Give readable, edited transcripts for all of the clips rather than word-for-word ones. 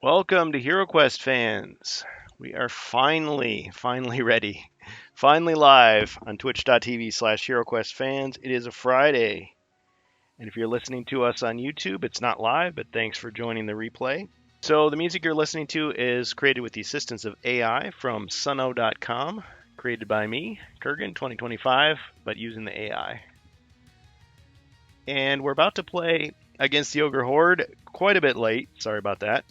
Welcome to HeroQuest fans. We are finally ready. Finally live on twitch.tv/HeroQuest fans. It is a Friday. And if you're listening to us on YouTube, it's not live, but thanks for joining the replay. So the music you're listening to is created with the assistance of AI from Suno.com, created by me, Kurgan 2025, but using the AI. And we're about to play against the Ogre Horde quite a bit late. Sorry about that.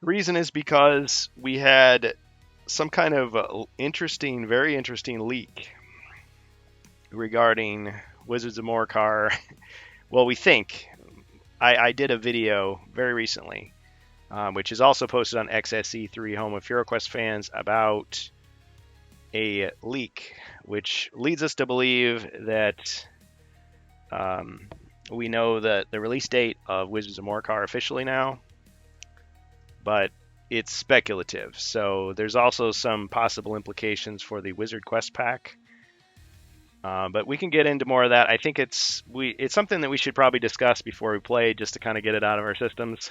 The reason is because we had some kind of very interesting leak regarding Wizards of Morcar. Well, we think. I did a video very recently, which is also posted on XSE3, home of HeroQuest fans, about a leak, which leads us to believe that we know that the release date of Wizards of Morcar officially now, but it's speculative. So there's also some possible implications for the Wizard Quest pack. But we can get into more of that. I think it's something that we should probably discuss before we play, just to kind of get it out of our systems.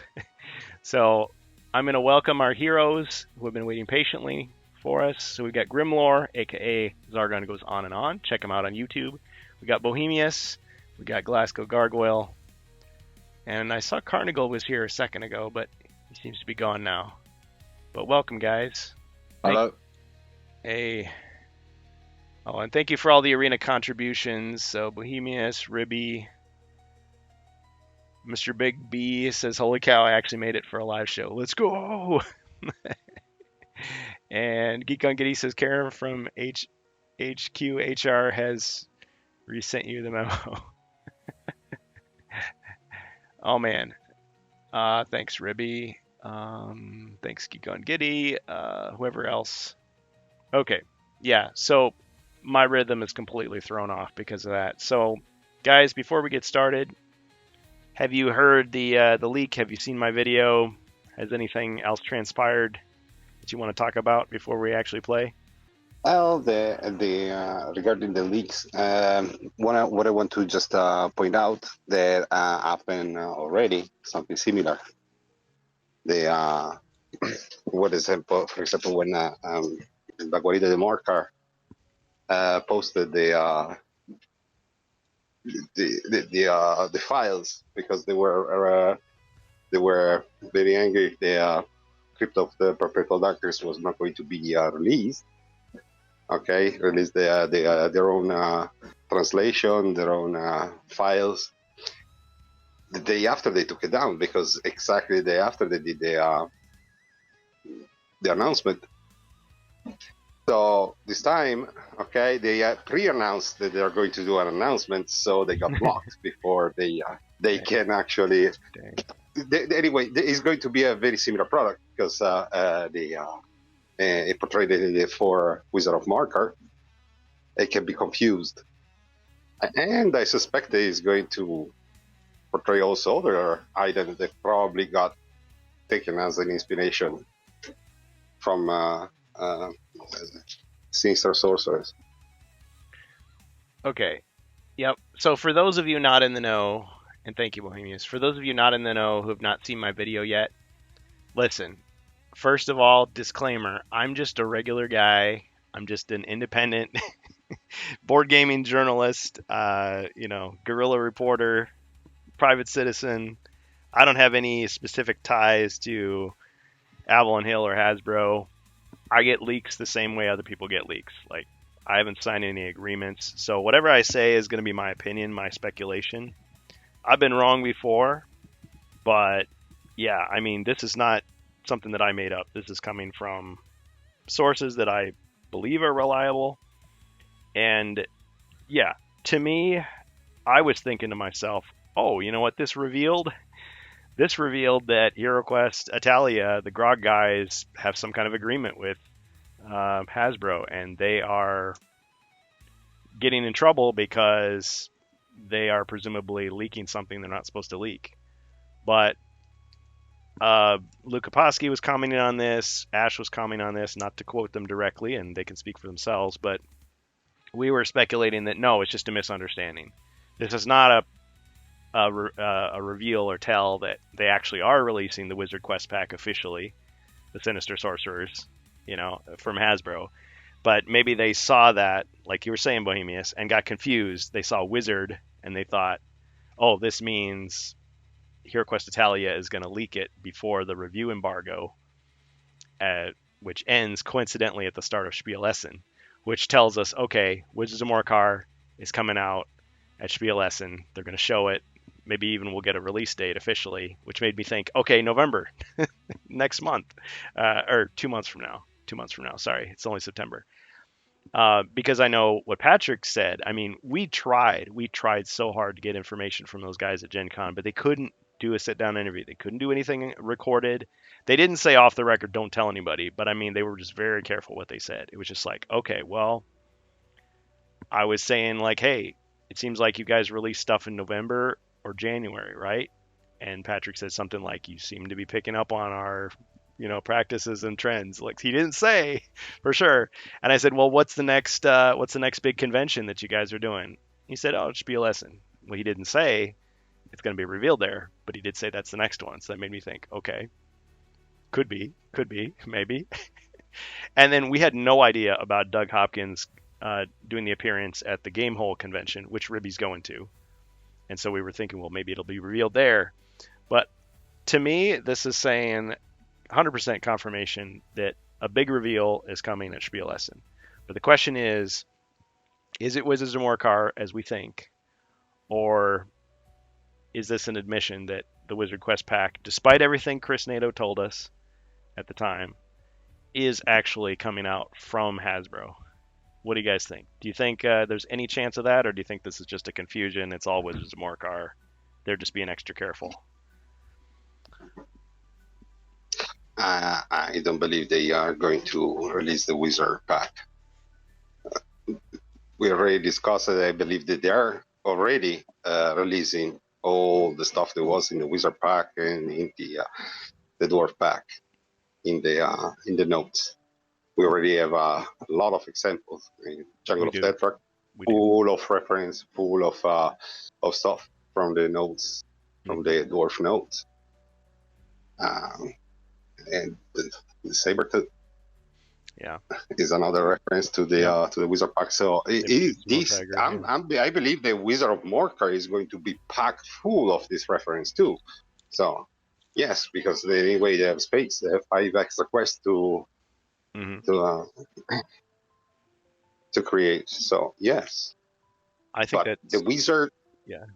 So I'm going to welcome our heroes who have been waiting patiently for us. So we've got Grimlore, aka Zargon Goes On and On. Check him out on YouTube. We got Bohemius. We got Glasgow Gargoyle. And I saw Carnigal was here a second ago, but he seems to be gone now. But welcome, guys. Hello. Hey. Oh, and thank you for all the arena contributions. So Bohemius, Ribby, Mr. Big B says, "Holy cow! I actually made it for a live show. Let's go!" And Geek on Giddy says, "Karen from HQHR has resent you the memo." Oh man. Thanks, Ribby. Thanks, Geek on Giddy. Whoever else. Okay. Yeah. So my rhythm is completely thrown off because of that. So, guys, before we get started, have you heard the leak? Have you seen my video? Has anything else transpired that you want to talk about before we actually play? Well, the regarding the leaks, what I want to just point out that happened already something similar. The what is it, for example, when La Guarida de Morcar posted the files because they were very angry. The Crypt of the Perpetual Darkness was not going to be released. Okay, release their own translation, their own files. The day after they took it down, because exactly the day after they did the announcement. So this time, okay, they pre-announced that they're going to do an announcement, so they got blocked before they can actually. Anyway, it's going to be a very similar product because it portrayed it for Wizard of Morcar. It can be confused, and I suspect it is going to portray also other items that probably got taken as an inspiration from Sinister Sorcerers. Okay. Yep. So for those of you not in the know, and thank you, Bohemius, for those of you not in the know who have not seen my video yet, listen. First of all, disclaimer, I'm just a regular guy. I'm just an independent board gaming journalist, guerrilla reporter, private citizen. I don't have any specific ties to Avalon Hill or Hasbro. I get leaks the same way other people get leaks. Like, I haven't signed any agreements. So whatever I say is going to be my opinion, my speculation. I've been wrong before, but yeah, I mean, this is not something that I made up. This is coming from sources that I believe are reliable. And yeah, to me, I was thinking to myself, oh, you know what this revealed? This revealed that HeroQuest Italia, the Grog guys, have some kind of agreement with Hasbro, and they are getting in trouble because they are presumably leaking something they're not supposed to leak. But Luke Kaposki was commenting on this, Ash was commenting on this, not to quote them directly, and they can speak for themselves, but we were speculating that no, it's just a misunderstanding. This is not a reveal or tell that they actually are releasing the Wizard Quest pack officially, the Sinister Sorcerers, from Hasbro. But maybe they saw that, like you were saying, Bohemius, and got confused. They saw Wizard and they thought, oh, this means HeroQuest Italia is going to leak it before the review embargo, which ends coincidentally at the start of Spiel Essen, which tells us, okay, Wizards of Morcar is coming out at Spiel Essen. They're going to show it. Maybe even we'll get a release date officially, which made me think, okay, November, next month, or 2 months from now. 2 months from now. Sorry, it's only September. Because I know what Patrick said. I mean, we tried so hard to get information from those guys at Gen Con, but they couldn't do a sit down interview. They couldn't do anything recorded. They didn't say off the record, don't tell anybody, but I mean, they were just very careful what they said. It was just like, okay, well, I was saying like, hey, it seems like you guys release stuff in November or January, right? And Patrick said something like, you seem to be picking up on our practices and trends. Like, he didn't say for sure. And I said, well, what's the next big convention that you guys are doing? He said, oh, it's Spiel Essen. Well, he didn't say it's going to be revealed there, but he did say that's the next one. So that made me think, okay, could be, maybe. And then we had no idea about Doug Hopkins doing the appearance at the Gamehole convention, which Ribby's going to. And so we were thinking, well, maybe it'll be revealed there. But to me, this is saying 100% confirmation that a big reveal is coming at Spiel Essen. But the question is it Wizards of Morcar as we think? Or is this an admission that the Wizard Quest pack, despite everything Chris Nato told us at the time, is actually coming out from Hasbro? What do you guys think? Do you think there's any chance of that, or do you think this is just a confusion? It's all Wizards of Morcar. They're just being extra careful. I don't believe they are going to release the Wizard pack. We already discussed it. I believe that they are already releasing all the stuff that was in the Wizard pack and in the Dwarf pack in the notes. We already have a lot of examples in Jungle of Tetrarch, full of reference, full of stuff from the notes, from the Dwarf notes. And the Sabertooth, is another reference to the Wizard pack. So I believe the Wizard of Morcar is going to be packed full of this reference too. So yes, because anyway they have space, they have 5 extra quests to create. So yes, I think that the Wizard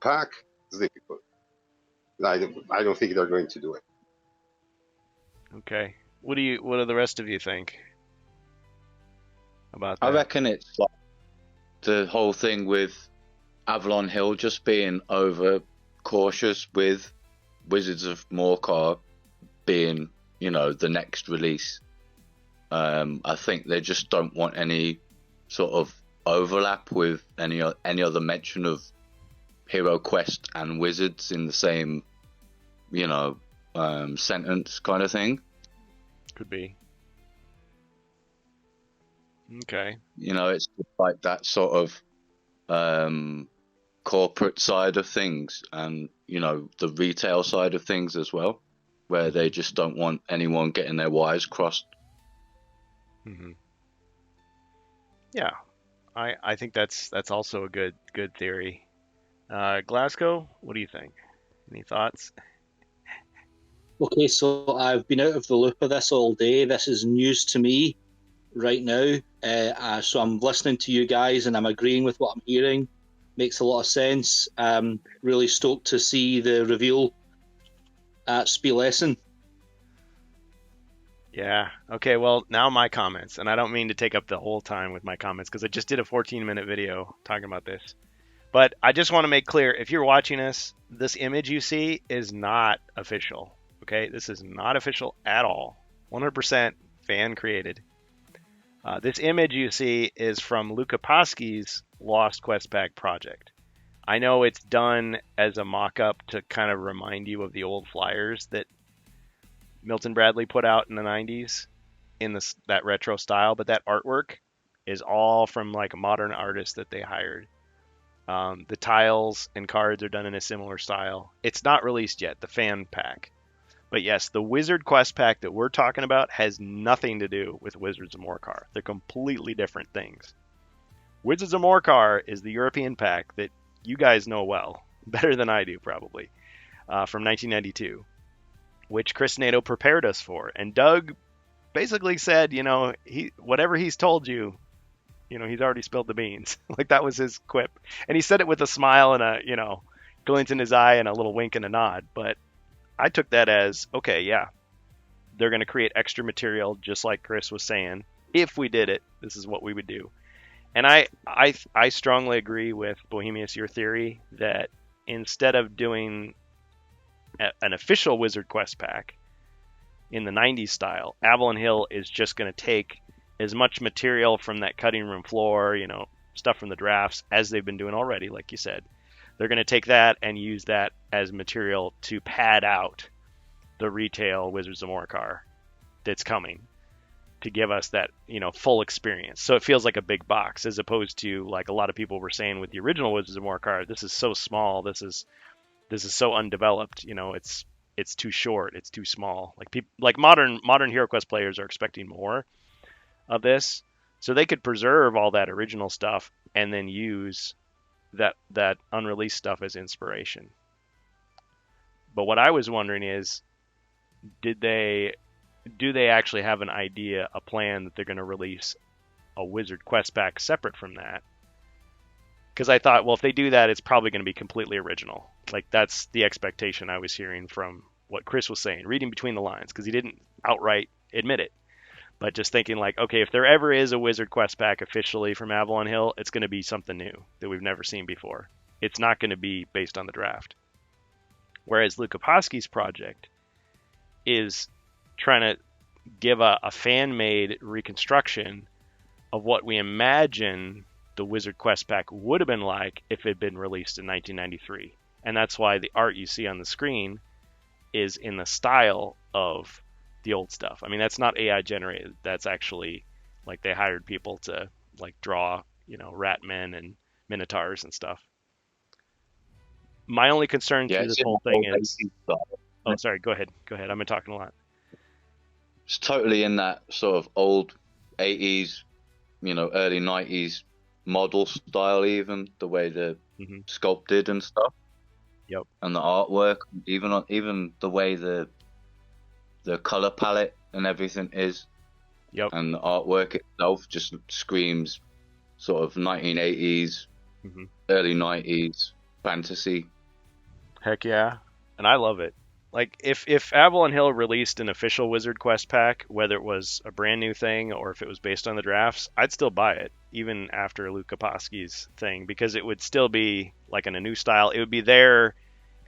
pack is difficult. I don't think they're going to do it. Okay. What do the rest of you think about that? I reckon it's like the whole thing with Avalon Hill just being over cautious with Wizards of Morcar being, the next release. I think they just don't want any sort of overlap with any other mention of Hero Quest and Wizards in the same, sentence kind of thing. Could be. Okay. It's like that sort of corporate side of things and, the retail side of things as well, where they just don't want anyone getting their wires crossed. Mm-hmm. Yeah. I think that's also a good theory. Glasgow, what do you think? Any thoughts? Okay, so I've been out of the loop of this all day. This is news to me right now. So I'm listening to you guys and I'm agreeing with what I'm hearing. Makes a lot of sense. Really stoked to see the reveal at Spiel Essen. Yeah. Okay, well, now my comments. And I don't mean to take up the whole time with my comments because I just did a 14-minute video talking about this. But I just want to make clear, if you're watching this image you see is not official. Okay, this is not official at all. 100% fan created. This image you see is from Luca Paschi's Lost Quest Pack project. I know it's done as a mock-up to kind of remind you of the old flyers that Milton Bradley put out in the 90s in that retro style, but that artwork is all from like a modern artist that they hired. The tiles and cards are done in a similar style. It's not released yet, the fan pack. But yes, the Wizard Quest pack that we're talking about has nothing to do with Wizards of Morcar. They're completely different things. Wizards of Morcar is the European pack that you guys know well, better than I do probably, from 1992, which Chris Nato prepared us for. And Doug basically said, whatever he's told you, he's already spilled the beans. Like that was his quip. And he said it with a smile and a, glint in his eye and a little wink and a nod. But I took that as, okay, yeah, they're going to create extra material just like Chris was saying. If we did it, this is what we would do. And I strongly agree with Bohemius, your theory that instead of doing an official Wizard Quest pack in the 90s style, Avalon Hill is just going to take as much material from that cutting room floor, stuff from the drafts, as they've been doing already, like you said. They're going to take that and use that as material to pad out the retail Wizards of Morcar that's coming to give us that, full experience. So it feels like a big box as opposed to like a lot of people were saying with the original Wizards of Morcar, this is so small, this is so undeveloped, it's too short, it's too small. Like modern HeroQuest players are expecting more of this, so they could preserve all that original stuff and then use that unreleased stuff as inspiration. But what I was wondering is, do they actually have an idea, a plan that they're going to release a Wizard Quest pack separate from that? Because I thought, well, if they do that, it's probably going to be completely original. Like that's the expectation I was hearing from what Chris was saying, reading between the lines, because he didn't outright admit it. But just thinking like, okay, if there ever is a Wizard Quest pack officially from Avalon Hill, it's going to be something new that we've never seen before. It's not going to be based on the draft. Whereas Luke Koposki's project is trying to give a fan-made reconstruction of what we imagine the Wizard Quest pack would have been like if it had been released in 1993. And that's why the art you see on the screen is in the style of the old stuff. I mean, that's not AI generated. That's actually like they hired people to like draw, rat men and minotaurs and stuff. My only concern through this whole thing is... Oh, sorry. Go ahead. I've been talking a lot. It's totally in that sort of old 80s, early 90s model style, even the way they're sculpted and stuff. Yep. And the artwork, even the way the color palette and everything is. Yep. And the artwork itself just screams sort of 1980s, early 90s fantasy. Heck yeah. And I love it. Like if Avalon Hill released an official Wizard Quest pack, whether it was a brand new thing or if it was based on the drafts, I'd still buy it, even after Luke Koposki's thing, because it would still be like in a new style. It would be their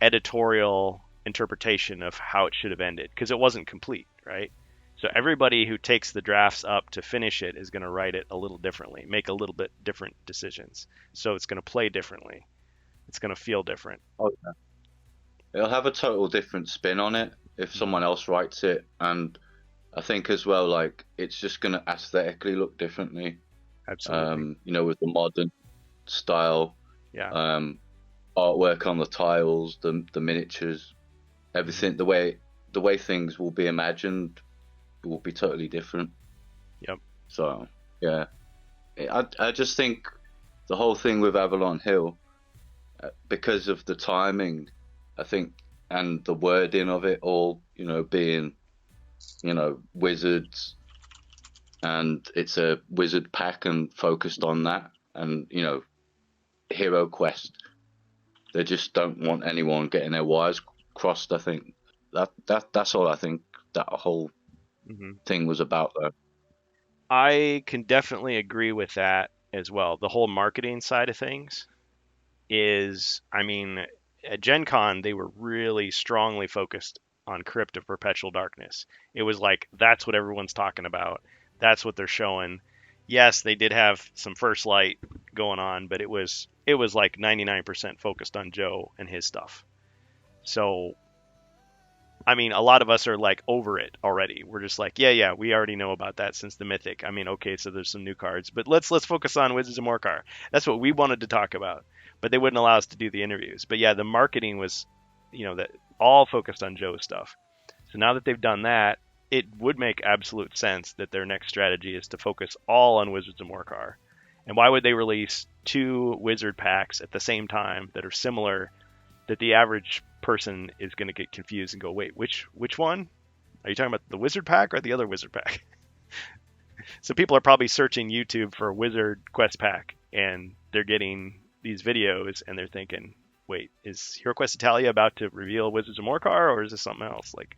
editorial interpretation of how it should have ended, because it wasn't complete, right? So everybody who takes the drafts up to finish it is going to write it a little differently, make a little bit different decisions. So it's going to play differently. It's going to feel different. Okay. It'll have a total different spin on it if someone else writes it, and I think as well, like it's just going to aesthetically look differently. Absolutely. With the modern style, artwork on the tiles, the miniatures, everything, the way things will be imagined will be totally different. Yep. So yeah, I just think the whole thing with Avalon Hill, because of the timing, I think, and the wording of it all, being, wizards, and it's a wizard pack and focused on that, and, Hero Quest, they just don't want anyone getting their wires crossed. I think that's all I think that whole thing was about, though. I can definitely agree with that as well. The whole marketing side of things is, at Gen Con, they were really strongly focused on Crypt of Perpetual Darkness. It was like, that's what everyone's talking about. That's what they're showing. Yes, they did have some First Light going on, but it was like 99% focused on Joe and his stuff. So, a lot of us are like over it already. We're just like, yeah, we already know about that since the Mythic. Okay, so there's some new cards, but let's focus on Wizards of Morcar. That's what we wanted to talk about. but they wouldn't allow us to do the interviews. But yeah, the marketing was, that all focused on Joe's stuff. So now that they've done that, it would make absolute sense that their next strategy is to focus all on Wizards of Morcar. And why would they release 2 wizard packs at the same time that are similar, that the average person is going to get confused and go, wait, which one? Are you talking about the wizard pack or the other wizard pack? So people are probably searching YouTube for Wizard Quest pack, and they're getting these videos, and they're thinking, wait, is HeroQuest Italia about to reveal Wizards of Morcar, or is this something else? Like,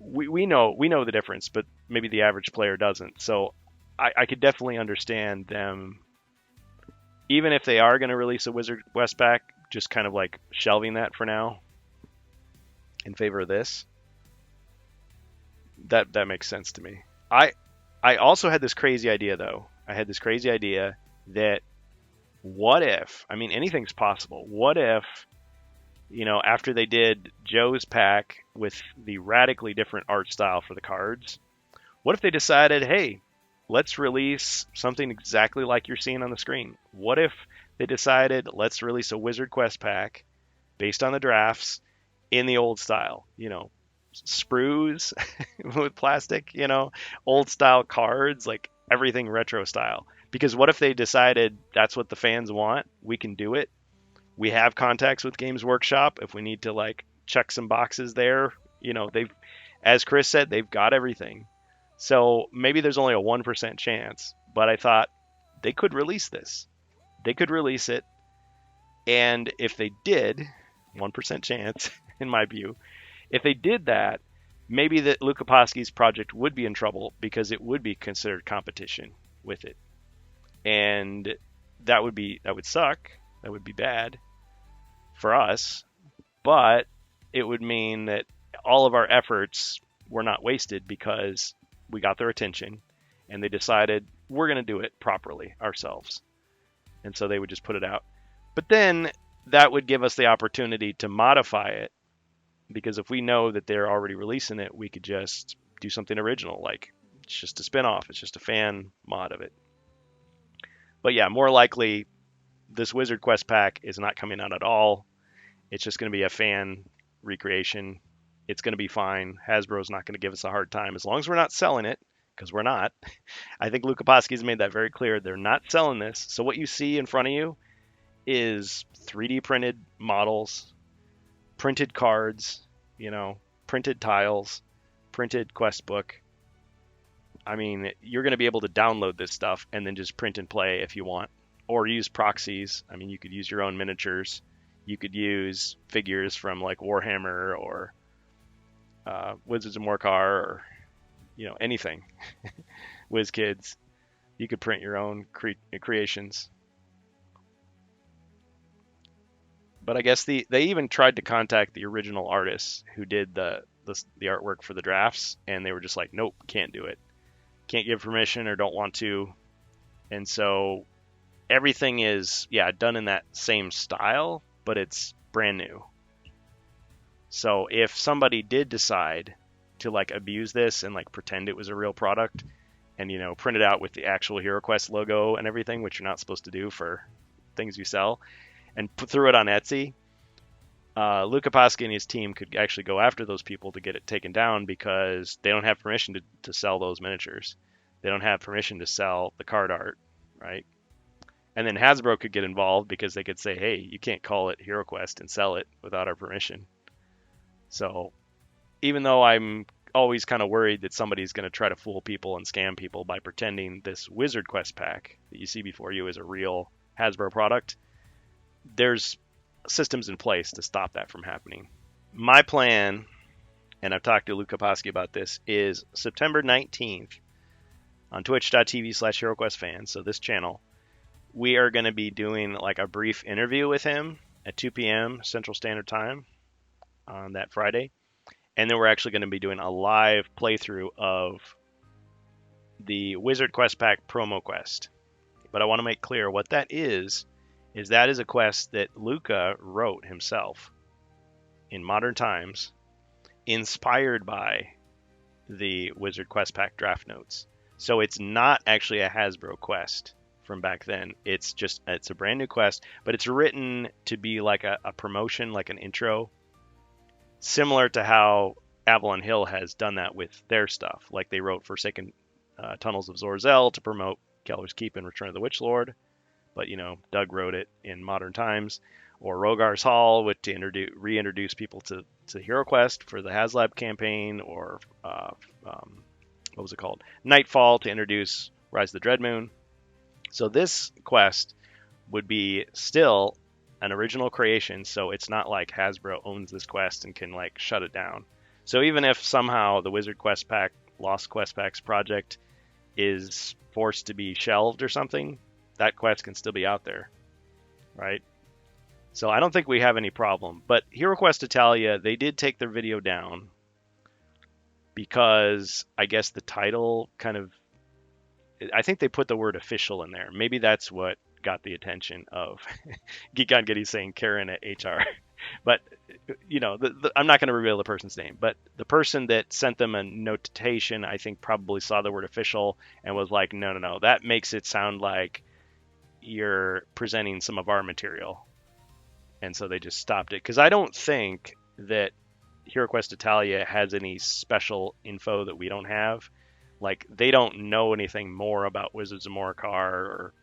we know the difference, but maybe the average player doesn't. So I could definitely understand them, even if they are going to release a Wizard Quest pack, just kind of like shelving that for now in favor of this. That makes sense to me. I also had this crazy idea, though. I had this crazy idea that what if, I mean, anything's possible. What if, after they did Joe's pack with the radically different art style for the cards, what if they decided, hey, let's release something exactly like you're seeing on the screen? What if they decided, let's release a Wizard Quest pack based on the drafts in the old style, sprues with plastic, old style cards, like everything retro style. Because what if they decided that's what the fans want? We can do it. We have contacts with Games Workshop. If we need to like check some boxes there, they've, as Chris said, they've got everything. So maybe there's only a 1% chance, but I thought they could release this. They could release it. And if they did, 1% chance in my view, if they did that, maybe that Luca Paschi's project would be in trouble because it would be considered competition with it. And that would suck. That would be bad for us, but it would mean that all of our efforts were not wasted because we got their attention and they decided we're going to do it properly ourselves. And so they would just put it out. But then that would give us the opportunity to modify it, because if we know that they're already releasing it, we could just do something original. Like, it's just a spin-off. It's just a fan mod of it. But yeah, more likely this Wizard Quest pack is not coming out at all. It's just going to be a fan recreation. It's going to be fine. Hasbro's not going to give us a hard time as long as we're not selling it, because we're not. I think Luca Paschi's made that very clear. They're not selling this. So what you see in front of you is 3D printed models, printed cards, printed tiles, printed quest book. I mean, you're going to be able to download this stuff and then just print and play if you want, or use proxies. I mean, you could use your own miniatures. You could use figures from like Warhammer or Wizards of Morcar, or anything. WizKids. You could print your own creations. But I guess they even tried to contact the original artists who did the artwork for the drafts, and they were just like, nope, can't do it. Can't give permission or don't want to. And so everything is, done in that same style, but it's brand new. So if somebody did decide to like abuse this and like pretend it was a real product and, print it out with the actual HeroQuest logo and everything, which you're not supposed to do for things you sell, and threw it on Etsy, Luca Paschi and his team could actually go after those people to get it taken down, because they don't have permission to sell those miniatures. They don't have permission to sell the card art, right? And then Hasbro could get involved because they could say, hey, you can't call it HeroQuest and sell it without our permission. So even though I'm always kind of worried that somebody's going to try to fool people and scam people by pretending this Wizard Quest pack that you see before you is a real Hasbro product, there's systems in place to stop that from happening. My plan, and I've talked to Luca Paschi about this, is September 19th on twitch.tv/HeroQuestFans, so this channel, we are going to be doing like a brief interview with him at 2 p.m. Central Standard Time on that Friday. And then we're actually going to be doing a live playthrough of the Wizard Quest Pack promo quest. But I want to make clear what that is that is a quest that Luca wrote himself in modern times, inspired by the Wizard Quest Pack draft notes. So it's not actually a Hasbro quest from back then. It's a brand new quest, but it's written to be like a promotion, like an intro, similar to how Avalon Hill has done that with their stuff. Like they wrote Forsaken Tunnels of Zorzel to promote Keller's Keep and Return of the Witch Lord, but Doug wrote it in modern times. Or Rogar's Hall, which to reintroduce people to HeroQuest for the HasLab campaign, or what was it called? Nightfall to introduce Rise of the Dreadmoon. So this quest would be still an original creation, so it's not like Hasbro owns this quest and can like shut it down. So even if somehow the Wizard Quest Pack, Lost Quest Packs project is forced to be shelved or something, that quest can still be out there, right? So I don't think we have any problem. But HeroQuest Italia, they did take their video down because I guess the title kind of, I think they put the word official in there. Maybe that's what got the attention of Geek on Giddy saying Karen at HR. But, I'm not going to reveal the person's name, but the person that sent them a notation, I think probably saw the word official and was like, no, that makes it sound like you're presenting some of our material. And so they just stopped it. Because I don't think that HeroQuest Italia has any special info that we don't have. Like, they don't know anything more about Wizards of Morkar or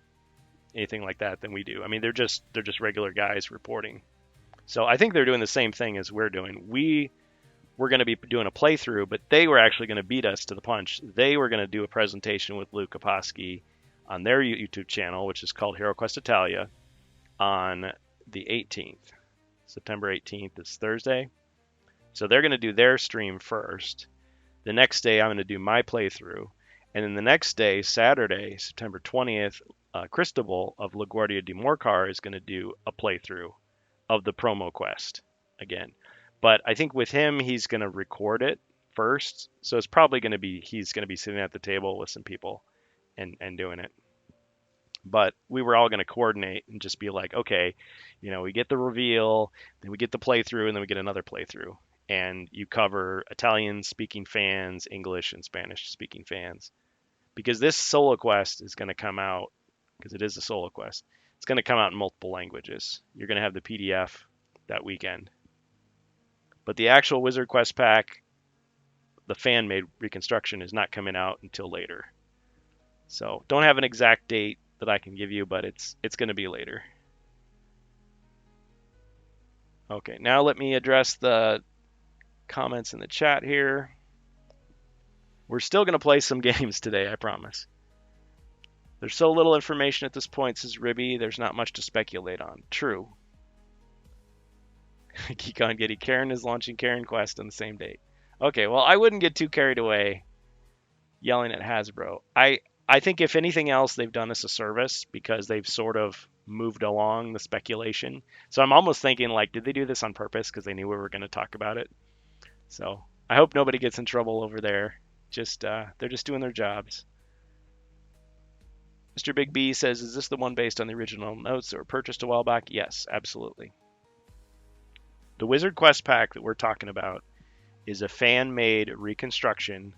anything like that than we do. I mean, they're just regular guys reporting. So I think they're doing the same thing as we're doing. We were going to be doing a playthrough, but they were actually going to beat us to the punch. They were going to do a presentation with Luke Kaposki on their YouTube channel, which is called HeroQuest Italia, on the 18th. September 18th is Thursday. So they're going to do their stream first. The next day I'm going to do my playthrough. And then the next day, Saturday, September 20th, Cristobal of LaGuardia de Morkar is going to do a playthrough of the promo quest again. But I think with him, he's going to record it first. So it's probably going to be, he's going to be sitting at the table with some people and doing it. But we were all going to coordinate and just be like, okay, we get the reveal, then we get the playthrough, and then we get another playthrough. And you cover Italian-speaking fans, English and Spanish-speaking fans. Because this solo quest is going to come out, because it is a solo quest, it's going to come out in multiple languages. You're going to have the PDF that weekend. But the actual Wizard Quest Pack, the fan-made reconstruction, is not coming out until later. So don't have an exact date that I can give you, but it's going to be later. Okay, now let me address the comments in the chat here. We're still going to play some games today, I promise. There's so little information at this point, says Ribby, there's not much to speculate on. True. Geek on Giddy, Karen is launching Karen Quest on the same date. Okay, well, I wouldn't get too carried away yelling at Hasbro. I think if anything else, they've done us a service because they've sort of moved along the speculation. So I'm almost thinking, like, did they do this on purpose because they knew we were going to talk about it? So I hope nobody gets in trouble over there. They're just doing their jobs. Mr. Big B says, is this the one based on the original notes that were purchased a while back? Yes, absolutely. The Wizard Quest Pack that we're talking about is a fan-made reconstruction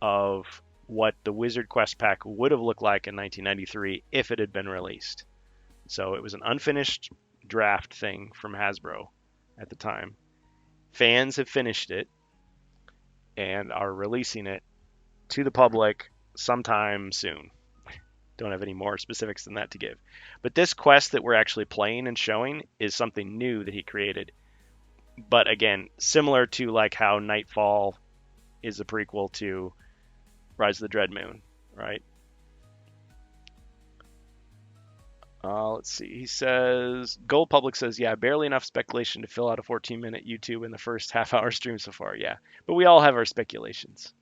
of what the Wizard Quest Pack would have looked like in 1993 if it had been released. So it was an unfinished draft thing from Hasbro at the time. Fans have finished it and are releasing it to the public sometime soon. Don't have any more specifics than that to give. But this quest that we're actually playing and showing is something new that he created. But again, similar to like how Nightfall is a prequel to Rise of the Dreadmoon, right? Let's see. He says, Gold Public says, yeah, barely enough speculation to fill out a 14-minute YouTube in the first half-hour stream so far. Yeah, but we all have our speculations.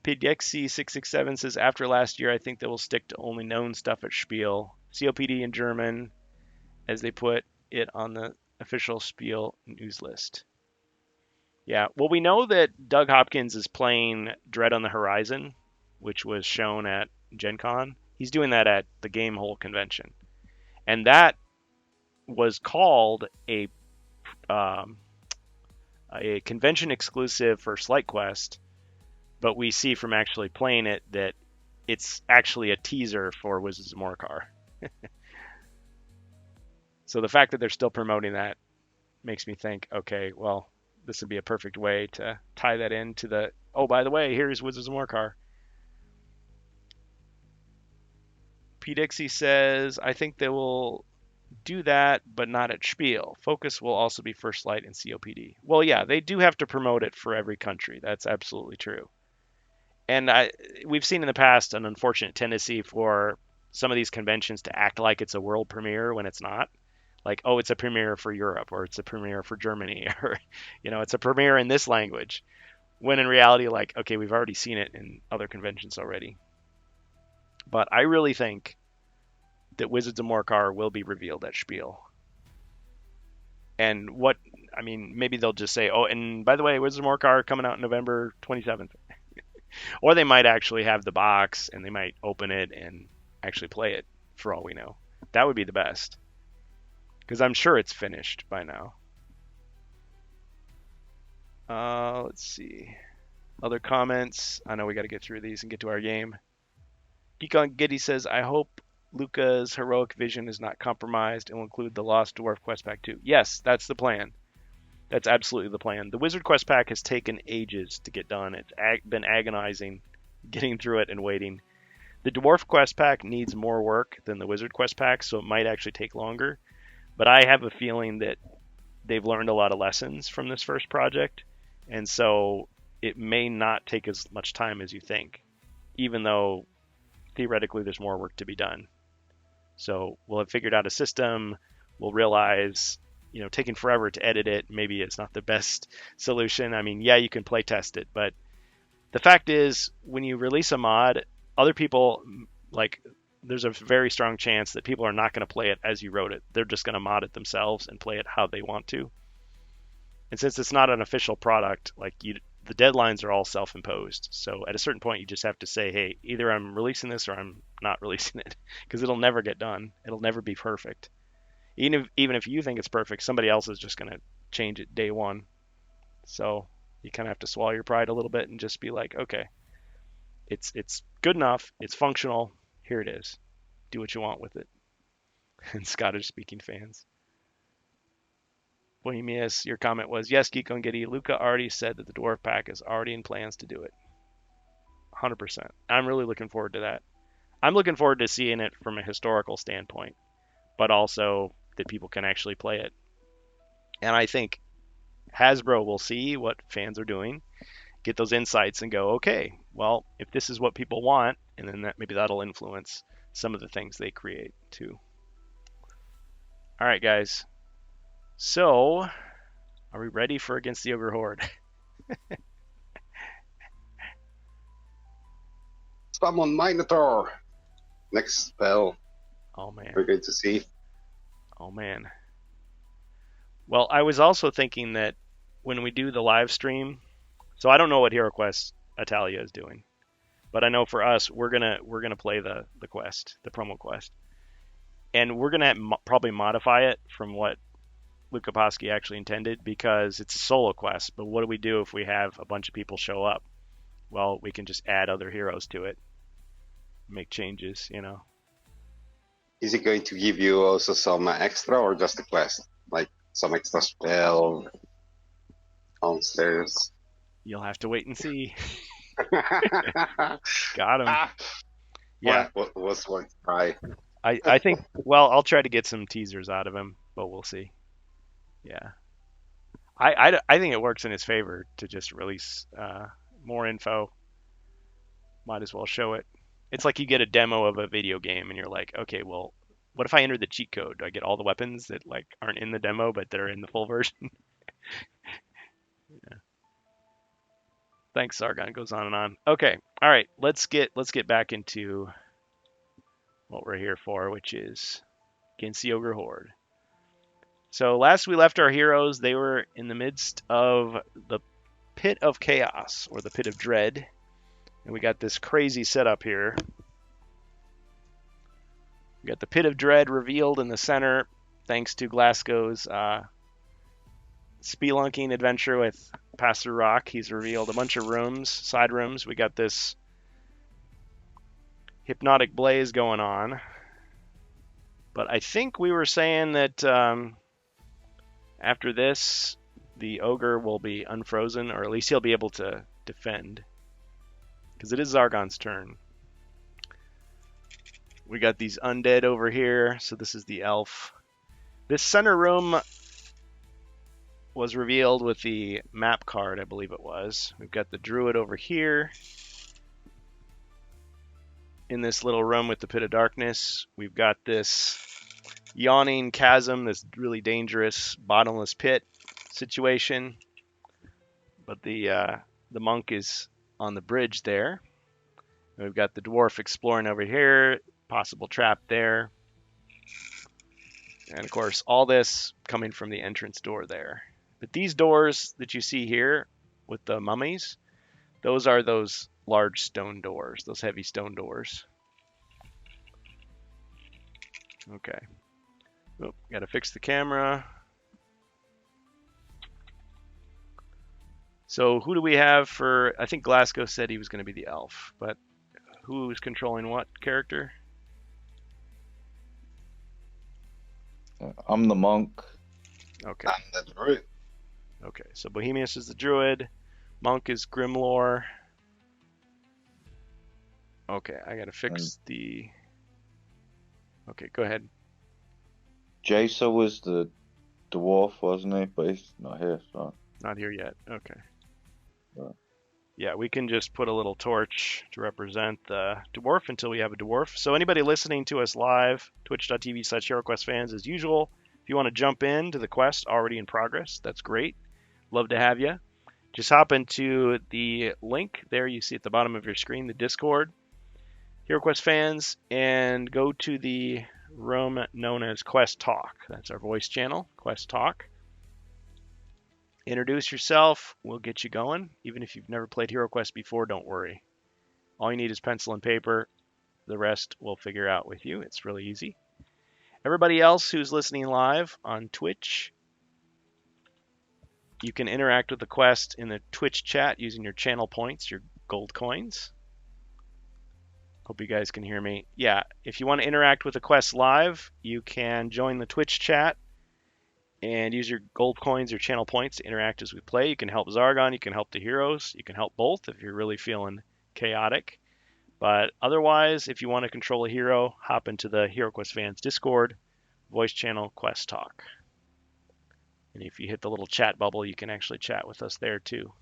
PDXC667 says, after last year, I think they will stick to only known stuff at Spiel. COPD in German, as they put it on the official Spiel news list. Yeah, well, we know that Doug Hopkins is playing Dread on the Horizon, which was shown at Gen Con. He's doing that at the Gamehole convention. And that was called a convention exclusive for Slight Quest, but we see from actually playing it that it's actually a teaser for Wizards of Morcar. So the fact that they're still promoting that makes me think, okay, well, this would be a perfect way to tie that into the, oh, by the way, here's Wizards of Morcar. P. Dixie says, I think they will do that, but not at Spiel. Focus will also be First Light and COPD. Well, yeah, they do have to promote it for every country. That's absolutely true. And we've seen in the past an unfortunate tendency for some of these conventions to act like it's a world premiere when it's not. Like, oh, it's a premiere for Europe, or it's a premiere for Germany, or, it's a premiere in this language. When in reality, like, okay, we've already seen it in other conventions already. But I really think that Wizards of Morcar will be revealed at Spiel. And maybe they'll just say, oh, and by the way, Wizards of Morcar coming out November 27th. Or they might actually have the box and they might open it and actually play it for all we know. That would be the best. Because I'm sure it's finished by now. Let's see. Other comments. I know we got to get through these and get to our game. Geek on Giddy says, I hope Luca's heroic vision is not compromised and will include the Lost Dwarf Quest Pack too. Yes, that's the plan. That's absolutely the plan. The Wizard Quest Pack has taken ages to get done. It's been agonizing getting through it and waiting. The Dwarf Quest Pack needs more work than the Wizard Quest Pack, so it might actually take longer. But I have a feeling that they've learned a lot of lessons from this first project, and so it may not take as much time as you think, even though theoretically there's more work to be done. So we'll have figured out a system. We'll realize, taking forever to edit it, maybe it's not the best solution. I mean, yeah, you can play test it, but the fact is, when you release a mod, other people, there's a very strong chance that people are not going to play it as you wrote it. They're just going to mod it themselves and play it how they want to. And since it's not an official product, the deadlines are all self-imposed. So at a certain point, you just have to say, hey, either I'm releasing this or I'm not releasing it, because it'll never get done. It'll never be perfect. Even if you think it's perfect, somebody else is just going to change it day one. So you kind of have to swallow your pride a little bit and just be like, okay, it's good enough. It's functional. Here it is. Do what you want with it. And Scottish-speaking fans. Bohemius, your comment was, yes, Geek on Giddy, Luca already said that the Dwarf Pack is already in plans to do it. 100%. I'm really looking forward to that. I'm looking forward to seeing it from a historical standpoint, but also that people can actually play it. And I think Hasbro will see what fans are doing, get those insights and go, okay, well, if this is what people want, and then maybe that'll influence some of the things they create too. All right, guys. So, are we ready for Against the Ogre Horde? Summon Minotaur. Next spell. Oh man. We're going to see. Oh man. Well, I was also thinking that when we do the live stream, so I don't know what Hero Quest Italia is doing, but I know for us, we're gonna play the quest, the promo quest, and we're gonna probably modify it from what Luca Posky actually intended, because it's a solo quest. But what do we do if we have a bunch of people show up? Well, we can just add other heroes to it, make changes, Is it going to give you also some extra, or just a quest? Like some extra spell downstairs? You'll have to wait and see. Got Got him. Yeah. What was one try? I think, well, I'll try to get some teasers out of him, but we'll see. Yeah. I think it works in his favor to just release more info. Might as well show it. It's like you get a demo of a video game and you're like, okay, well, what if I enter the cheat code? Do I get all the weapons that aren't in the demo but that are in the full version? Yeah. Thanks, Sargon. Goes on and on. Okay. All right. Let's get back into what we're here for, which is Against the Ogre Horde. So last we left our heroes, they were in the midst of the Pit of Chaos, or the Pit of Dread. And we got this crazy setup here. We got the Pit of Dread revealed in the center, thanks to Glasgow's spelunking adventure with Pastor Rock. He's revealed a bunch of rooms, side rooms. We got this Hypnotic Blaze going on. But I think we were saying that after this, the ogre will be unfrozen, or at least he'll be able to defend. Because it is Zargon's turn. We got these undead over here, so this is the elf. This center room was revealed with the map card, I believe it was. We've got the druid over here. In this little room with the pit of darkness, we've got this yawning chasm, this really dangerous bottomless pit situation. But the monk is on the bridge there. And we've got the dwarf exploring over here, possible trap there. And of course, all this coming from the entrance door there. But these doors that you see here with the mummies, those are those large stone doors, those heavy stone doors. Okay. Oh, gotta fix the camera. So who do we have for, I think Glasgow said he was going to be the elf, but who's controlling what character? I'm the monk. Okay. And the druid. Okay, so Bohemius is the druid. Monk is Grimlore. Okay, I gotta fix the... Okay, go ahead. Jason was the dwarf, wasn't he? But he's not here, so... Not here yet. Okay. Right. Yeah, we can just put a little torch to represent the dwarf until we have a dwarf. So anybody listening to us live, twitch.tv/HeroQuest fans as usual. If you want to jump into the quest already in progress, that's great. Love to have you. Just hop into the link there you see at the bottom of your screen, the Discord, HeroQuest fans, and go to the room known as Quest Talk. That's our voice channel, Quest Talk. Introduce yourself. We'll get you going. Even if you've never played HeroQuest before, don't worry. All you need is pencil and paper. The rest we'll figure out with you. It's really easy. Everybody else who's listening live on Twitch, you can interact with the quest in the Twitch chat using your channel points, your gold coins. Hope you guys can hear me. Yeah, if you want to interact with the quest live, you can join the Twitch chat and use your gold coins or channel points to interact as we play. You can help Zargon, you can help the heroes, you can help both if you're really feeling chaotic. But otherwise, if you want to control a hero, hop into the HeroQuest fans Discord, voice channel, Quest Talk. And if you hit the little chat bubble, you can actually chat with us there too.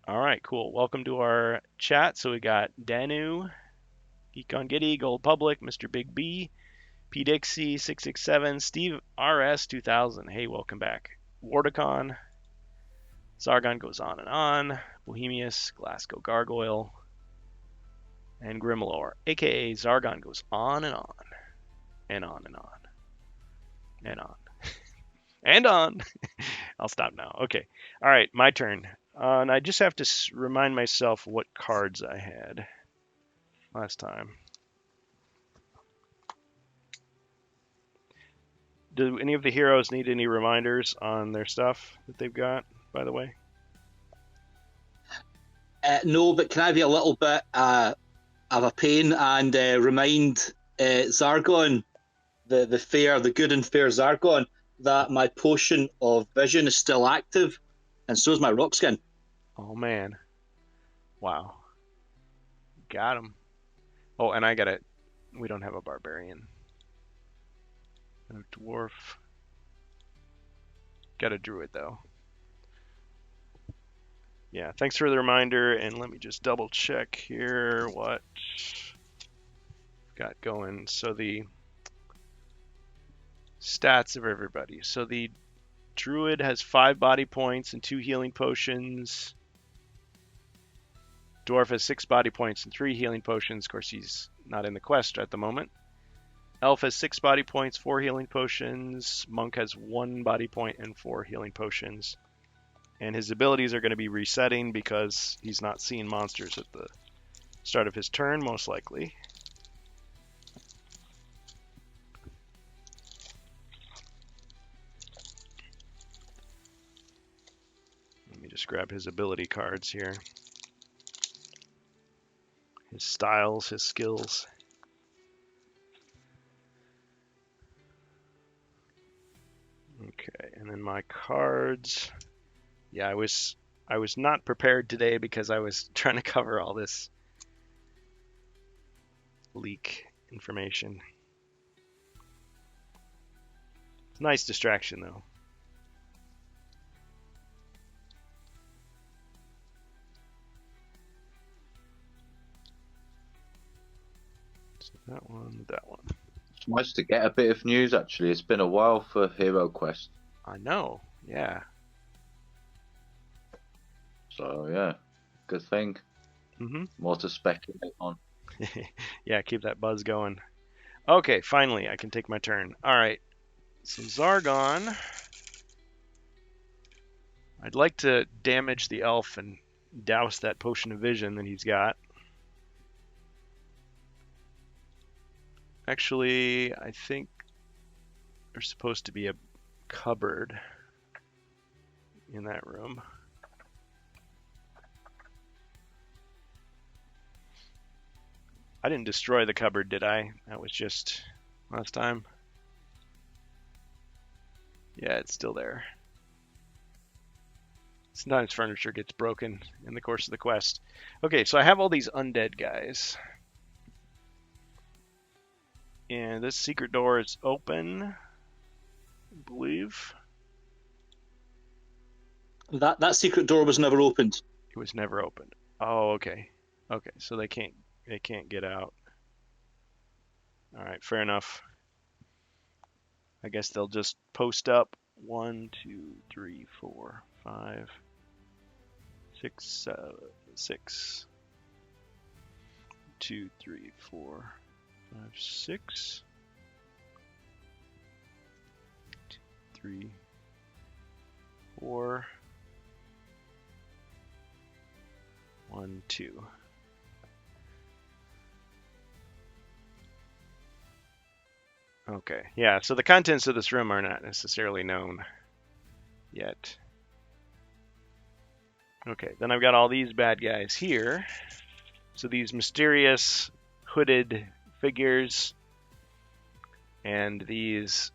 All right, cool. Welcome to our chat. So we got Danu, Geek on Giddy, Gold Public, Mr. Big B, P Dixie 667, Steve RS 2000. Hey, welcome back. Wardicon, Zargon goes on, Bohemius, Glasgow Gargoyle, and Grimlore, aka Zargon goes on and on, and on and on, and on, and on. I'll stop now. Okay. All right, my turn. And I just have to remind myself what cards I had last time. Do any of the heroes need any reminders on their stuff that they've got, by the way? No, but can I be a little bit of a pain and remind Zargon, the good and fair Zargon, that my potion of vision is still active, and so is my rock skin. Oh, man. Wow. Got him. Oh, and I got it. We don't have a barbarian. No dwarf. Got a druid, though. Yeah, thanks for the reminder, and let me just double check here what got going. So the stats of everybody. So the druid has 5 body points and 2 healing potions. Dwarf has 6 body points and 3 healing potions. Of course, he's not in the quest at the moment. Elf has 6 body points, 4 healing potions. Monk has 1 body point and 4 healing potions. And his abilities are going to be resetting because he's not seeing monsters at the start of his turn, most likely. Let me just grab his ability cards here. his styles, his skills. Okay, and then my cards. Yeah, I was not prepared today because I was trying to cover all this leak information. It's a nice distraction though. So that one, that one. It's nice to get a bit of news, actually. It's been a while for Hero Quest. I know, yeah. So, yeah, good thing. Mm-hmm. More to speculate on. Yeah, keep that buzz going. Okay, finally, I can take my turn. All right, so Zargon. I'd like to damage the elf and douse that potion of vision that he's got. Actually, I think there's supposed to be a cupboard in that room. I didn't destroy the cupboard, did I? That was just last time. Yeah, it's still there. Sometimes furniture gets broken in the course of the quest. Okay, so I have all these undead guys. And this secret door is open, I believe. That secret door was never opened. It was never opened. Oh, okay. Okay, so they can't get out. All right, fair enough. I guess they'll just post up 1, 2, 3, 4, 5, 6, 6. 2, 3, 4, 5, 6. 2, 3, 4. 1, 2. Okay, yeah, so the contents of this room are not necessarily known yet. Okay, then I've got all these bad guys here. So these mysterious hooded figures and these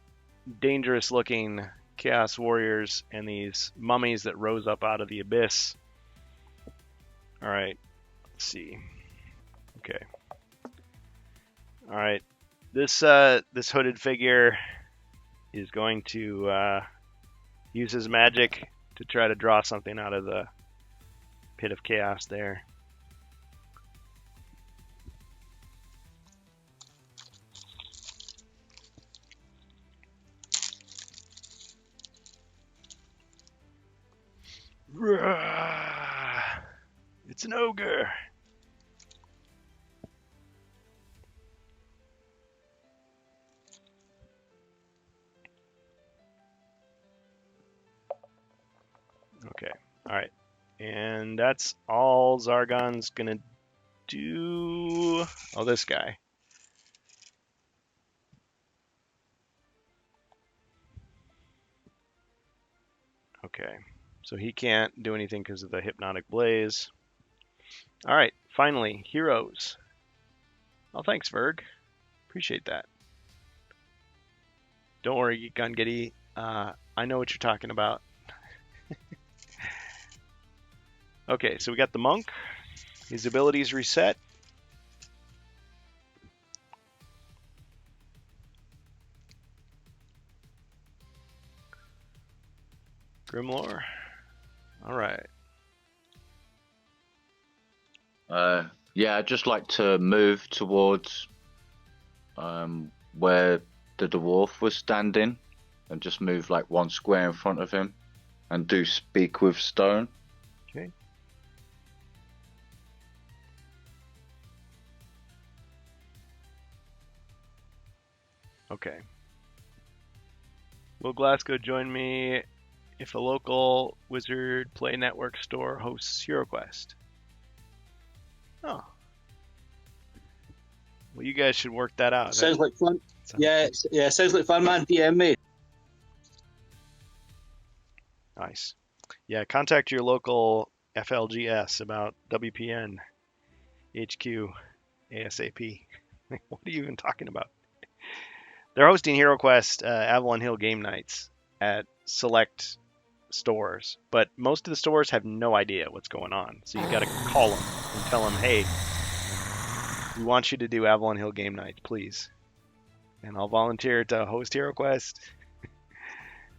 dangerous looking chaos warriors and these mummies that rose up out of the abyss. All right, let's see. Okay. All right. This hooded figure is going to use his magic to try to draw something out of the pit of chaos there. It's an ogre. Okay, all right. And that's all Zargon's gonna do. Oh, this guy. Okay, so he can't do anything because of the hypnotic blaze. All right, finally, heroes. Oh, thanks, Verg. Appreciate that. Don't worry, Gungitty. I know what you're talking about. Okay, so we got the monk. His abilities reset. Grimlore. All right. Yeah, I'd just like to move towards where the dwarf was standing and just move like one square in front of him and do speak with stone. Okay. Okay. Will Glasgow join me if a local Wizard Play Network store hosts HeroQuest? Oh. Well, you guys should work that out. Sounds like fun. Yeah, sounds like fun, man. DM me. Nice. Yeah, contact your local FLGS about WPN HQ. ASAP. What are you even talking about? They're hosting HeroQuest Avalon Hill game nights at select stores, but most of the stores have no idea what's going on. So you got to call them and tell them, hey, we want you to do Avalon Hill game nights, please. And I'll volunteer to host HeroQuest.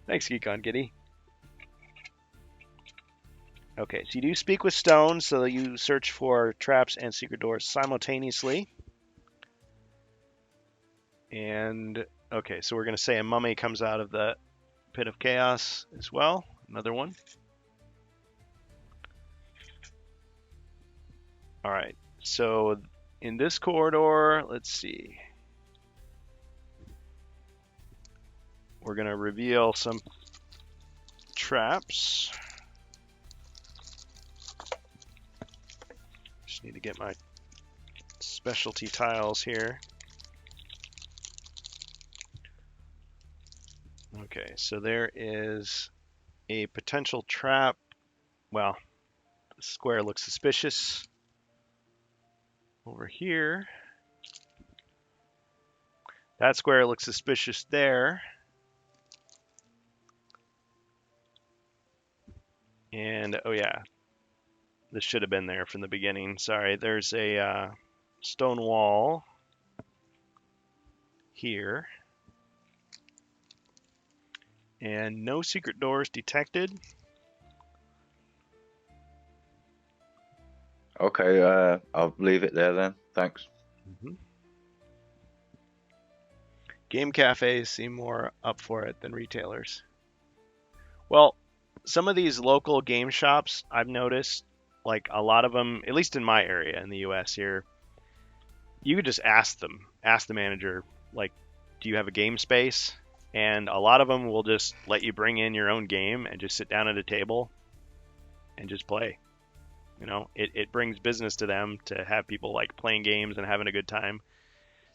Thanks, Geekon Giddy. Okay, so you do speak with Stone, so you search for traps and secret doors simultaneously. And, okay, so we're going to say a mummy comes out of the Pit of Chaos as well. Another one. All right, so in this corridor, let's see. We're going to reveal some traps. Just need to get my specialty tiles here. Okay, so there is a potential trap. Well, the square looks suspicious. Over here. That square looks suspicious there. And, oh yeah, this should have been there from the beginning. Sorry, there's a stone wall here. And no secret doors detected. Okay, I'll leave it there then. Thanks. Mm-hmm. Game cafes seem more up for it than retailers. Well, some of these local game shops, I've noticed, like a lot of them, at least in my area in the US here, you could just ask the manager, like, do you have a game space? And a lot of them will just let you bring in your own game and just sit down at a table and just play. You know, it brings business to them to have people like playing games and having a good time.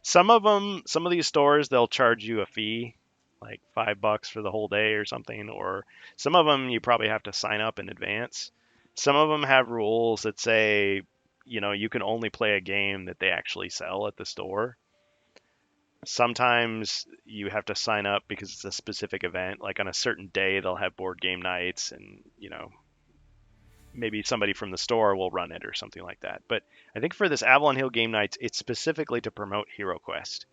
Some of these stores, they'll charge you a fee, like $5 for the whole day or something, or some of them you probably have to sign up in advance. Some of them have rules that say, you know, you can only play a game that they actually sell at the store. Sometimes you have to sign up because it's a specific event, like on a certain day they'll have board game nights, and you know, maybe somebody from the store will run it or something like that. But I think for this Avalon Hill game nights, it's specifically to promote HeroQuest.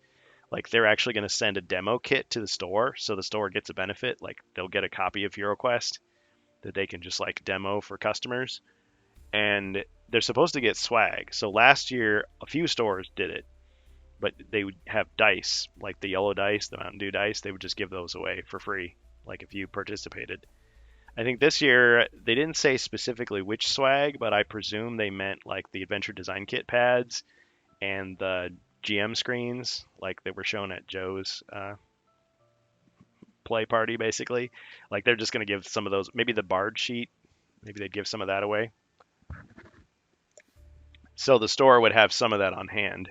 Like they're actually going to send a demo kit to the store, so the store gets a benefit. Like they'll get a copy of HeroQuest that they can just like demo for customers, and they're supposed to get swag. So last year, a few stores did it, but they would have dice, like the yellow dice, the Mountain Dew dice. They would just give those away for free, like if you participated. I think this year they didn't say specifically which swag, but I presume they meant like the Adventure Design Kit pads and the GM screens, like they were shown at Joe's play party, basically. Like they're just going to give some of those, maybe the Bard sheet, maybe they'd give some of that away. So the store would have some of that on hand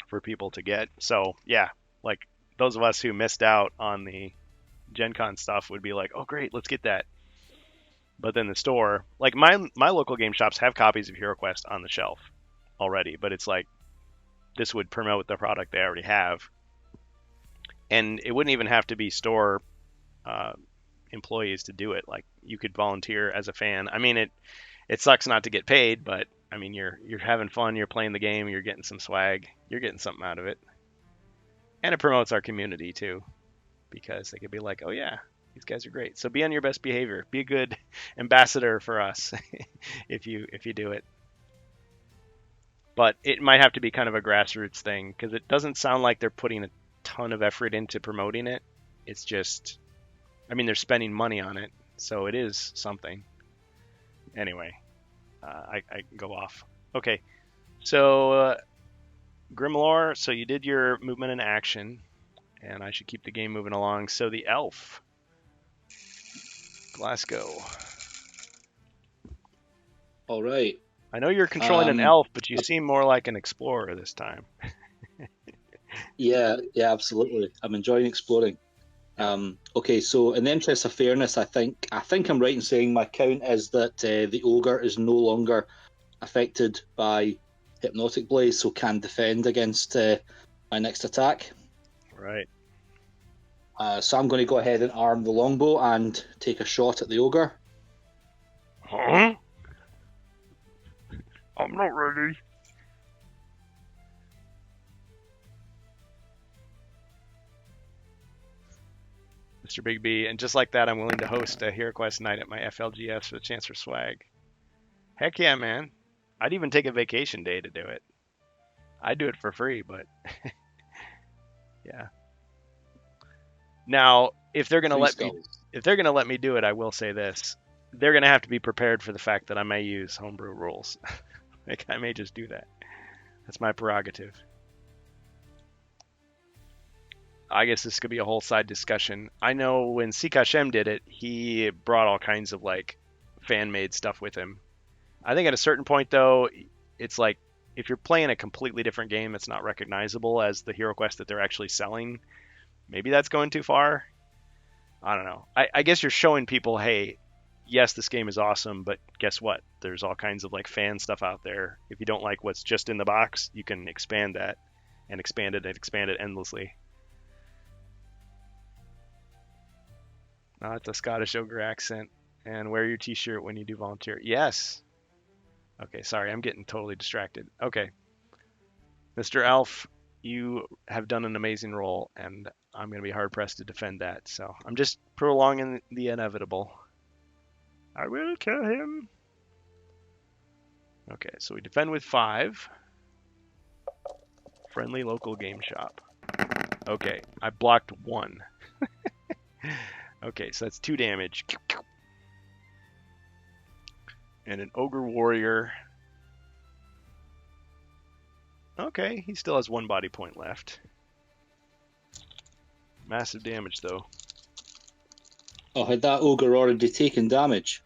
for people to get. So yeah, like those of us who missed out on the Gen Con stuff would be like, oh great, let's get that. But then the store, like my local game shops have copies of HeroQuest on the shelf already, but it's like this would promote the product they already have. And it wouldn't even have to be store employees to do it. Like you could volunteer as a fan. I mean, it sucks not to get paid, but I mean, you're having fun, you're playing the game, you're getting some swag, you're getting something out of it. And it promotes our community too, because they could be like, oh yeah, these guys are great. So be on your best behavior. Be a good ambassador for us if you do it. But it might have to be kind of a grassroots thing, because it doesn't sound like they're putting a ton of effort into promoting it. It's just, I mean, they're spending money on it, so it is something. Anyway, I can go off. Okay, so Grimlore, so you did your movement and action, and I should keep the game moving along. So the elf, Glasgow. All right. I know you're controlling an elf, but you seem more like an explorer this time. Yeah, absolutely. I'm enjoying exploring. Okay, so in the interest of fairness, I think I'm right in saying my count is that the ogre is no longer affected by Hypnotic Blaze, so can defend against my next attack. Right. So I'm going to go ahead and arm the longbow and take a shot at the ogre. Huh? I'm not ready. Mr. Big B, and just like that, I'm willing to host a HeroQuest night at my FLGS for the chance for swag. Heck yeah, man. I'd even take a vacation day to do it. I'd do it for free, but yeah. Now, if they're gonna let me do it, I will say this: they're gonna have to be prepared for the fact that I may use homebrew rules. Like I may just do that. That's my prerogative. I guess this could be a whole side discussion. I know when Sikashem did it, he brought all kinds of like fan-made stuff with him. I think at a certain point though, it's like if you're playing a completely different game that's not recognizable as the HeroQuest that they're actually selling, maybe that's going too far. I don't know. I guess you're showing people, hey, yes, this game is awesome, but guess what? There's all kinds of like fan stuff out there. If you don't like what's just in the box, you can expand that and expand it endlessly. It's a Scottish ogre accent. And wear your t-shirt when you do volunteer. Yes. Okay, sorry, I'm getting totally distracted. Okay. Mr. Elf, you have done an amazing role, and I'm going to be hard-pressed to defend that. So I'm just prolonging the inevitable. I will kill him. Okay, so we defend with 5. Friendly local game shop. Okay, I blocked 1. Okay, so that's 2 damage. And an ogre warrior. Okay, he still has 1 body point left. Massive damage, though. Oh, had that ogre already taken damage?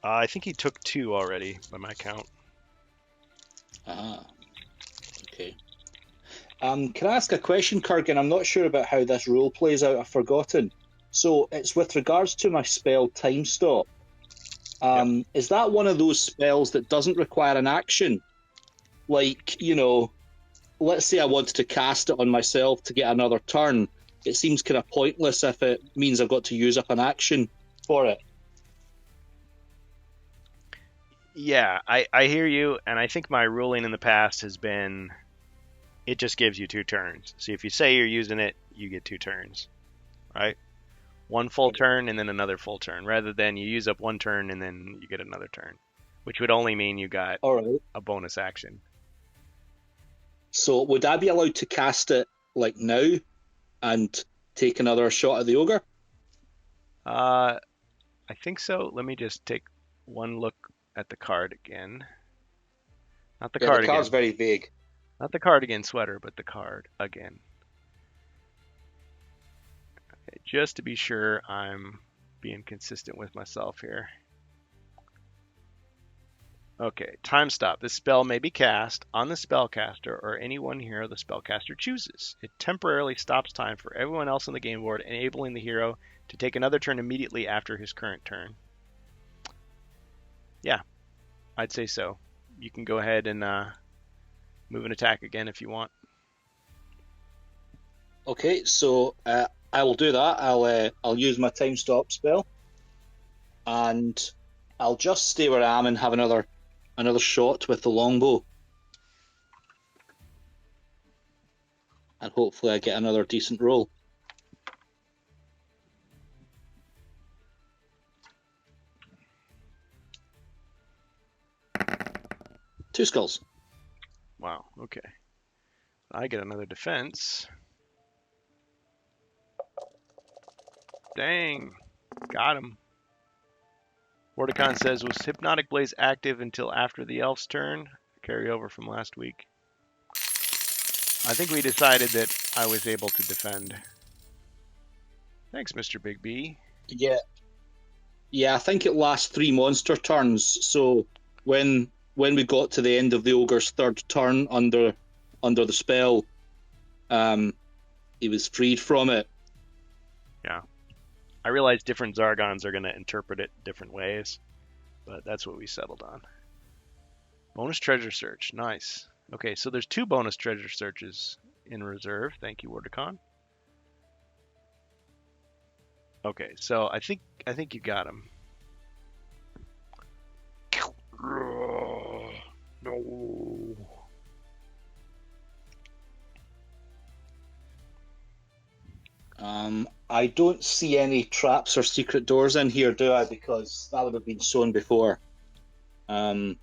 I think he took 2 already, by my count. Ah, okay. Can I ask a question, Kurgan? I'm not sure about how this rule plays out. I've forgotten. So it's with regards to my spell Time Stop. Yep. Is that one of those spells that doesn't require an action? Like, let's say I wanted to cast it on myself to get another turn. It seems kind of pointless if it means I've got to use up an action for it. Yeah, I hear you, and I think my ruling in the past has been it just gives you 2 turns. So if you say you're using it, you get 2 turns, right? 1 full turn and then another full turn, rather than you use up 1 turn and then you get another turn, which would only mean you got a bonus action. So would I be allowed to cast it like now and take another shot at the ogre? I think so. Let me just take one look at the card again. Not the card again. The card's very vague. Not the cardigan sweater, but the card again. Okay, just to be sure I'm being consistent with myself here. Okay, time stop. This spell may be cast on the spellcaster or any one hero the spellcaster chooses. It temporarily stops time for everyone else on the game board, enabling the hero to take another turn immediately after his current turn. Yeah, I'd say so. You can go ahead and move an attack again if you want. Okay, so I will do that. I'll use my time stop spell, and I'll just stay where I am and have another shot with the longbow, and hopefully I get another decent roll. Two skulls. Wow, okay. I get another defense. Dang, got him. Vorticon says, was Hypnotic Blaze active until after the elf's turn? Carry over from last week. I think we decided that I was able to defend. Thanks, Mr. Big B. Yeah, I think it lasts 3 monster turns, so when we got to the end of the ogre's 3rd turn under the spell, he was freed from it. Yeah. I realize different Zargons are going to interpret it different ways, but that's what we settled on. Bonus treasure search. Nice. Okay, so there's 2 bonus treasure searches in reserve. Thank you, Wordicon. Okay, so I think you got him. No. I don't see any traps or secret doors in here, do I? Because that would have been shown before. Yeah,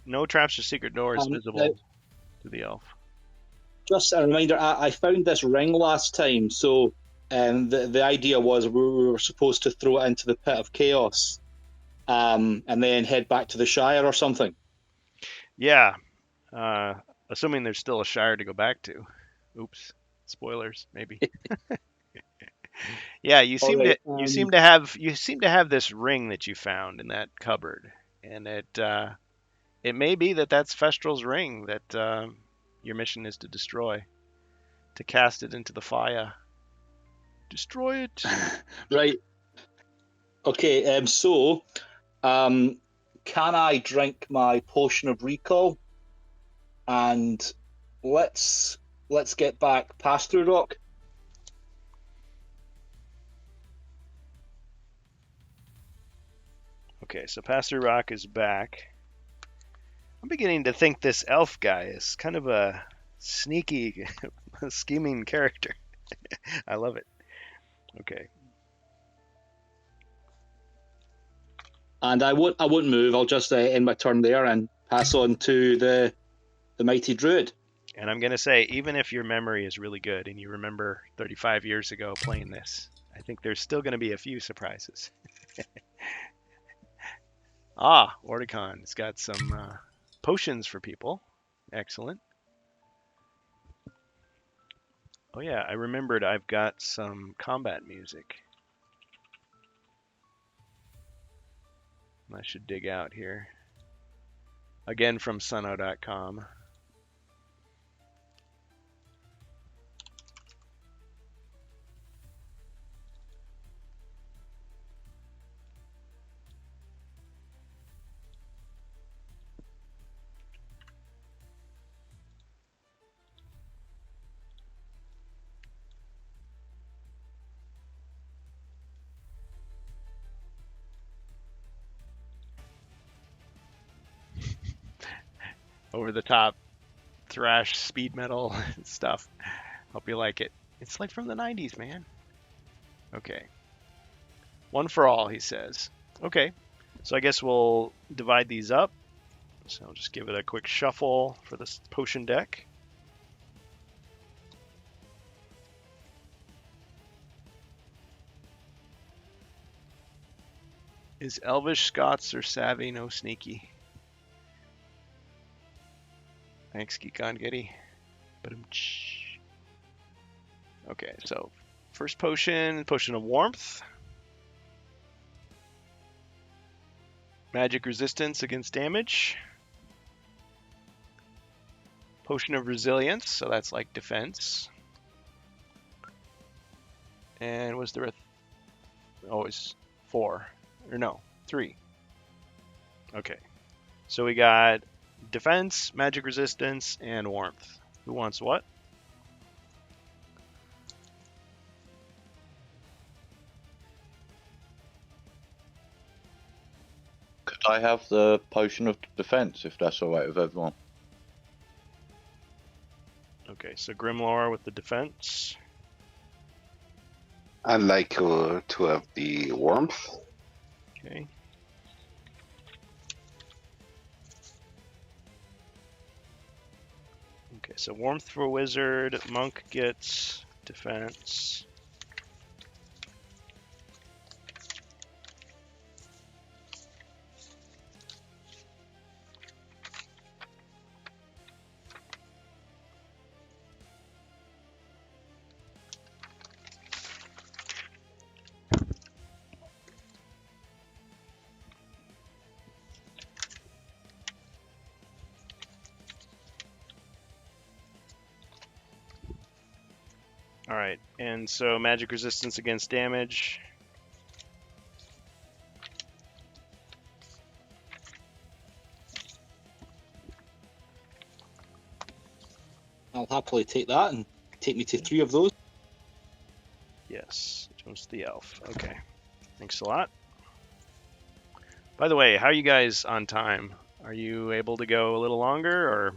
no traps or secret doors Now, visible to the elf. just a reminder, I found this ring last time, so the idea was we were supposed to throw it into the pit of chaos, and then head back to the Shire or something. Yeah, assuming there's still a Shire to go back to. Oops, spoilers maybe. Yeah, you All seem right. to have this ring that you found in that cupboard, and it may be that that's Festral's ring that your mission is to destroy, to cast it into the fire. Destroy it. Right. Okay. So, can I drink my potion of recall? And let's get back past through rock. Okay, so Pastor Rock is back. I'm beginning to think this elf guy is kind of a sneaky, scheming character. I love it. Okay. And I won't move. I'll just end my turn there and pass on to the mighty druid. And I'm going to say, even if your memory is really good and you remember 35 years ago playing this, I think there's still going to be a few surprises. Orticon has got some potions for people. Excellent. Oh yeah, I remembered I've got some combat music. I should dig out here. Again from Suno.com. Over the top thrash speed metal stuff. Hope you like it. It's like from the 90s, man. Okay. One for all, he says. Okay. So I guess we'll divide these up. So I'll just give it a quick shuffle for this potion deck. Is Elvish, Scots, or Savvy no sneaky? Thanks, Geek on Giddy. Okay, so first potion, Potion of Warmth. Magic resistance against damage. Potion of Resilience, so that's like defense. And was there it's 4. Or no, 3. Okay. So we got defense, magic resistance, and warmth. Who wants what? Could I have the potion of defense if that's all right with everyone? Okay, so Grimlore with the defense. I'd like to have the warmth. Okay. Okay, so warmth for wizard. Monk gets defense. Alright, and so magic resistance against damage. I'll happily take that and take me to 3 of those. Yes, just the elf. Okay, thanks a lot. By the way, how are you guys on time? Are you able to go a little longer, or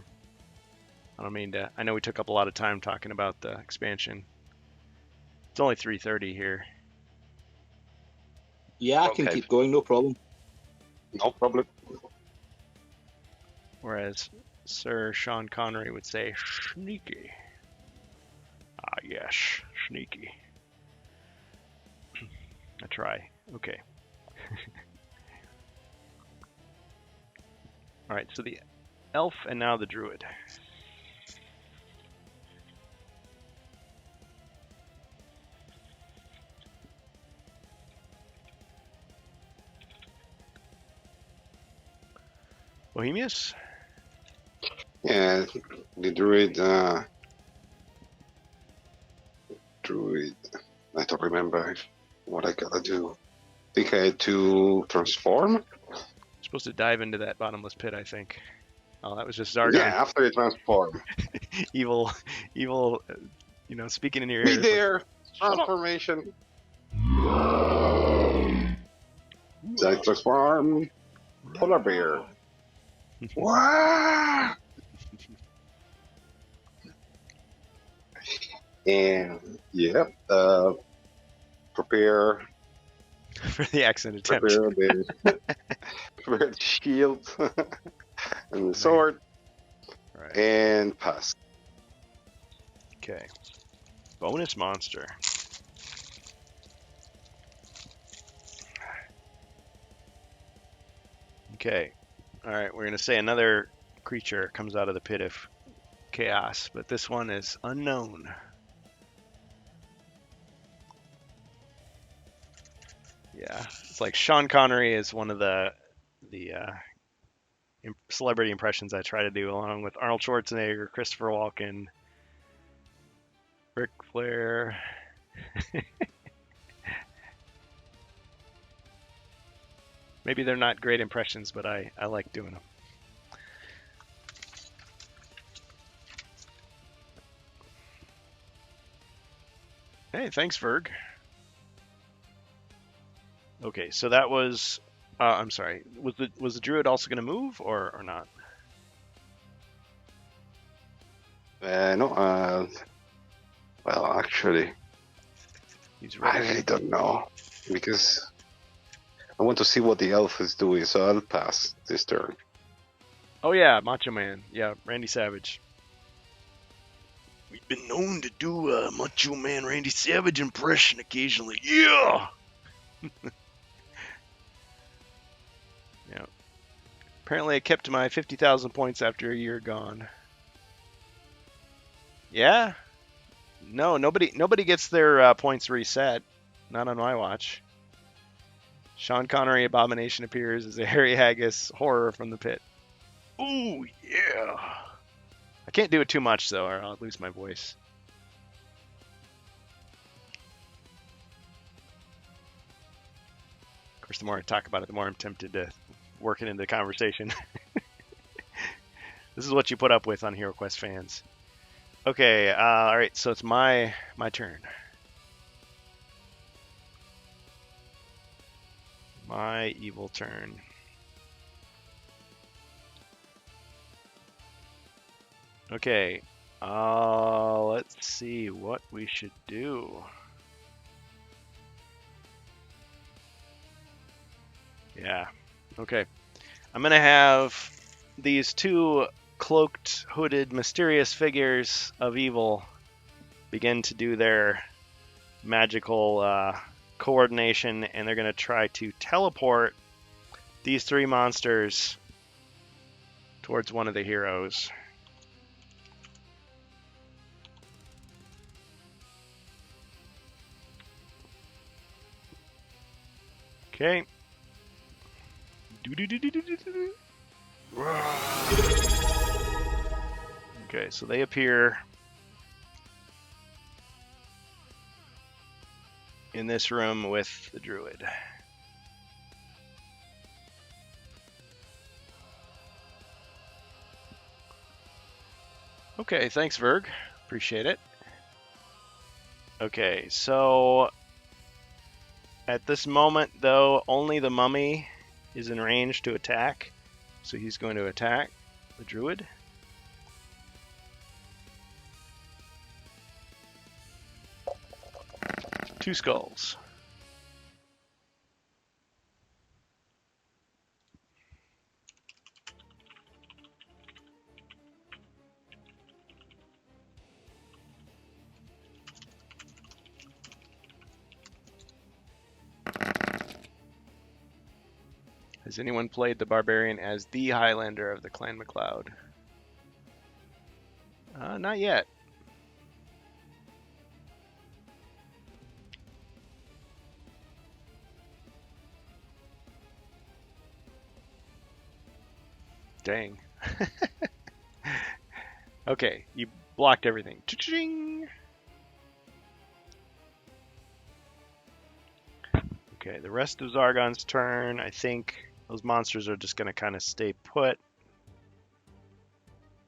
I don't mean to. I know we took up a lot of time talking about the expansion. It's only 3:30 here. Yeah, I can Okay. keep going, no problem. No problem. Whereas Sir Sean Connery would say, sneaky. Ah, yes, sneaky. I try. Okay. Alright, so the elf and now the druid. Bohemius? Yeah, the druid. Druid. I don't remember what I gotta do. I think I had to transform. Supposed to dive into that bottomless pit, I think. Oh, that was just Zargon. Yeah, after you transform. evil, speaking in your Be ear. It's like, there. Transformation. I transform. Polar bear. Wow. And yep. Prepare for the accent attempt. prepare the shield and the sword. Right. And pass. Okay. Bonus monster. Okay. Alright, we're going to say another creature comes out of the pit of chaos, but this one is unknown. Yeah, it's like Sean Connery is one of the celebrity impressions I try to do, along with Arnold Schwarzenegger, Christopher Walken, Ric Flair. Maybe they're not great impressions, but I like doing them. Hey, thanks, Verg. Okay, so that was. I'm sorry. Was the druid also going to move or not? No. Well, actually, He's ready. I don't know because I want to see what the elf is doing, so I'll pass this turn. Oh yeah, Macho Man. Yeah, Randy Savage. We've been known to do a Macho Man Randy Savage impression occasionally. Yeah. Yeah. Apparently, I kept my 50,000 points after a year gone. Yeah. No, nobody gets their points reset. Not on my watch. Sean Connery Abomination appears as a Harry Haggis horror from the pit. Ooh, yeah. I can't do it too much, though, or I'll lose my voice. Of course, the more I talk about it, the more I'm tempted to work it into the conversation. This is what you put up with on HeroQuest fans. Okay, all right, so it's my turn. My evil turn. Okay, let's see what we should do. Yeah, okay. I'm gonna have these two cloaked, hooded, mysterious figures of evil begin to do their magical coordination, and they're gonna try to teleport these 3 monsters towards one of the heroes. Okay. Okay, so they appear in this room with the druid. Okay, thanks, Verg. Appreciate it. Okay, so at this moment, though, only the mummy is in range to attack. So he's going to attack the druid. Two skulls. Has anyone played the Barbarian as the Highlander of the Clan MacLeod? Not yet. Dang. Okay, you blocked everything. Cha-ching! Okay, the rest of Zargon's turn. I think those monsters are just going to kind of stay put.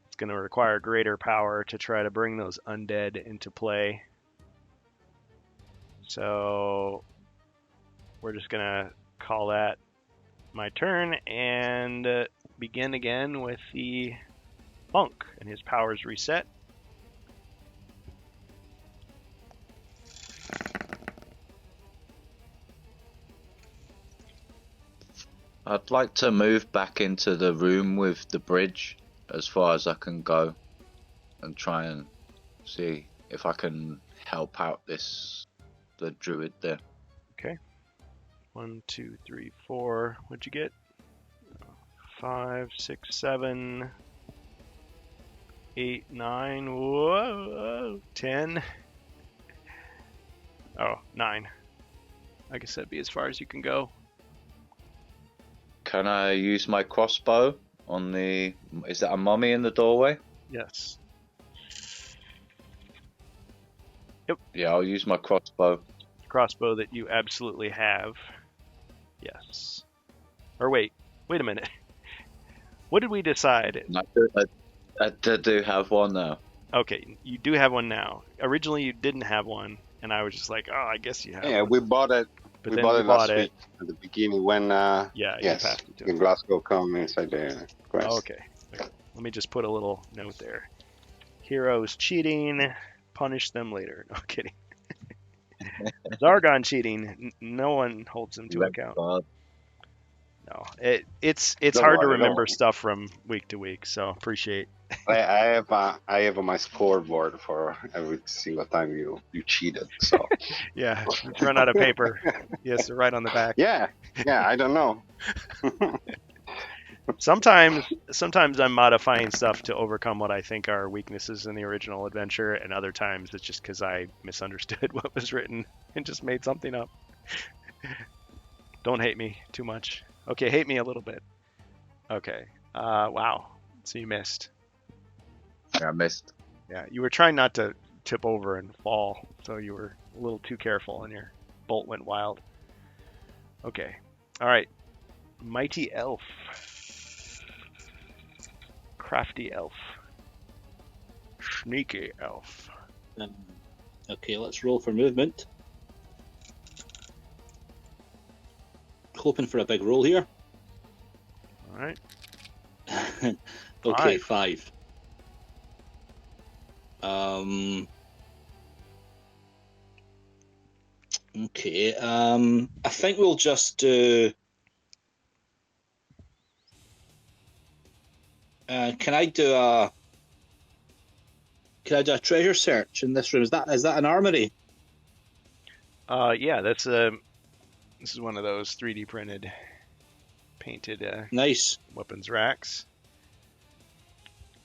It's going to require greater power to try to bring those undead into play. So we're just going to call that my turn and begin again with the monk, and his powers reset. I'd like to move back into the room with the bridge as far as I can go and try and see if I can help out the druid there. Okay. 1, 2, 3, 4. What'd you get? 5, 6, 7, 8, 9. Whoa, 10. Oh, 9. I guess that'd be as far as you can go. Can I use my crossbow on the... Is that a mummy in the doorway? Yes. Yeah, I'll use my crossbow. Crossbow that you absolutely have. Yes. Or wait a minute. What did we decide? I do have one now. Okay, you do have one now. Originally you didn't have one, and I was just like, oh, I guess you have Yeah, one. we bought it. But We then bought we it last bought week at the beginning when Yeah, yes, you passed it to in him. Glasgow come inside the quest. Oh, okay. Let me just put a little note there. Heroes cheating, punish them later. No kidding. Zargon cheating, no one holds them to account. No, it's Don't hard to worry, don't remember worry. stuff from week to week. So appreciate. I have my scoreboard for every single time you cheated. So Yeah, you run out of paper. Yes, to write on the back. yeah, I don't know. Sometimes I'm modifying stuff to overcome what I think are weaknesses in the original adventure, and other times it's just because I misunderstood what was written and just made something up. Don't hate me too much. Okay, hate me a little bit. Okay. Wow. So you missed. Yeah, I missed. Yeah, you were trying not to tip over and fall, so you were a little too careful and your bolt went wild. Okay. All right. Mighty Elf. Crafty Elf. Sneaky Elf. Okay, let's roll for movement. Hoping for a big roll here. All right. Okay, 5. 5. Okay, I think we'll just do... Can I do a treasure search in this room? Is that an armory? Yeah, this is one of those 3D printed, painted Nice. weapons racks.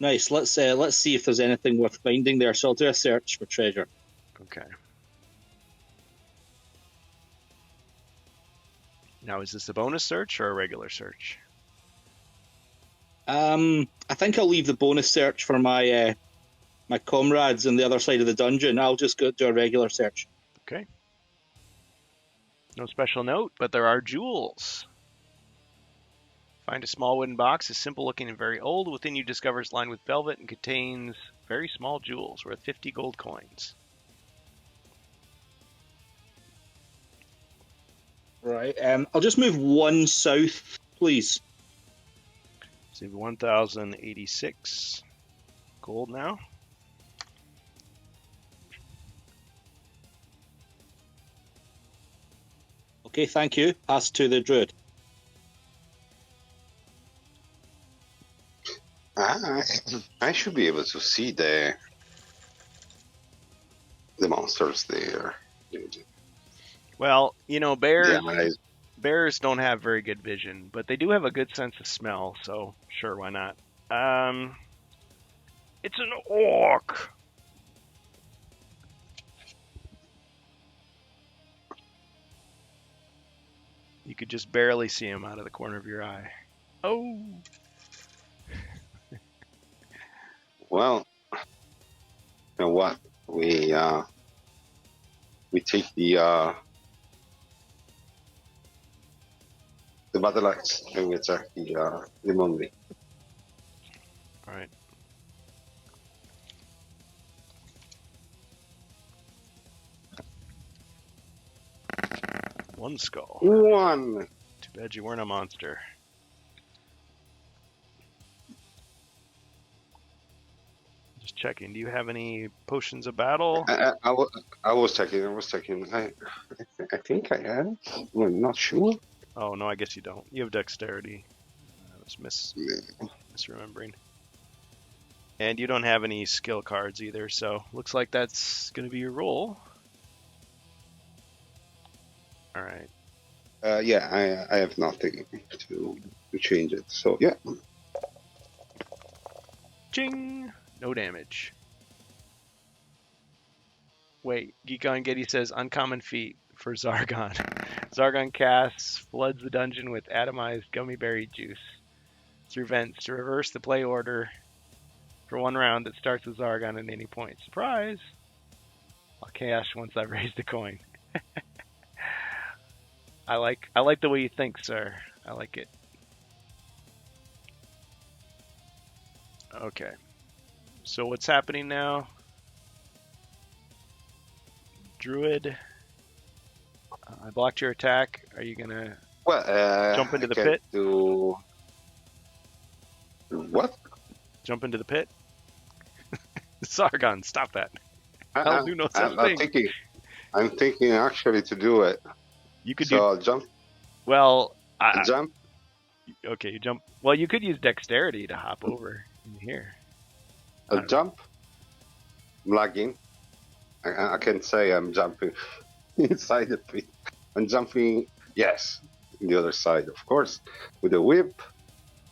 Nice. Let's see if there's anything worth finding there. So I'll do a search for treasure. Okay. Now, is this a bonus search or a regular search? I think I'll leave the bonus search for my my comrades on the other side of the dungeon. I'll just go do a regular search. Okay. No special note, but there are jewels. Find a small wooden box, is simple looking and very old. Within you discover it's lined with velvet and contains very small jewels worth 50 gold coins. Right. I'll just move one south, please. So you have 1,086 gold now. Okay, thank you. Pass to the druid. I should be able to see the monsters there. Well, you know, bears Yeah, bears don't have very good vision, but they do have a good sense of smell, so sure, why not? It's an orc. You could just barely see him out of the corner of your eye. Oh. well, you know what? We take the battle axe and we attack the Monday. All right. One skull. One. Too bad you weren't a monster. Just checking. Do you have any potions of battle? I was checking. I think I had. I'm not sure. Oh no, I guess you don't. You have dexterity. I was misremembering. And you don't have any skill cards either, so looks like that's going to be your roll. All right. Yeah, I have nothing to change it. So yeah. Ching! No damage. Wait, Geek on Getty says uncommon feat for Zargon. Zargon casts, floods the dungeon with atomized gummy berry juice. Through vents to reverse the play order for one round that starts with Zargon at any point. Surprise! I'll cash once I've raised a coin. I like the way you think, sir. I like it. Okay. So what's happening now? Druid. I blocked your attack. Are you gonna jump into the pit? Do what? Jump into the pit? Sargon, stop that. I'll do no such thing. I'm thinking actually to do it. You could I'll jump. Well, jump. Okay, you jump. Well, you could use dexterity to hop over in here. I'll jump. I'm lagging. I can say I'm jumping inside the pit. I'm jumping, yes, the other side, of course, with a whip.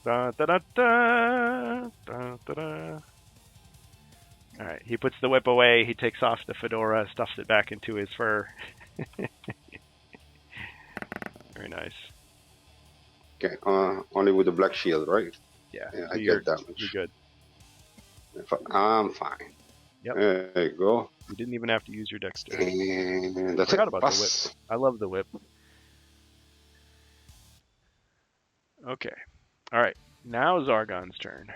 Da, da, da, da, da, da, da. All right, he puts the whip away. He takes off the fedora, stuffs it back into his fur. Very nice. Okay, only with the black shield, right? Yeah, so I get damage. You're good. I'm fine. Yep. There you go. You didn't even have to use your dexterity. And that's I forgot about the whip. I love the whip. Okay. All right. Now Zargon's turn.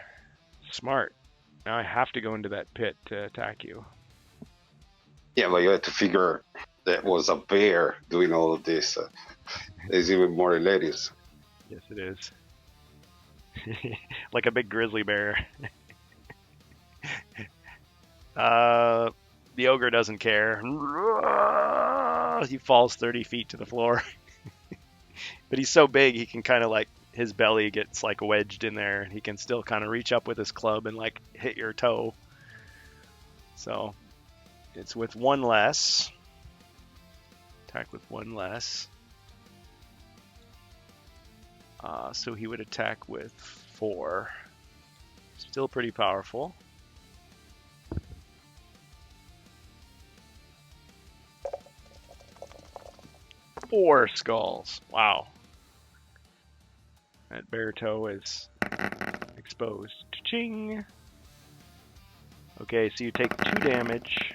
Smart. Now I have to go into that pit to attack you. Yeah, but you had to figure that was a bear doing all of this. It's even more hilarious. Yes, it is. Like a big grizzly bear. The ogre doesn't care. He falls 30 feet to the floor. But he's so big, he can kind of like, his belly gets like wedged in there, and he can still kind of reach up with his club and like hit your toe. So it's with one less. Attack with one less. So he would attack with 4. Still pretty powerful. Four skulls. Wow. That bear toe is exposed. Cha-ching! Okay, so you take 2 damage.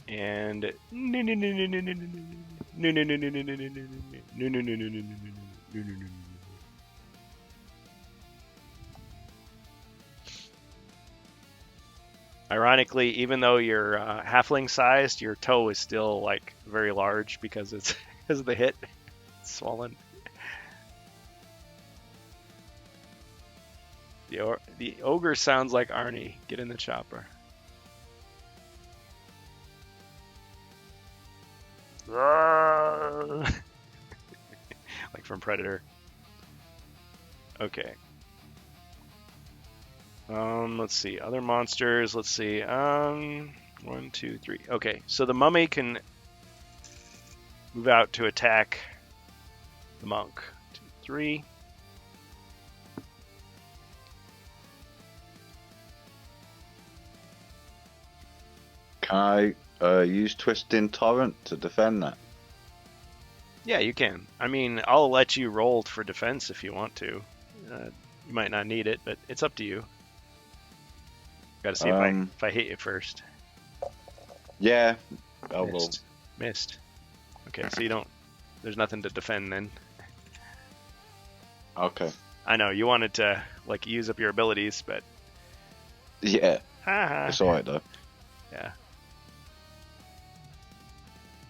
And No, no, no, no, no, no, no, no, no, no, no, no, no, no, no, no, no, no, no. Ironically, even though you're halfling sized, your toe is still like very large because it's because of the hit. It's swollen. The ogre sounds like Arnie. Get in the chopper. Like from Predator. Okay. Let's see. Other monsters. Let's see. 1, 2, 3. Okay, so the mummy can move out to attack the monk. 2, 3. Can I use Twisting Torrent to defend that? Yeah, you can. I mean, I'll let you roll for defense if you want to. You might not need it, but it's up to you. Got to see if I hit you first. Yeah, I will. Missed. Missed. Okay, so you don't. There's nothing to defend then. Okay. I know you wanted to like use up your abilities, but Yeah, haha. it's alright though. Yeah.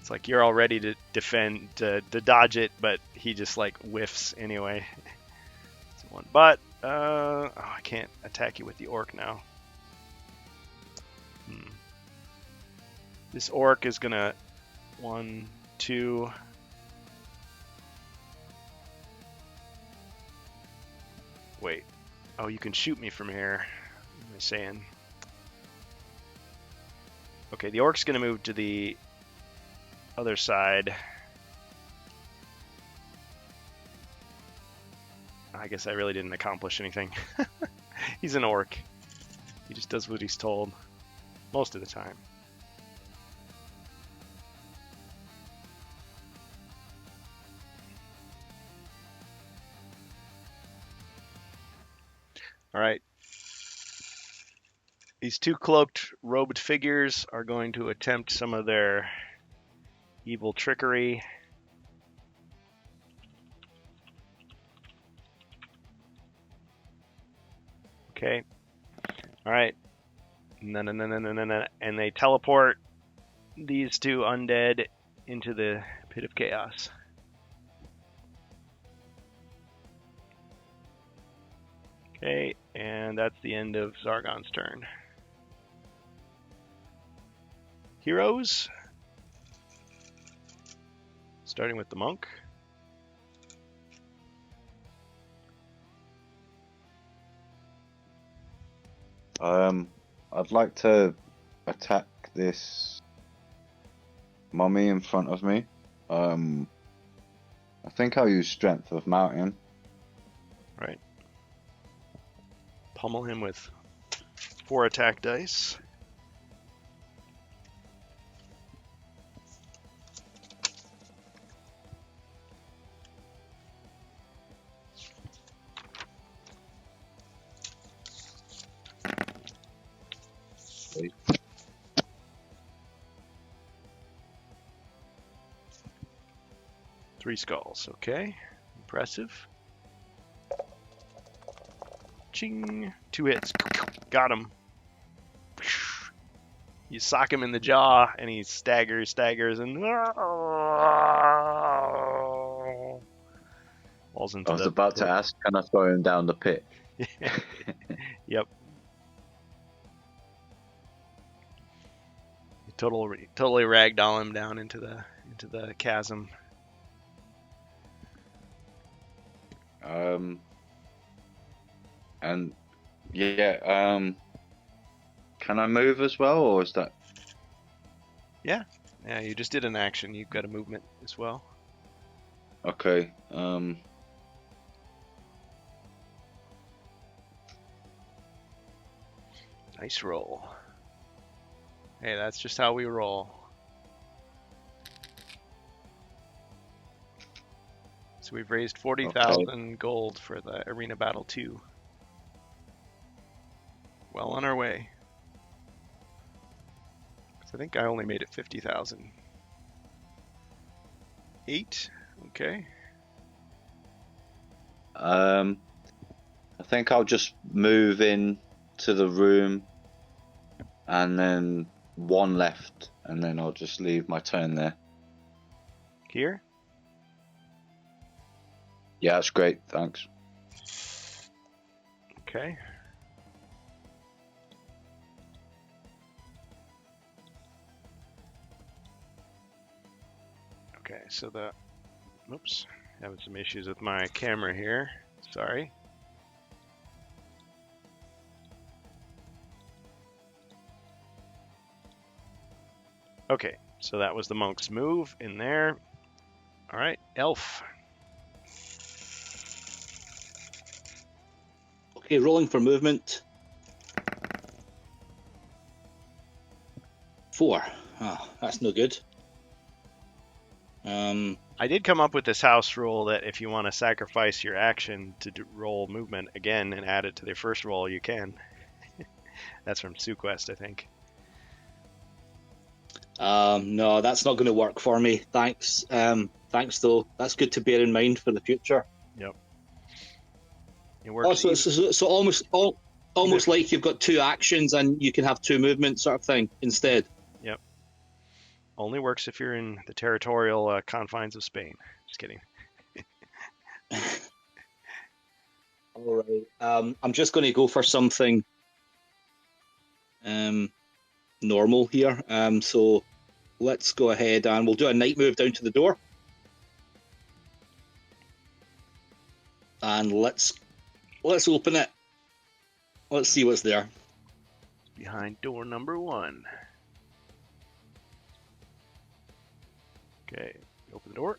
It's like you're all ready to defend, to dodge it, but he just like whiffs anyway. But I can't attack you with the orc now. This orc is gonna 1, 2. Wait. Oh, you can shoot me from here. What am I saying? Okay, the orc's gonna move to the other side. I guess I really didn't accomplish anything. He's an orc. He just does what he's told most of the time. All right. These two cloaked, robed figures are going to attempt some of their evil trickery. Okay. All right. And they teleport these two undead into the pit of chaos. Okay, and that's the end of Zargon's turn. Heroes. Starting with the monk. I'd like to attack this mummy in front of me. I think I'll use Strength of Mountain. Right. Pummel him with 4 attack dice. Wait. 3 skulls. Okay. Impressive. Ching. 2 hits. Got him. You sock him in the jaw, and he staggers, and falls into I was about to ask, can I throw him down the pit? Yep. Totally ragdoll him down into the chasm. And yeah, can I move as well, or is that? Yeah, you just did an action. You've got a movement as well. Okay. Nice roll. Hey, that's just how we roll. So we've raised 40,000 gold for the Arena Battle 2. Well on our way. 'Cause I think I only made it 50,000. 8. Okay. I think I'll just move in to the room, and then 1 left, and then I'll just leave my turn there. Here? Yeah, that's great. Thanks. Okay. Okay, so the... Oops. Having some issues with my camera here. Sorry. Okay, so that was the monk's move in there. All right, elf. Okay, rolling for movement. 4. Ah, that's no good. I did come up with this house rule that if you want to sacrifice your action to roll movement again and add it to their first roll, you can. That's from SuQuest, I think. No, that's not going to work for me. Thanks. Thanks, though. That's good to bear in mind for the future. Yep. It works. Oh, so almost like you've got 2 actions and you can have 2 movements sort of thing instead. Yep. Only works if you're in the territorial confines of Spain. Just kidding. All right. I'm just going to go for something normal here. So let's go ahead and we'll do a night move down to the door. And let's open it. Let's see what's there. Behind door number 1. Okay, open the door.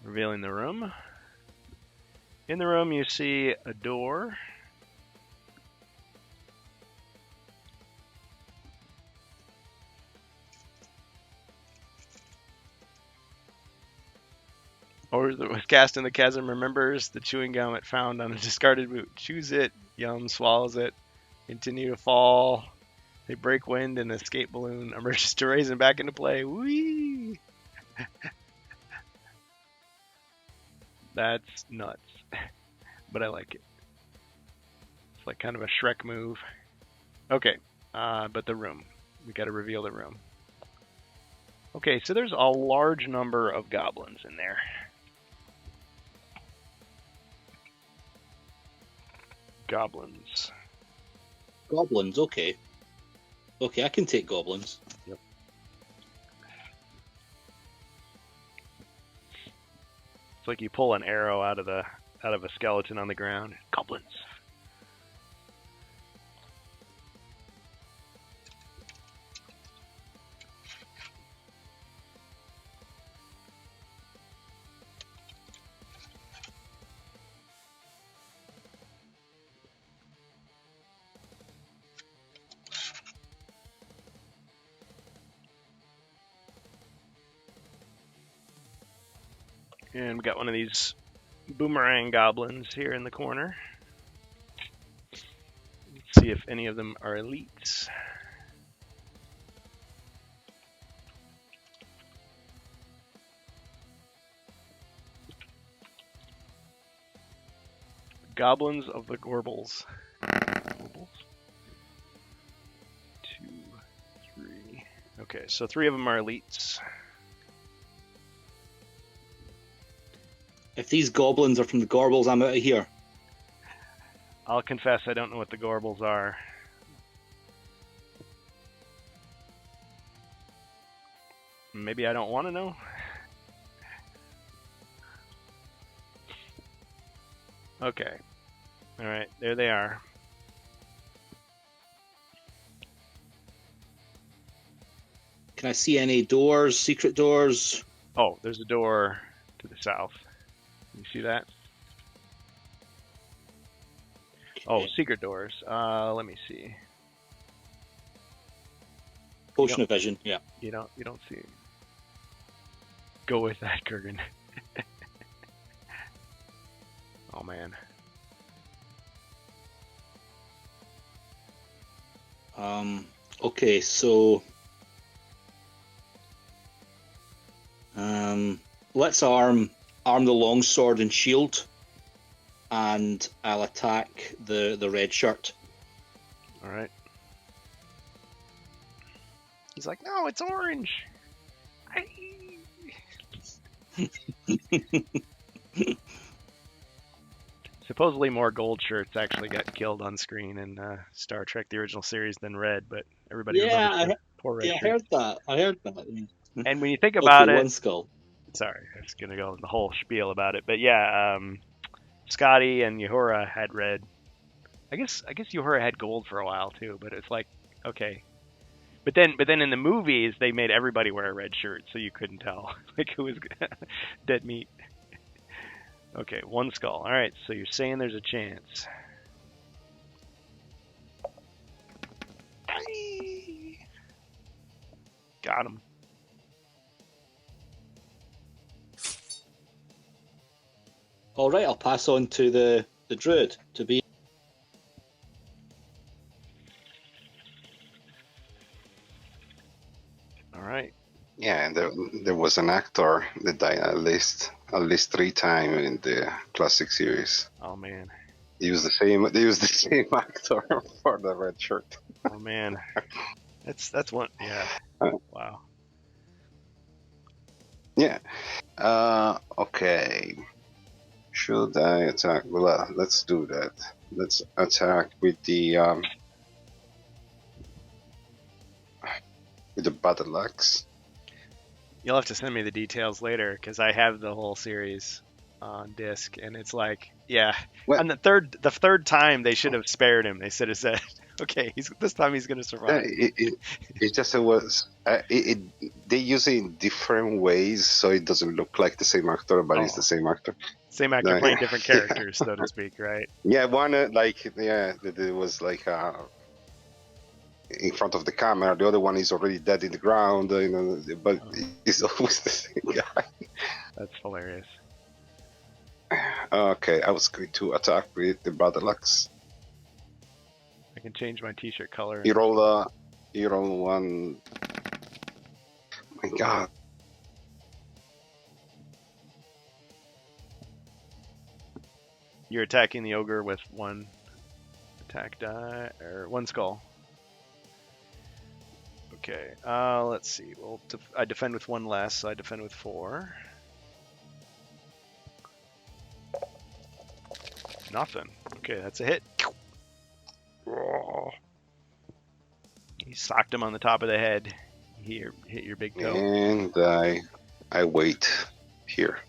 Revealing the room. In the room, you see a door. Or was cast in the chasm remembers the chewing gum it found on a discarded boot. Chews it, yums, swallows it, continue to fall. They break wind and the escape balloon emerges to raise them back into play. Whee! That's nuts. But I like it. It's like kind of a Shrek move. Okay, but the room. We got to reveal the room. Okay, so there's a large number of goblins in there. Goblins. Goblins, okay. Okay, I can take goblins. Yep. It's like you pull an arrow out of a skeleton on the ground. Goblins. And we got one of these boomerang goblins here in the corner. Let's see if any of them are elites. Goblins of the Gorbles. 2, 3. Okay, so 3 of them are elites. If these goblins are from the Gorbles, I'm out of here. I'll confess I don't know what the Gorbles are. Maybe I don't want to know. Okay. Alright, there they are. Can I see any doors, secret doors? Oh, there's a door to the south. You see that? Oh, secret doors. Let me see. Potion of vision, yeah. You don't see. Go with that, Kurgan. Oh man. Okay, so let's arm the longsword and shield, and I'll attack the red shirt. All right. He's like, no, it's orange. Supposedly more gold shirts actually got killed on screen in Star Trek: The Original Series than red, but everybody remembers the poor red I shirts. heard that. Yeah. And when you think Okay, about it, one skull. sorry, I was gonna go the whole spiel about it, but yeah, Scotty and Uhura had red. I guess Uhura had gold for a while too, but it's like, okay. But then in the movies they made everybody wear a red shirt, so you couldn't tell like who was dead meat. Okay, one skull. All right, so you're saying there's a chance. Got him. All right, I'll pass on to the druid to be. All right. Yeah, and there was an actor that died at least 3 times in the classic series. Oh man. They used the same actor for the red shirt. Oh man. That's one. Yeah. Wow. Yeah. Okay. Should I attack? Well, let's do that. Let's attack with the battle axe. You'll have to send me the details later because I have the whole series on disc, and it's like, yeah. Well- On the third time they should have spared him. They should have said, okay, this time he's gonna survive. It just was. They use it in different ways, so it doesn't look like the same actor, but it's Oh. the same actor. Same actor No. playing different characters, so to speak, right? Yeah, one it was like in front of the camera. The other one is already dead in the ground, but it's always the same guy. That's hilarious. Okay, I was going to attack with the battle axe. I can change my t-shirt color. You roll one. Oh my God. You're attacking the ogre with one attack die or one skull. Okay. Let's see. Well, I defend with one less, so I defend with 4. Nothing. Okay, that's a hit. You socked him on the top of the head. Hit your big toe. And I wait here.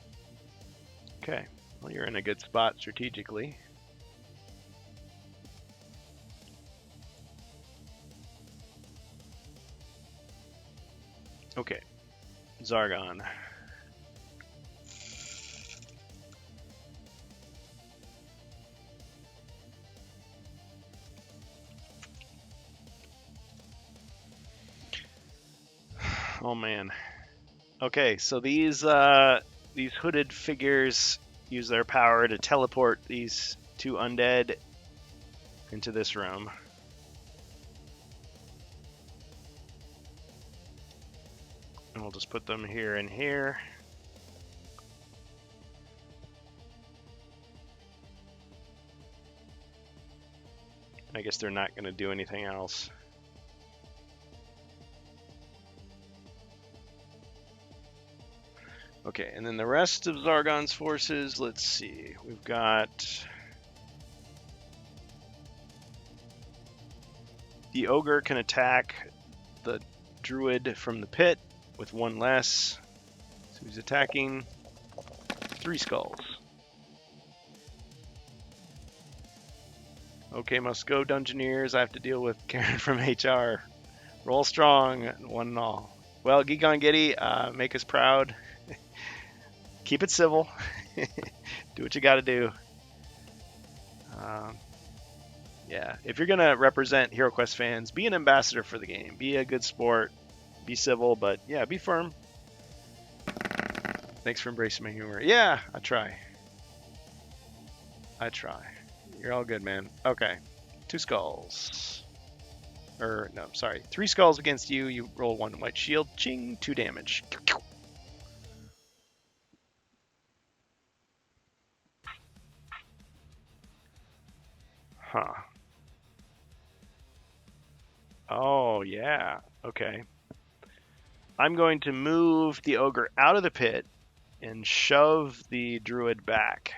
Okay. Well, you're in a good spot strategically. Okay. Zargon. Oh man. Okay, so these hooded figures use their power to teleport these 2 undead into this room. And we'll just put them here and here. I guess they're not going to do anything else. Okay, and then the rest of Zargon's forces, let's see. We've got the ogre can attack the druid from the pit with 1 less. So he's attacking 3 skulls. Okay, must go, Dungeoneers. I have to deal with Karen from HR. Roll strong, 1 and all. Well, Gigon Giddy, make us proud. Keep it civil. Do what you got to do. Yeah, if you're gonna represent HeroQuest fans, be an ambassador for the game. Be a good sport. Be civil, but yeah, be firm. Thanks for embracing my humor. Yeah, I try. You're all good, man. Okay, 2 skulls. Or, no, sorry. 3 skulls against you. You roll 1 white shield. Ching, 2 damage. Huh. Oh, yeah. Okay. I'm going to move the ogre out of the pit and shove the druid back.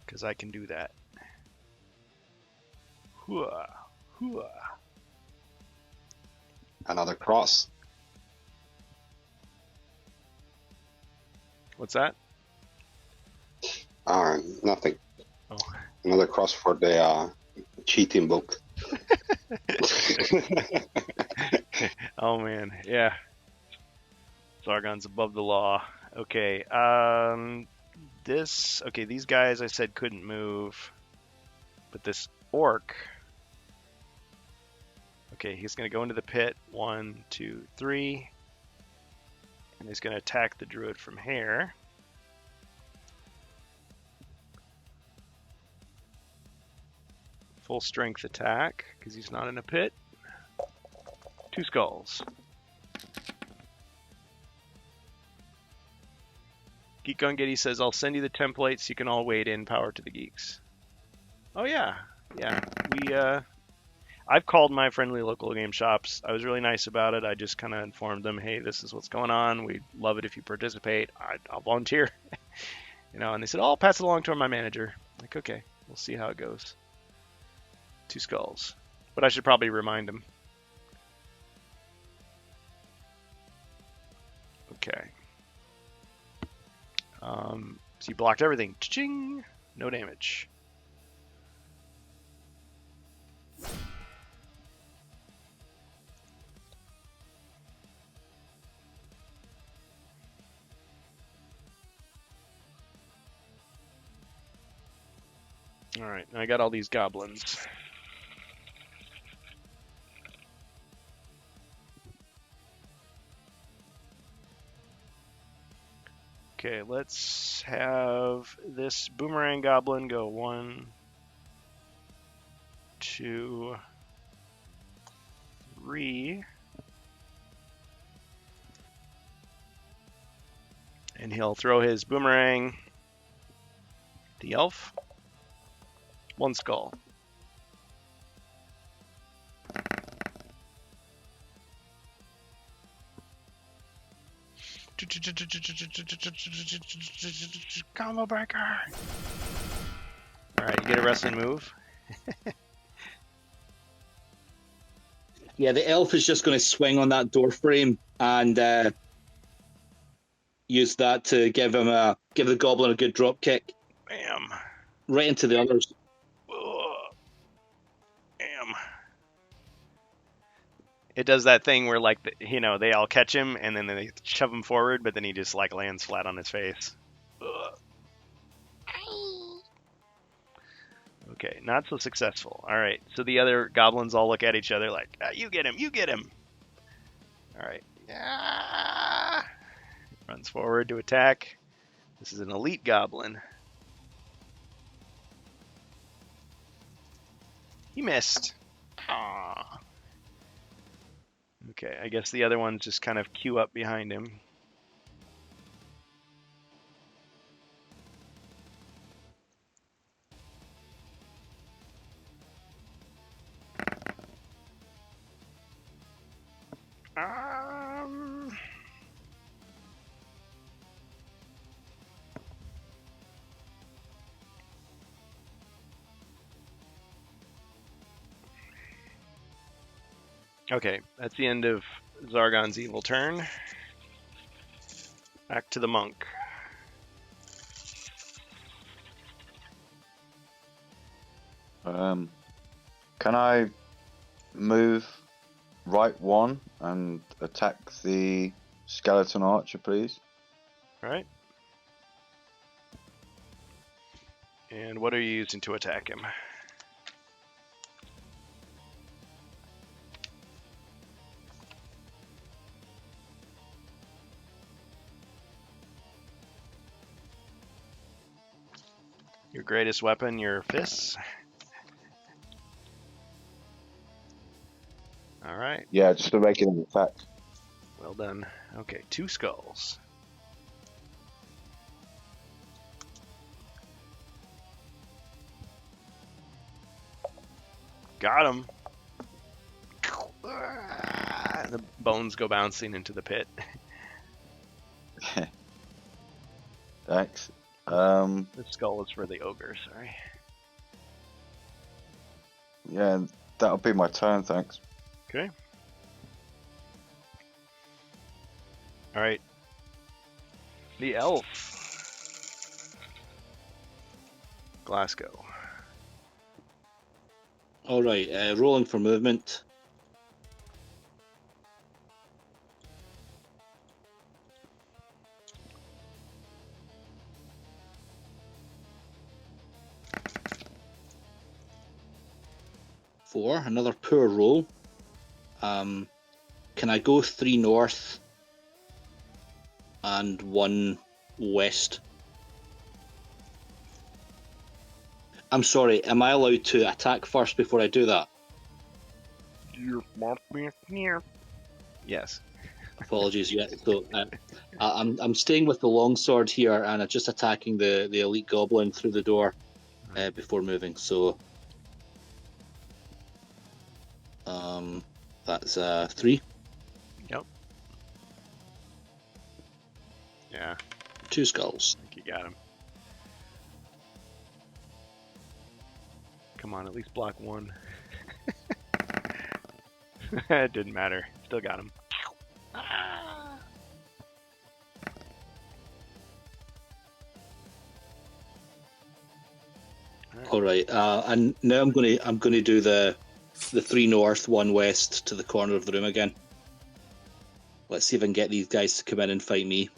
Because I can do that. Hooah. Hooah. Another cross. What's that? Nothing. Oh. Another cross for the cheating book. Oh, man. Yeah. Zargon's above the law. Okay. Okay, these guys I said couldn't move. But this orc. Okay, he's going to go into the pit. 1, 2, 3. And he's going to attack the druid from here. Full strength attack, because he's not in a pit. 2 skulls. Geek on Giddy says, I'll send you the templates so you can all wade in. Power to the geeks. Oh yeah. Yeah. I've called my friendly local game shops. I was really nice about it. I just kind of informed them, hey, this is what's going on. We'd love it if you participate. I'll volunteer. And they said, I'll pass it along to my manager. Like, okay, we'll see how it goes. 2 skulls. But I should probably remind him. Okay. So you blocked everything. Cha-ching! No damage. Alright, I got all these goblins. Okay, let's have this boomerang goblin go 1, 2, 3. And he'll throw his boomerang. The elf. 1 skull. Combo breaker. Alright, you get a wrestling move. Yeah, the elf is just going to swing on that door frame and use that to give the goblin a good drop kick. Bam. Right into the others. Bam. It does that thing where, like, they all catch him and then they shove him forward, but then he just, like, lands flat on his face. Okay, not so successful. Alright, so the other goblins all look at each other like, you get him, you get him. Alright. Yeah. Runs forward to attack. This is an elite goblin. He missed. Aww. Okay, I guess the other ones just kind of queue up behind him. Okay, that's the end of Zargon's evil turn. Back to the monk. Can I move right 1 and attack the skeleton archer, please? Alright. And what are you using to attack him? Your greatest weapon, your fists. All right. Yeah, just to make it an attack. Well done. Okay, 2 skulls. Got him. The bones go bouncing into the pit. Thanks. The skull is for the ogre, sorry. Yeah, that'll be my turn, thanks. Okay. Alright. The elf. Glasgow. All right, rolling for movement. Four, another poor roll. Can I go 3 north and 1 west? I'm sorry, am I allowed to attack first before I do that? Yes. Apologies, yeah. So I'm staying with the longsword here, and I'm just attacking the elite goblin through the door before moving. So that's 3. Yep. Yeah, 2 skulls. I think you got him. Come on, at least block 1. It didn't matter. Still got him. All right, and now I'm gonna do the 3 north, 1 west to the corner of the room again. Let's see if I can get these guys to come in and fight me.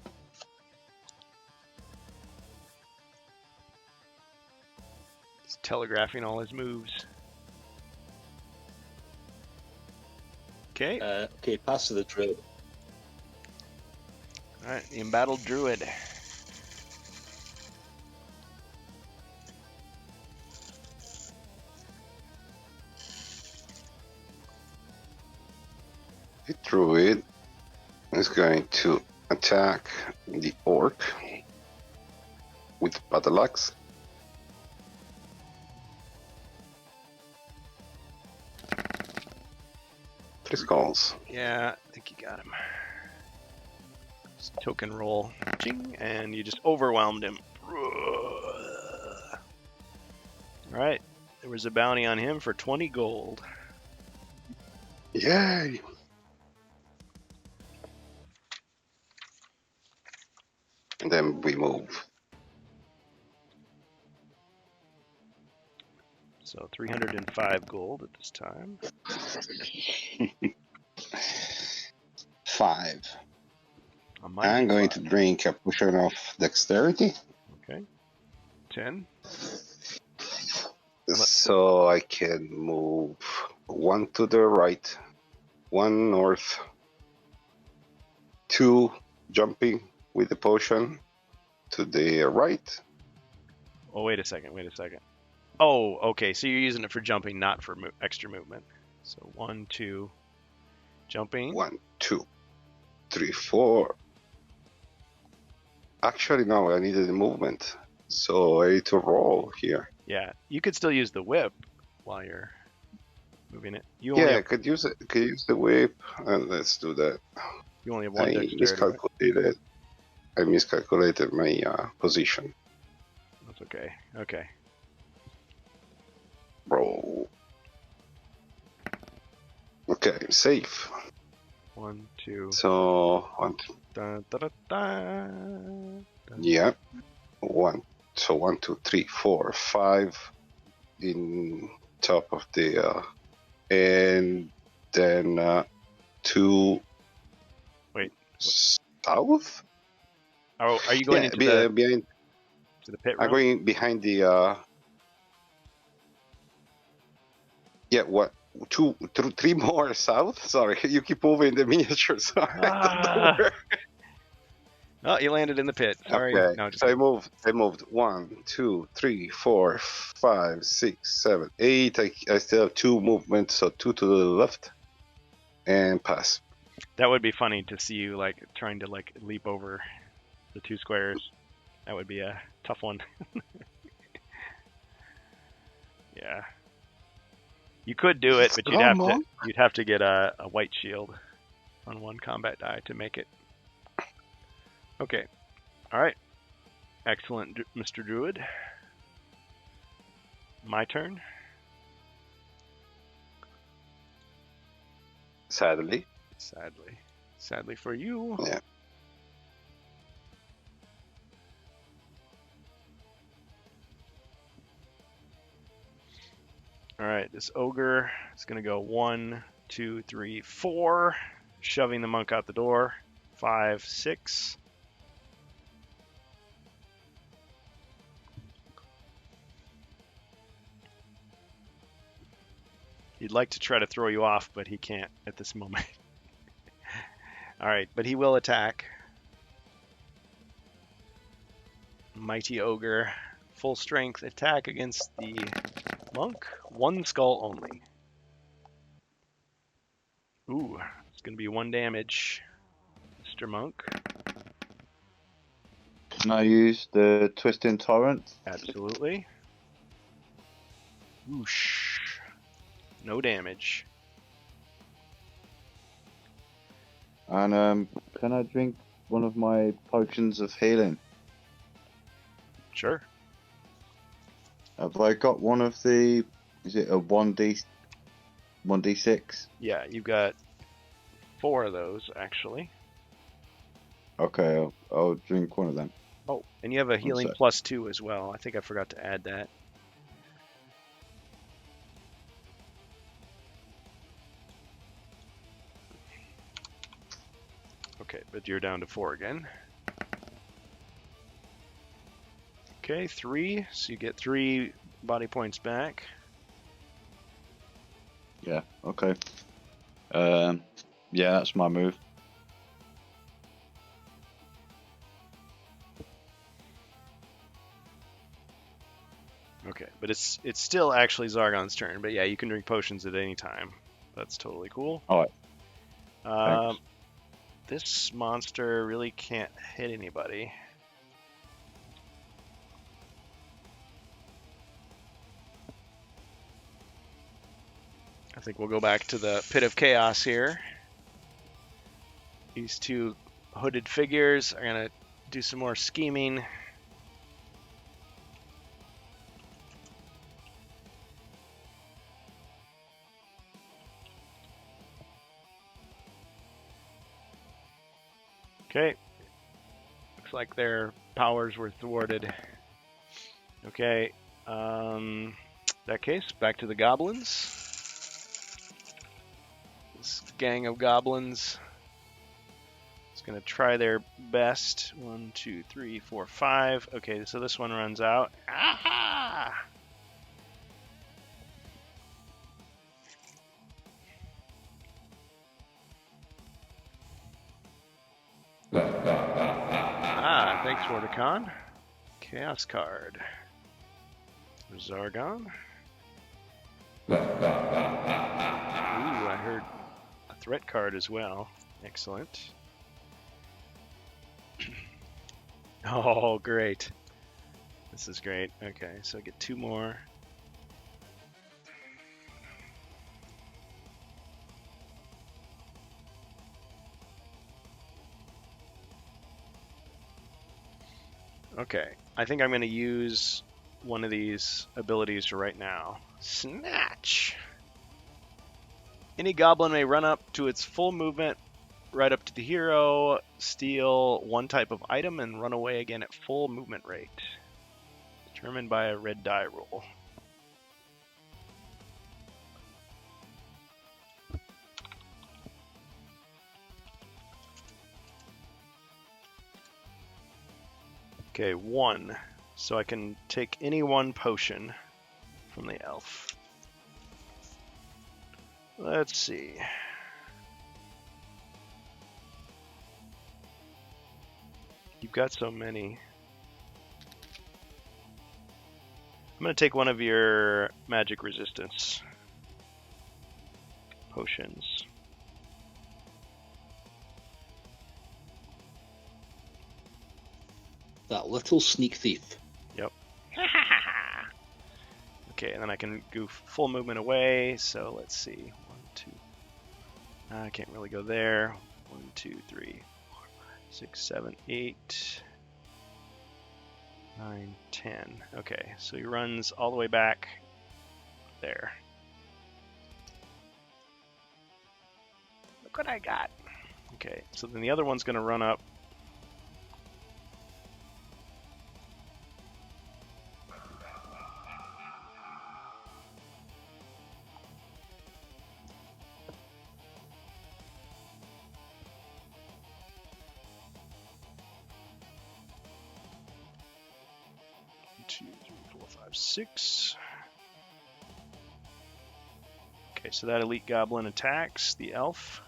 He's telegraphing all his moves. Okay. Okay, pass to the druid. Alright, the embattled druid. The druid is going to attack the orc with battle axe. Three skulls. Yeah, I think you got him. Just token roll. Ching, and you just overwhelmed him. Alright, there was a bounty on him for 20 gold. Yay! And then we move. So 305 gold at this time. 5. On I'm going to 5. drink a potion of dexterity. Okay. 10. So I can move 1 to the right, 1 north, 2 jumping with the potion to the right. Oh, wait a second. Oh, okay. So you're using it for jumping, not for extra movement. So 1, 2, jumping. 1, 2, 3, 4. Actually, no, I needed the movement. So I need to roll here. Yeah, you could still use the whip while you're moving it. You only Yeah, I have, could use it. Could use the whip, and let's do that. you only have 1 I dexterity. miscalculated. I miscalculated my position. That's okay. Okay. Roll. Okay, safe. 1, 2. So 1, Da, da, da, da, da. yeah, 1. So 1, 2, 3, 4, 5 in top of the, and then 2. Wait. South? Oh, are you going Yeah, into behind. the pit I'm room? going behind the. Yeah, what? 2, 3 more south? Sorry, you keep moving the miniature. Sorry. Ah. Oh, you landed in the pit. Sorry. Okay. No, just So I moved 1, 2, 3, 4, 5, 6, 7, 8. I still have 2 movements, so 2 to the left. and pass. That would be funny to see you like trying to like leap over the 2 squares. That would be a tough one. Yeah. You could do it, but Come on. you'd have to get a white shield on 1 combat die to make it. Okay. All right. Excellent, Mr. Druid. My turn. Sadly. Sadly for you. Yeah. All right, this ogre is going to go 1, 2, 3, 4, shoving the monk out the door. 5, 6. He'd like to try to throw you off, but he can't at this moment. All right, but he will attack. Mighty ogre, full strength attack against the monk. 1 skull only. Ooh, it's going to be 1 damage. Mr. Monk. Can I use the Twisting Torrent? Absolutely. Whoosh. No damage. And can I drink one of my potions of healing? Sure. Have I got one of the? Is it a 1d6? Yeah, you've got 4 of those actually. Okay, I'll drink one of them. Oh, and you have a healing sec. +2 as well. I think I forgot to add that. Okay, but you're down to 4 again. Okay, 3. So you get 3 body points back. Yeah. Okay. Yeah, that's my move. Okay, but it's still actually Zargon's turn. But yeah, you can drink potions at any time. That's totally cool. All right. Thanks. This monster really can't hit anybody. I think we'll go back to the Pit of Chaos here. These 2 hooded figures are going to do some more scheming. Okay. Looks like their powers were thwarted. Okay. In that case, back to the goblins. This gang of goblins is going to try their best. 1, 2, 3, 4, 5. Okay, so this one runs out. Aha! Thanks, Mordecon. Chaos card. Zargon. Ooh, I heard a threat card as well. Excellent. Oh, great. This is great. Okay, so I get 2 more. Okay, I think I'm going to use one of these abilities right now. Snatch! Any goblin may run up to its full movement, right up to the hero, steal 1 type of item, and run away again at full movement rate. Determined by a red die roll. Okay, 1. So I can take any 1 potion from the elf. Let's see. You've got so many. I'm going to take one of your magic resistance potions. That little sneak thief. Yep. Okay, and then I can goof full movement away. So let's see. 1, 2. I can't really go there. 1, 2, 3, 4, 5, 6, 7, 8, 9, 10. Okay, so he runs all the way back there. Look what I got. Okay, so then the other one's going to run up. Two, three, four, five, 6. Okay, so that elite goblin attacks the elf.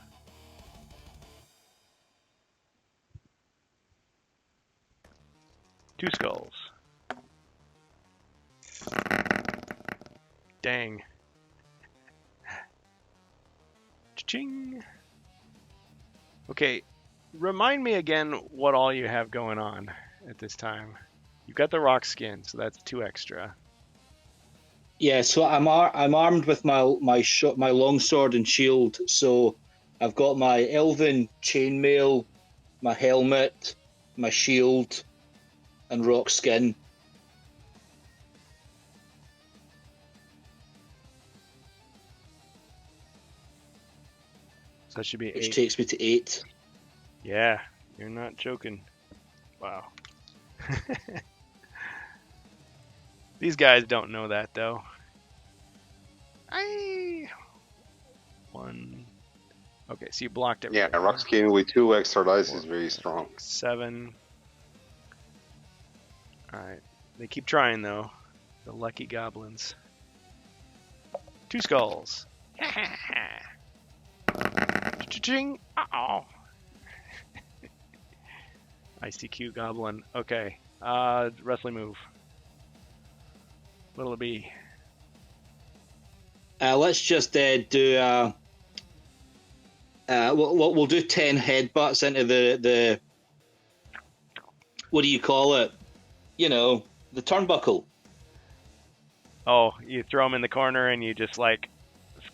Two skulls. Dang. Cha-ching. Okay, remind me again what all you have going on at this time. You've got the rock skin, so that's 2 extra. Yeah, so I'm armed with my long sword and shield. So I've got my elven chainmail, my helmet, my shield, and rock skin. So that should be 8. Which takes me to 8. Yeah, you're not joking. Wow. These guys don't know that though. 1. Okay, so you blocked it. Yeah, rock skin with 2 extra dice is very strong. 7. Alright. They keep trying though. The lucky goblins. 2 skulls. Cha-ching! Uh-oh. ICQ goblin. Okay. Wrestling move. What'll it be? Let's just do. We'll do 10 headbutts into the. What do you call it? You know, the turnbuckle. Oh, you throw them in the corner and you just like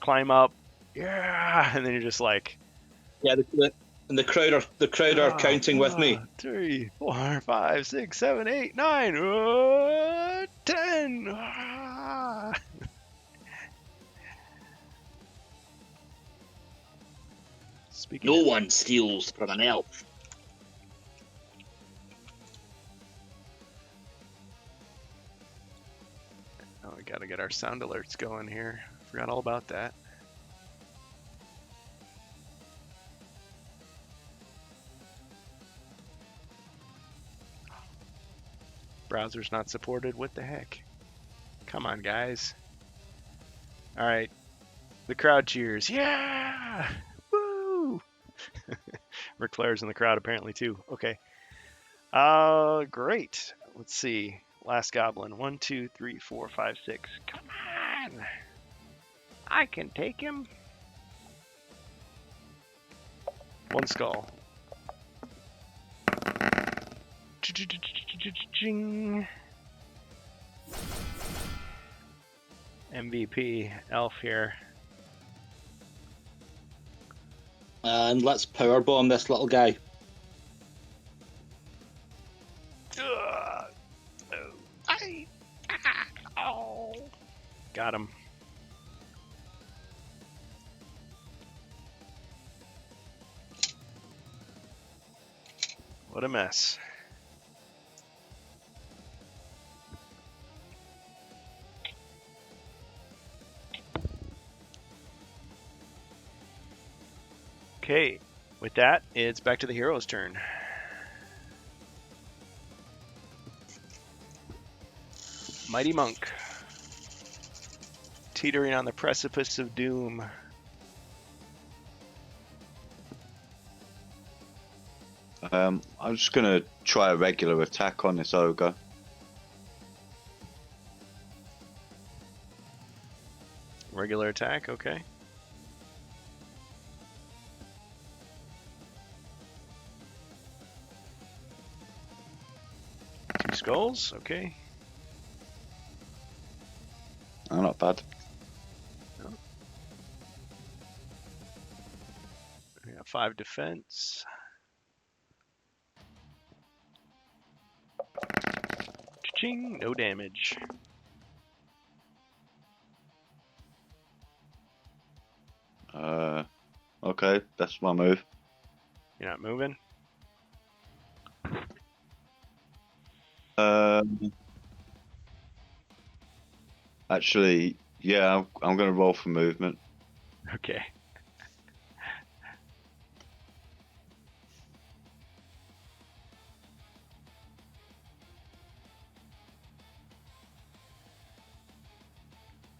climb up. Yeah, and then you're just like. Yeah, and the crowd are counting with me. 3, 4, 5, 6, 7, 8, 9, 10. Speaking No of, one steals from an elf. oh, we gotta get our sound alerts going here. Forgot all about that. Browser's not supported. What the heck? Come on, guys. All right. The crowd cheers. Yeah! Woo! Ric Flair's in the crowd apparently too. Okay. Great. Let's see. Last goblin. 1, 2, 3, 4, 5, 6. Come on. I can take him. 1 skull. Ching. MVP elf here. And let's powerbomb this little guy. Oh. Got him. What a mess. Okay, with that, it's back to the hero's turn. Mighty Monk. Teetering on the precipice of doom. I'm just gonna try a regular attack on this ogre. Regular attack, okay. skulls. Okay. Oh, not bad. We got 5 defense. Ching, no damage. Okay, that's my move. You're not moving? Actually, yeah, I'm going to roll for movement. Okay.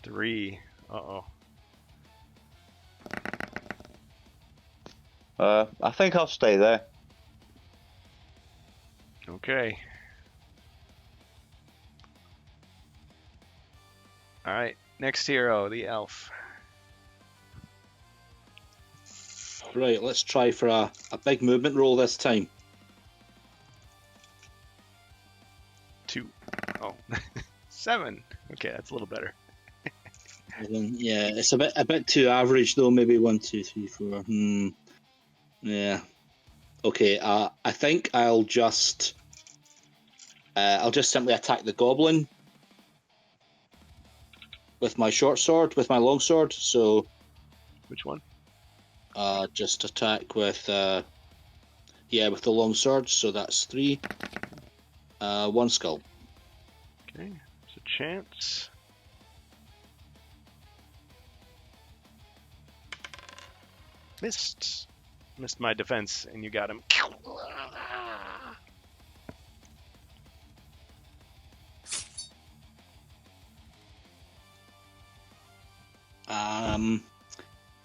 Three. Uh-oh. I think I'll stay there. Okay. All right. Next hero, the elf. Right, let's try for a big movement roll this time. 2. Oh. 7. Okay, that's a little better. Yeah, it's a bit too average though. Maybe 1, 2, 3, 4. Yeah. Okay. I think I'll just simply attack the goblin with my short sword, with my long sword. So. Which one? Just attack with with the long sword. So that's 3. 1 skull. Okay. It's a chance. Missed my defense, and you got him.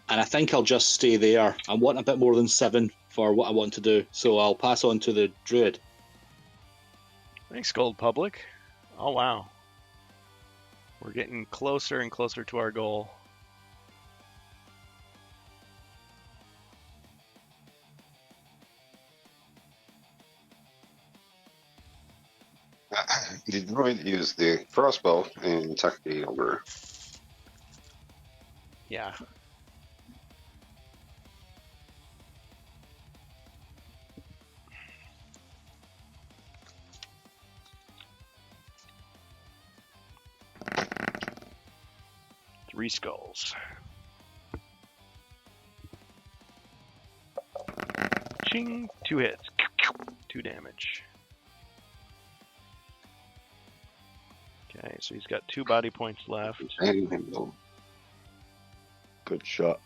And I think I'll just stay there. I want a bit more than 7 for what I want to do, so I'll pass on to the druid. Thanks, Gold Public. Oh, wow. We're getting closer and closer to our goal. The druid used the crossbow and attacked the ogre. Yeah. Three skulls. Ching, 2 hits. 2 damage. Okay, so he's got 2 body points left. Good shot.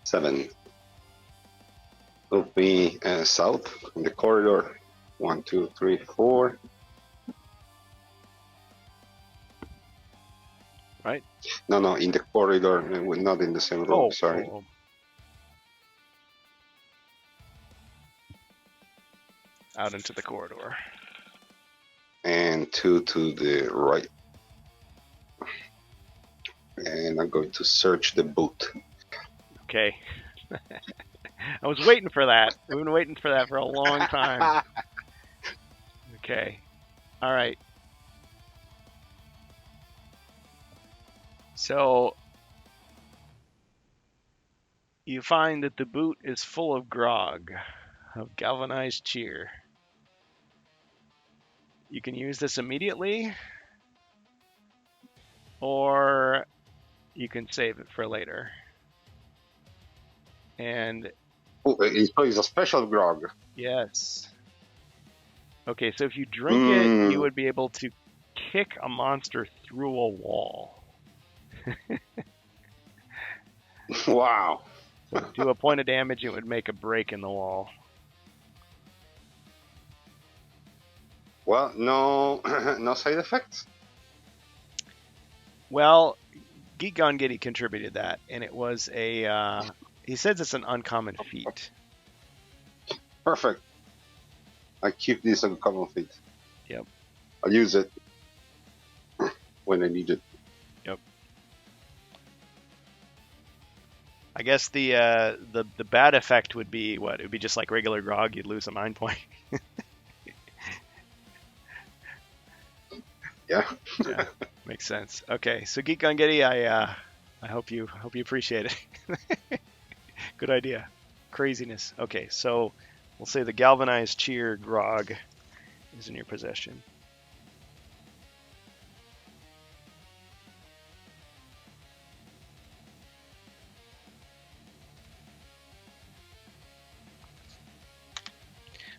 7. Will be south in the corridor. 1, 2, 3, 4. Right? No, in the corridor, not in the same room. Sorry. Oh. Out into the corridor. And 2 to the right. And I'm going to search the boot. Okay. I was waiting for that. We've been waiting for that for a long time. Okay. All right. So you find that the boot is full of grog, of galvanized cheer. You can use this immediately, or you can save it for later. And it's a special grog. yes. Okay, so if you drink it, you would be able to kick a monster through a wall. Wow. So do a point of damage, it would make a break in the wall. Well, no, no side effects. Well, Geek Gone Giddy contributed that, and it was a. He says it's an uncommon feat. Perfect. I keep this on common feet. Yep. I'll use it when I need it. Yep. I guess the bad effect would be what? It would be just like regular grog. You'd lose a mind point. Yeah. Yeah, makes sense. Okay, so Geek on Getty, I hope you appreciate it. Good idea. Craziness. Okay, so we'll say the galvanized cheer grog is in your possession.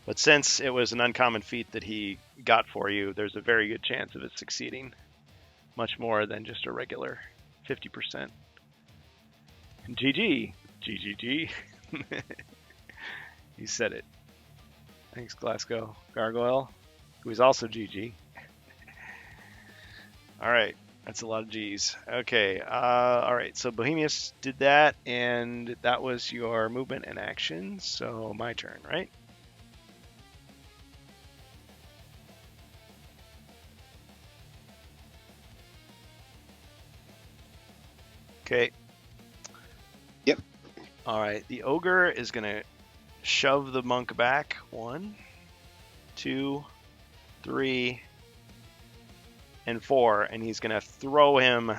But since it was an uncommon feat that he got for you, there's a very good chance of it succeeding. Much more than just a regular 50%. GG. GGG. You said it. Thanks, Glasgow Gargoyle, who is also GG. All right. That's a lot of G's. Okay. All right. So Bohemius did that, and that was your movement and action. So my turn, right? Okay. Yep. All right. The ogre is going to shove the monk back. 1, 2, 3, and 4. And he's going to throw him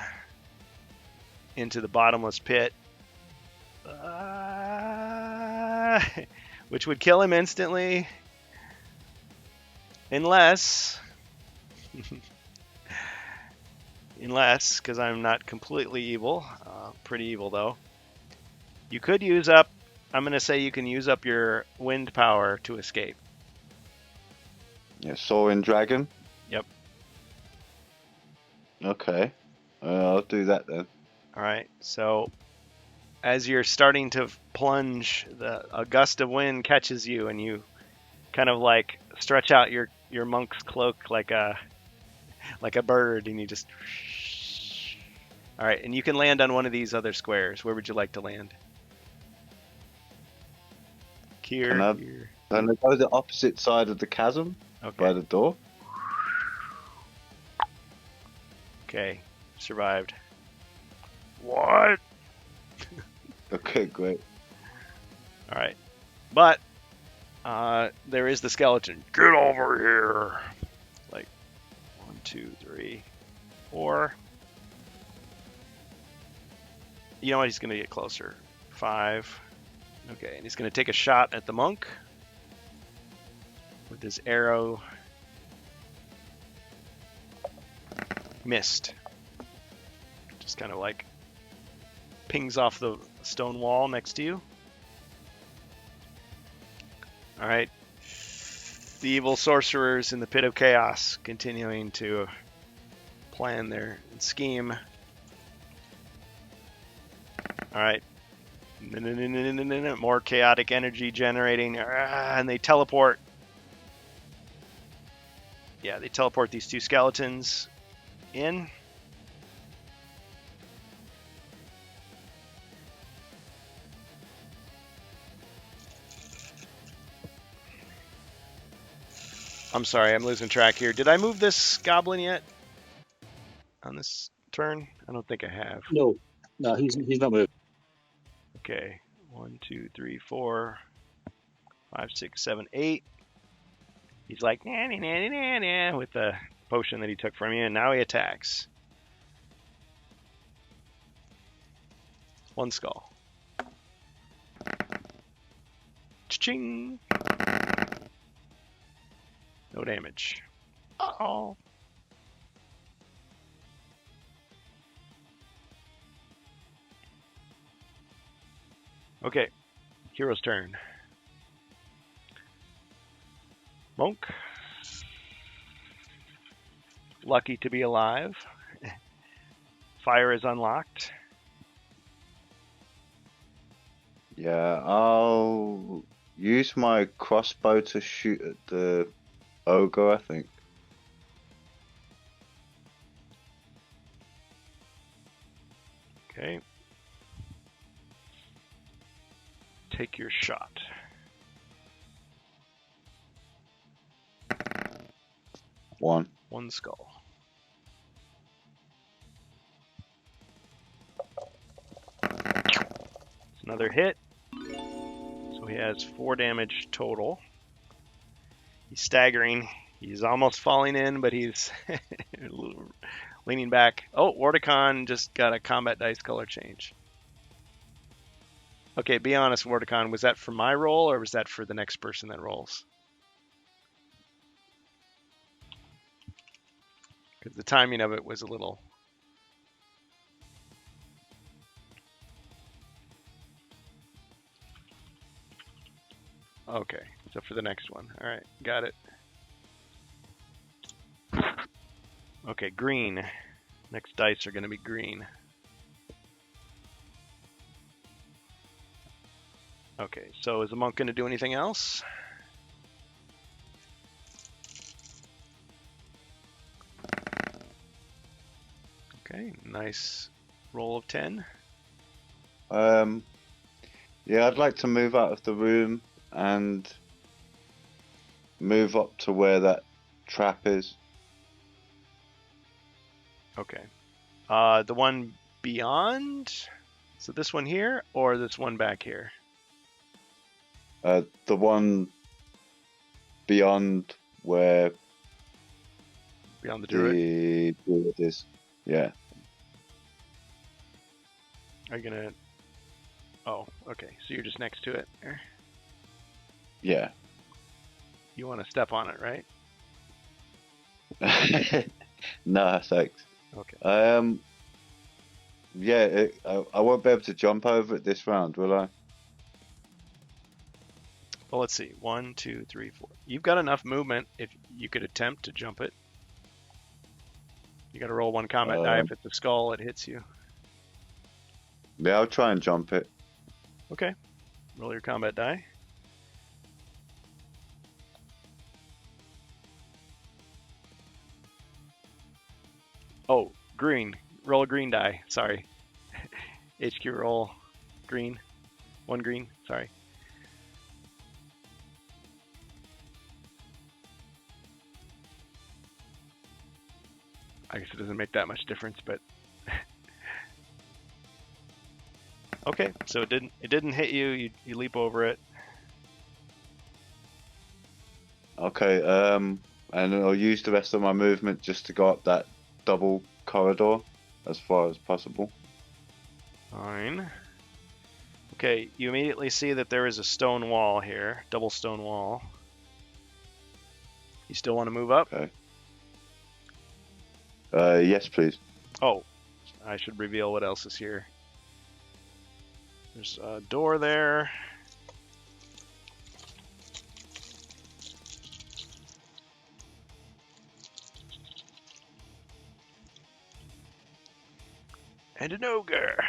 into the bottomless pit. Which would kill him instantly. Unless, because I'm not completely evil, pretty evil though, you could use up, I'm going to say you can use up your wind power to escape. Yeah, Soaring Dragon. Yep. Okay. I'll do that then. All right. So as you're starting to plunge, a gust of wind catches you, and you kind of like stretch out your monk's cloak like a bird, and you just. All right, and you can land on one of these other squares. Where would you like to land? Here. Can I go the opposite side of the chasm by the door? Okay, survived. What? Okay, great. All right, but there is the skeleton. Get over here! Like 1, 2, 3, 4. You know what? He's gonna get closer. 5. Okay, and he's gonna take a shot at the monk with his arrow. Missed. Just kind of like pings off the stone wall next to you. All right. The evil sorcerers in the pit of chaos continuing to plan their scheme. All right. More chaotic energy generating. And they teleport. Yeah, they teleport these two skeletons in. I'm sorry, I'm losing track here. Did I move this goblin yet on this turn? I don't think I have. No, he's not moving. Okay, 1, 2, 3, 4, 5, 6, 7, 8. He's like nanny with the potion that he took from you, and now he attacks. 1 skull. Cha-ching! No damage. Uh-oh. Okay, hero's turn. Monk. Lucky to be alive. Fire is unlocked. Yeah, I'll use my crossbow to shoot at the ogre, I think. Okay. Take your shot. One skull. another hit. So he has 4 damage total. He's staggering. He's almost falling in, but he's leaning back. Oh, Wardicon just got a combat dice color change. Okay, be honest, Wardicon, was that for my roll or was that for the next person that rolls? Because the timing of it was a little... Okay, so for the next one. All right, got it. Okay, green. Next dice are going to be green. Okay, so is the monk going to do anything else? Okay, nice roll of 10. Yeah, I'd like to move out of the room and move up to where that trap is. Okay. The one beyond? So this one here or this one back here? The one beyond where Beyond the druid? the druid is. Yeah. Are you gonna... Oh, okay. So you're just next to it there? Yeah. You want to step on it, right? No, thanks. Okay. Yeah, I won't be able to jump over it this round, will I? Well, let's see. 1, 2, 3, 4. You've got enough movement if you could attempt to jump it. You got to roll 1 combat die. If it's a skull, it hits you. Yeah, I'll try and jump it. Okay. Roll your combat die. Oh, green. Roll a green die. Sorry. HQ roll green. 1 green. Sorry. I guess it doesn't make that much difference, but okay. So it didn't hit you. You leap over it. Okay, and I'll use the rest of my movement just to go up that double corridor as far as possible. Fine. Okay, you immediately see that there is a stone wall here, double stone wall. You still want to move up? Okay. Yes, please. Oh, I should reveal what else is here. There's a door there. And an ogre.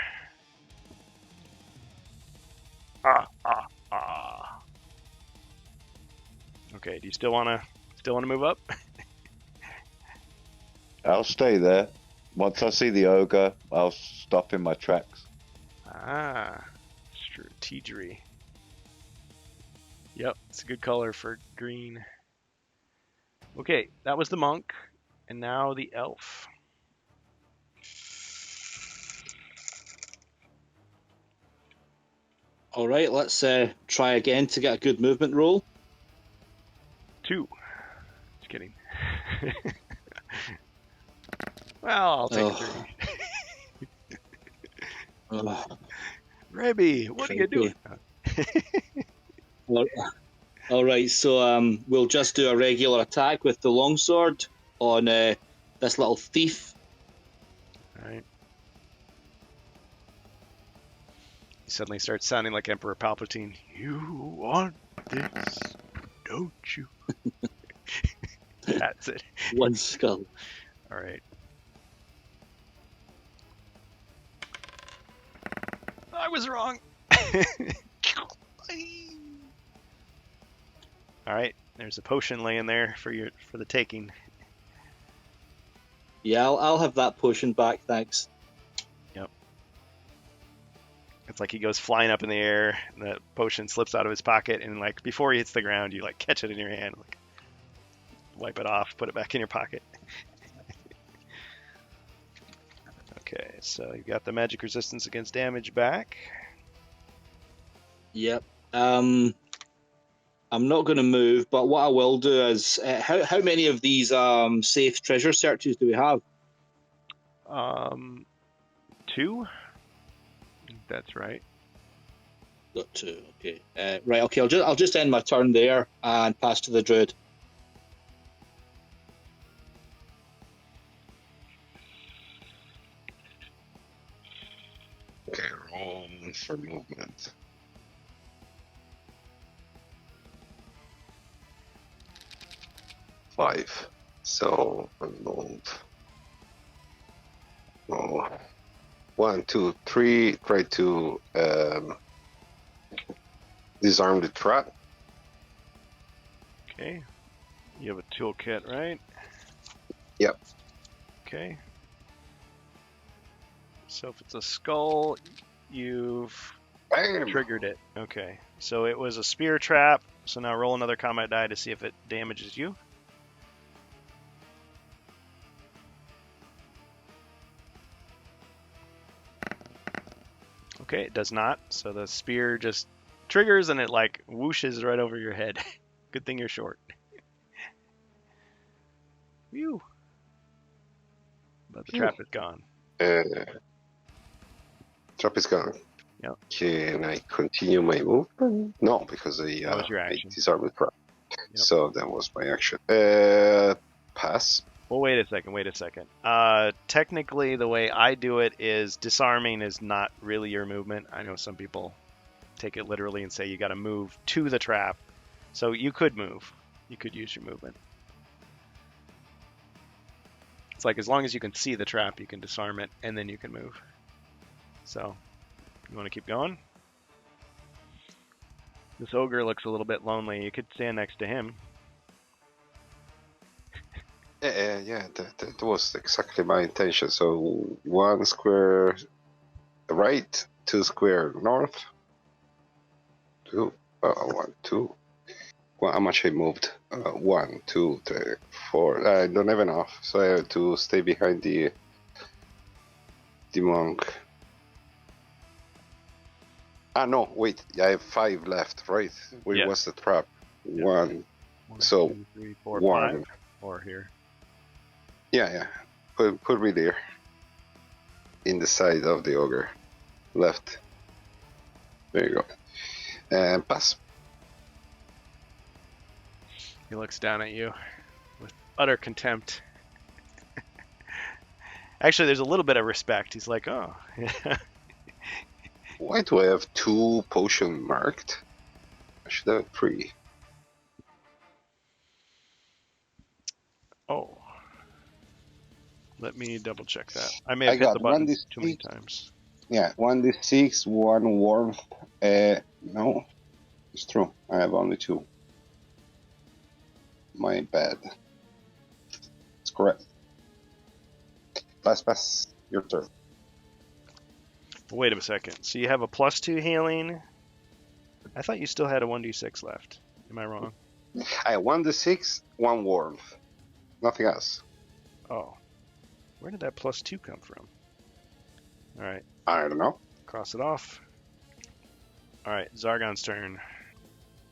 Okay, do you still wanna move up? I'll stay there. Once I see the ogre, I'll stop in my tracks. Strategery. Yep, it's a good color for green. Okay, that was the monk, and now the elf. All right, let's try again to get a good movement roll. 2. Just kidding. Well, I'll take 3. Rebby, what are you doing? All right, so we'll just do a regular attack with the longsword on this little thief. All right. He suddenly starts sounding like Emperor Palpatine. You want this, don't you? That's it. 1 skull. All right. I was wrong. All right. There's a potion laying there for the taking. Yeah, I'll have that potion back, thanks. Yep. It's like he goes flying up in the air, and the potion slips out of his pocket, and like before he hits the ground, you like catch it in your hand, like wipe it off, put it back in your pocket. Okay, so you've got the magic resistance against damage back. Yep. I'm not going to move, but what I will do is, how many of these safe treasure searches do we have? 2. I think that's right. Got 2. Okay. Right. Okay. I'll just end my turn there and pass to the druid. Okay, roll for movement. Five. So I move. Oh. 1, 2, 3. Try to disarm the trap. Okay. You have a toolkit, right? Yep. Okay. So if it's a skull, you've Bam! triggered it. Okay. So it was a spear trap. So now roll another combat die to see if it damages you. Okay, it does not. So the spear just triggers and it like whooshes right over your head. Good thing you're short. Phew. But the trap is gone. Trap is gone. Yep. Can I continue my movement? No, because That was your I action. disarmed the trap. Yep. So that was my action. Pass. Well, wait a second. Technically, the way I do it is disarming is not really your movement. I know some people take it literally and say you got to move to the trap. So you could move. You could use your movement. It's like as long as you can see the trap, you can disarm it, and then you can move. So, you want to keep going? This ogre looks a little bit lonely. You could stand next to him. Yeah, that was exactly my intention. So 1 square right, 2 square north. 2, 1, 2. Well, how much I moved? 1, 2, 3, 4. I don't have enough, so I have to stay behind the monk. No, wait. I have 5 left, right? Where Yeah. was the trap? Yeah. 1. 1, So, 2, 3, 4, 1. 5. Or here. Yeah. Put me there. In the side of the ogre. Left. There you go. And pass. He looks down at you with utter contempt. Actually, there's a little bit of respect. He's like, oh. Why do I have 2 potion marked? I should have 3. Oh. Let me double check that. I may I have hit got the button 1d6. too many times. Yeah, 1d6, 1 warmth. No, it's true. I have only 2. My bad. It's correct. Pass. Your turn. Wait a second. So you have a +2 healing? I thought you still had a 1d6 left. Am I wrong? I have 1d6, 1 warmth. Nothing else. Oh. Where did that +2 come from? Alright. I don't know. Cross it off. Alright, Zargon's turn.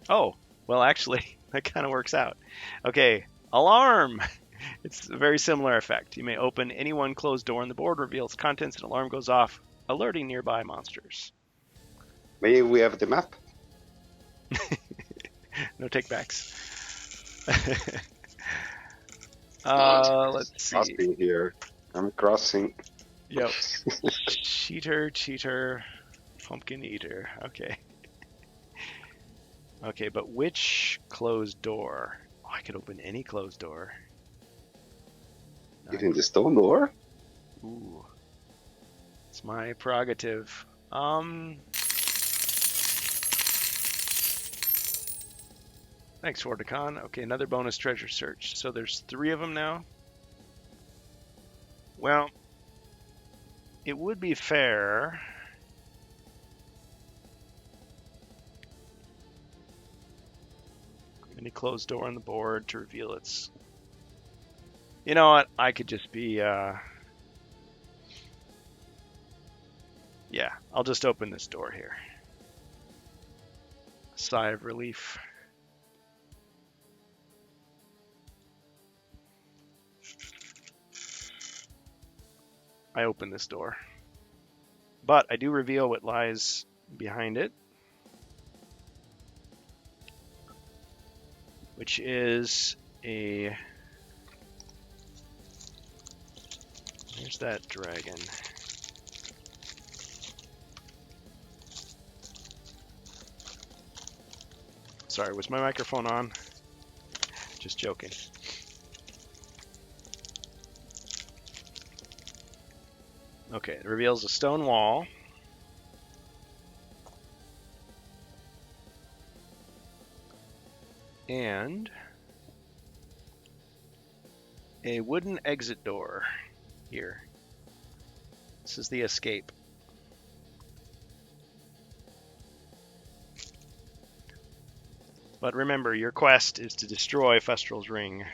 Oh, well, actually, that kind of works out. Okay, alarm! It's a very similar effect. You may open any one closed door on the board, reveal its contents, and alarm goes off, alerting nearby monsters. Maybe we have the map. No takebacks. Let's see. Crossing here. I'm crossing. Yep. Cheater, pumpkin eater. Okay. Okay, but which closed door? Oh, I could open any closed door. Even the stone door? Ooh. It's my prerogative. Thanks, Forticon. Okay, another bonus treasure search. So there's 3 of them now. Well, it would be fair. Any closed door on the board to reveal its. You know what? I could just be. Yeah, I'll just open this door here. Sigh of relief. I open this door. But I do reveal what lies behind it, which is a... Where's that dragon? Sorry, was my microphone on? Just joking. Okay, it reveals a stone wall. And a wooden exit door here. This is the escape. But remember, your quest is to destroy Festral's ring.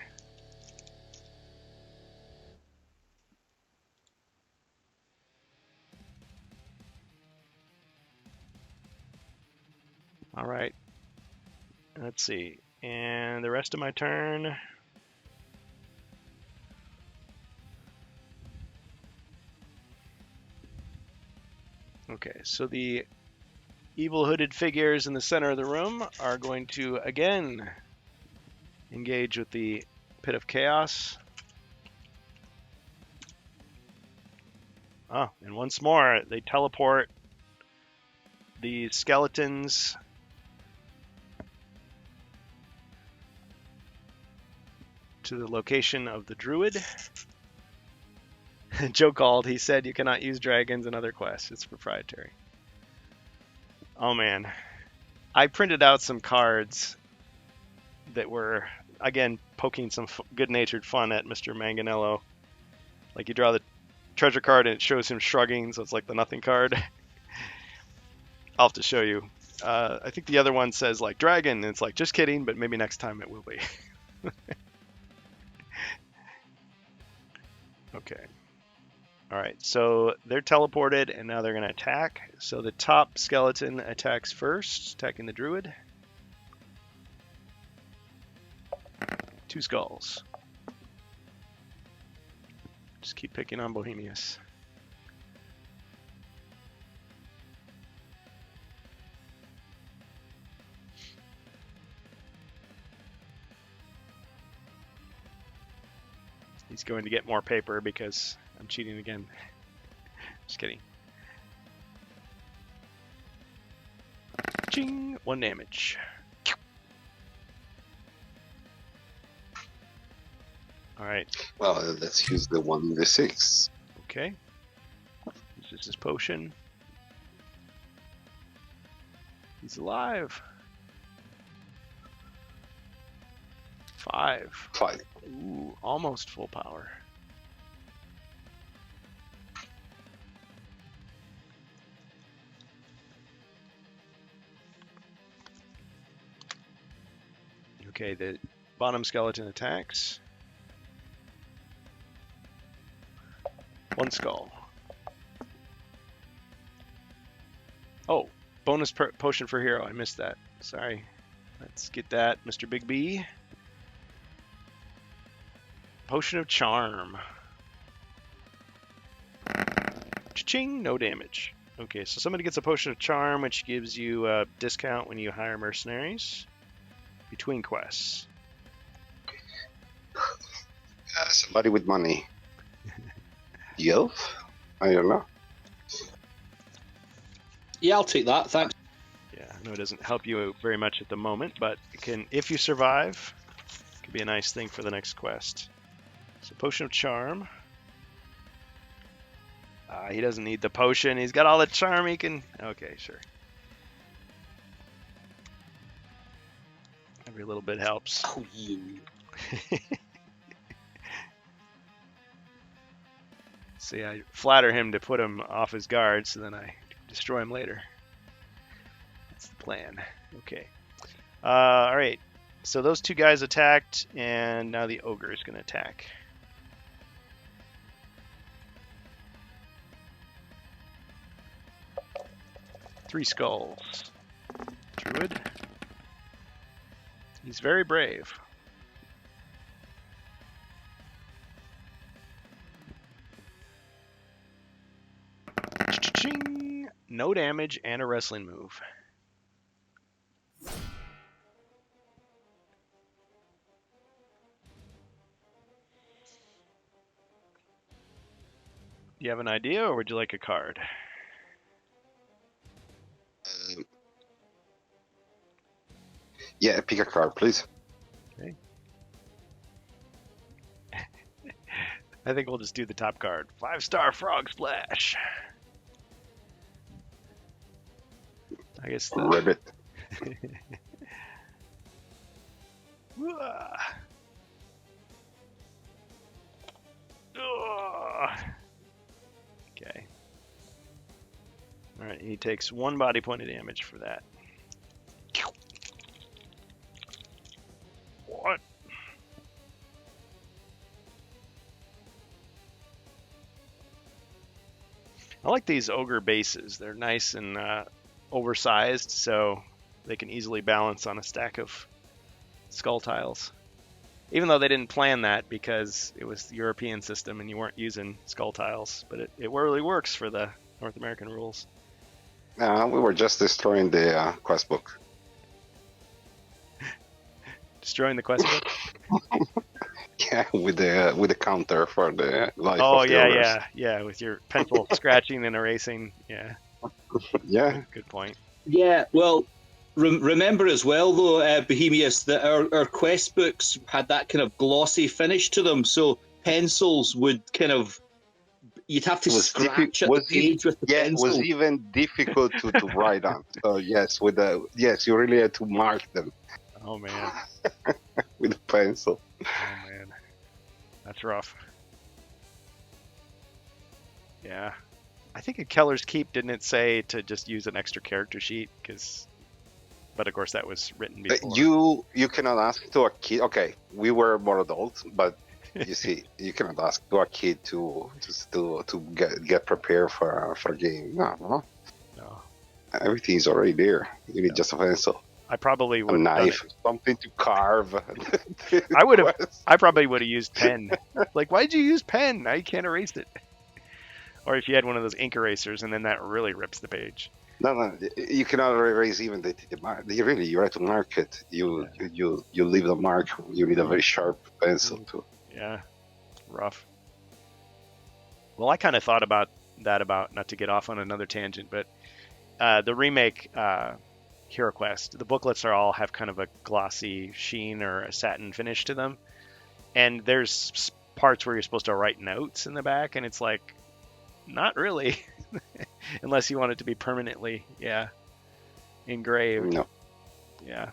All right. Let's see. And the rest of my turn. Okay, so the evil hooded figures in the center of the room are going to again engage with the Pit of Chaos. Oh, and once more, they teleport the skeletons to the location of the druid. Joe called. He said you cannot use dragons in other quests. It's proprietary. Oh man. I printed out some cards that were, again, poking some good-natured fun at Mr. Manganello. Like you draw the treasure card and it shows him shrugging, so it's like the nothing card. I'll have to show you. I think the other one says like dragon, and it's like just kidding, but maybe next time it will be. Okay. Alright, so they're teleported and now they're going to attack. So the top skeleton attacks first, attacking the druid. 2 skulls. Just keep picking on Bohemius. He's going to get more paper because I'm cheating again. Just kidding. Ching! 1 damage. Alright. Well, let's use the 1d6. Okay. This is his potion. He's alive. 5. 5. Ooh, almost full power. Okay, the bottom skeleton attacks. 1 skull. Oh, bonus potion for hero. I missed that. Sorry. Let's get that, Mr. Big B. Potion of Charm. Cha-ching! No damage. Okay, so somebody gets a Potion of Charm, which gives you a discount when you hire mercenaries between quests. Somebody with money. The elf? I don't know. Yeah, I'll take that. Thanks. Yeah, I know it doesn't help you very much at the moment, but it can, if you survive, it could be a nice thing for the next quest. So Potion of Charm. He doesn't need the potion. He's got all the charm he can... Okay, sure. Every little bit helps. Oh, you. See, I flatter him to put him off his guard, so then I destroy him later. That's the plan. Okay. Alright. So those 2 guys attacked, and now the ogre is going to attack. Three skulls. Druid. He's very brave. Cha-ching! No damage and a wrestling move. Do you have an idea, or would you like a card? Yeah, pick a card, please. Okay. I think we'll just do the top card. 5-star Frog Splash. I guess the... Ribbit. Okay. Alright, he takes 1 body point of damage for that. What? I like these ogre bases. They're nice and oversized, so they can easily balance on a stack of skull tiles. Even though they didn't plan that because it was the European system and you weren't using skull tiles, but it really works for the North American rules. We were just destroying the quest book. Destroying the quest book? Yeah, with the counter for the life Oh of the yeah, ogres. yeah, with your pencil scratching and erasing. Yeah, Yeah. good point. Yeah, well, remember as well, though, Bohemius, that our quest books had that kind of glossy finish to them, so pencils would kind of... You'd have to It was scratch at the page with the Yeah, it pencil. was even difficult to write on. So yes, you really had to mark them Oh man, with a pencil. oh man, that's rough. Yeah, I think at Keller's Keep didn't it say to just use an extra character sheet? But of course that was written before. You cannot ask to a kid. Okay, we were more adults, but you see, you cannot ask to a kid to get prepared for a game. No, No, everything is already there. You need just a pencil, I probably a would. knife, something to carve. I probably would have used pen. Like, why'd you use pen? Now you can't erase it. Or if you had one of those ink erasers, and then that really rips the page. No, you cannot erase even the mark. You have to mark it. You leave the mark. You need a very sharp pencil to. Yeah, rough. Well, I kind of thought about not to get off on another tangent, but the remake Hero Quest, the booklets all have kind of a glossy sheen or a satin finish to them, and there's parts where you're supposed to write notes in the back, and it's like, not really, unless you want it to be permanently, engraved. No, Yeah,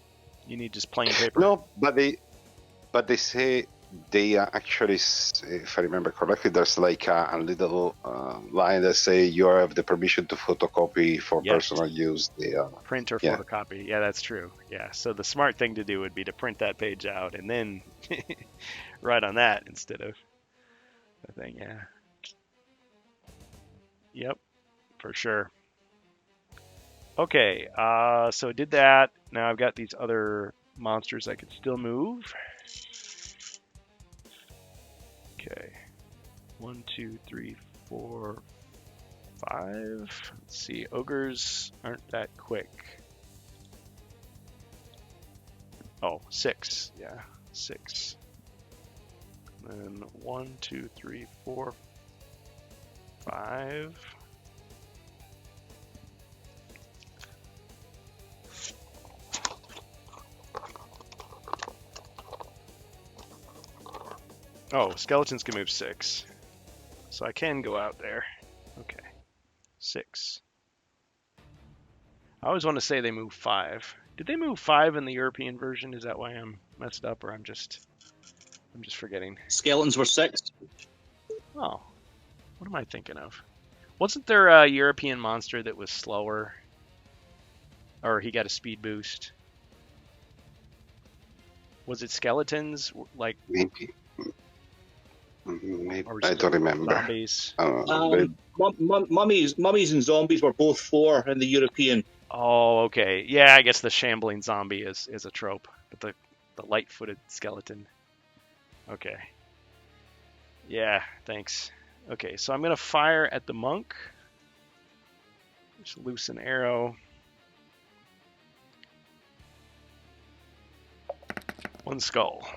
you need just plain paper. no, but they say they actually, if I remember correctly, there's like a little line that say you have the permission to photocopy for Yes. personal use. Print or Yeah. photocopy. Yeah, that's true. Yeah, so the smart thing to do would be to print that page out and then write on that instead of the thing. Yeah. Yep, for sure. Okay, so I did that. Now I've got these other monsters I could still move. Okay. 1, 2, 3, 4, 5. Let's see. Ogres aren't that quick. Oh, 6. Yeah, 6. Then 1, 2, 3, 4, 5. Oh, skeletons can move 6. So I can go out there. Okay. 6. I always want to say they move 5. Did they move 5 in the European version? Is that why I'm messed up, or I'm just forgetting? Skeletons were 6. Oh. What am I thinking of? Wasn't there a European monster that was slower? Or he got a speed boost? Was it skeletons? Like, Maybe or I don't remember. zombies? Mummies and zombies were both 4 in the European. Oh, okay. Yeah, I guess the shambling zombie is a trope. But The light-footed skeleton. Okay. Yeah, thanks. Okay, so I'm going to fire at the monk. Just loose an arrow. One skull.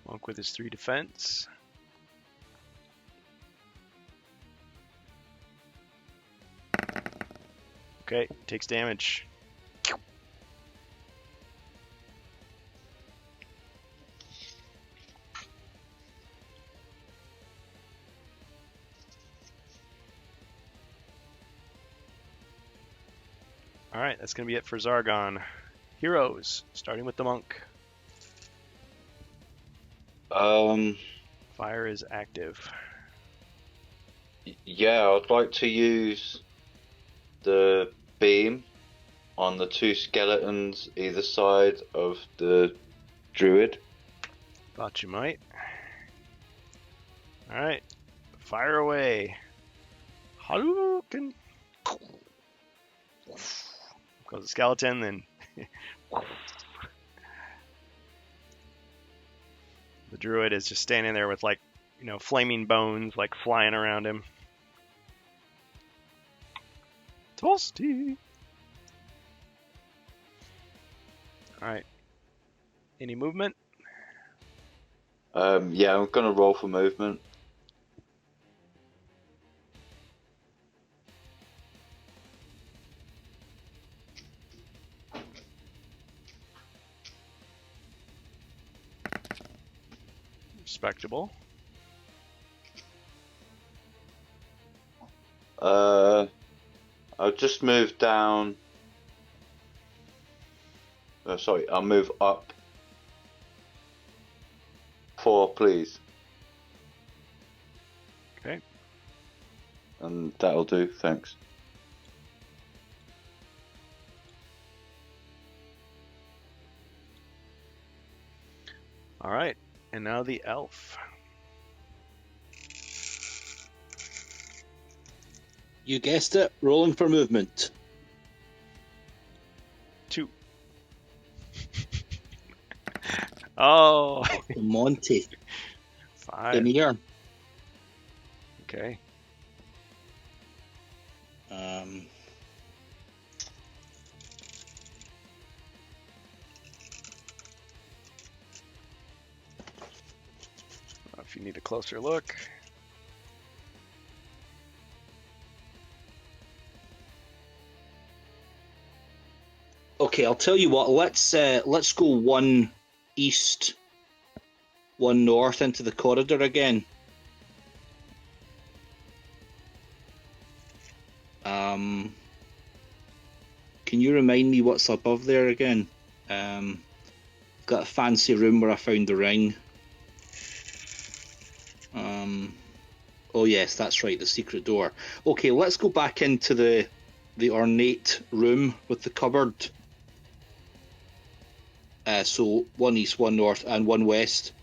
Monk with his 3 defense. Okay, takes damage. Alright, that's going to be it for Zargon. Heroes, starting with the monk. Fire is active. Yeah, I'd like to use the beam on the 2 skeletons either side of the druid. Thought you might. Alright, fire away. Hadouken! Goes the skeleton, then the druid is just standing there with, like, you know, flaming bones, like, flying around him. Toasty! Alright. Any movement? Yeah, I'm gonna roll for movement. Respectable. I'll just move down. Sorry, I'll move up 4, please. Okay. And that'll do, thanks. Alright, and now the elf. You guessed it, rolling for movement. 2. Oh, Monty. 5. In here. Okay. If you need a closer look. Okay, I'll tell you what. Let's go 1 east, 1 north into the corridor again. Can you remind me what's above there again? Got a fancy room where I found the ring. Oh yes, that's right, the secret door. Okay, let's go back into the ornate room with the cupboard. So 1 east, 1 north, and 1 west.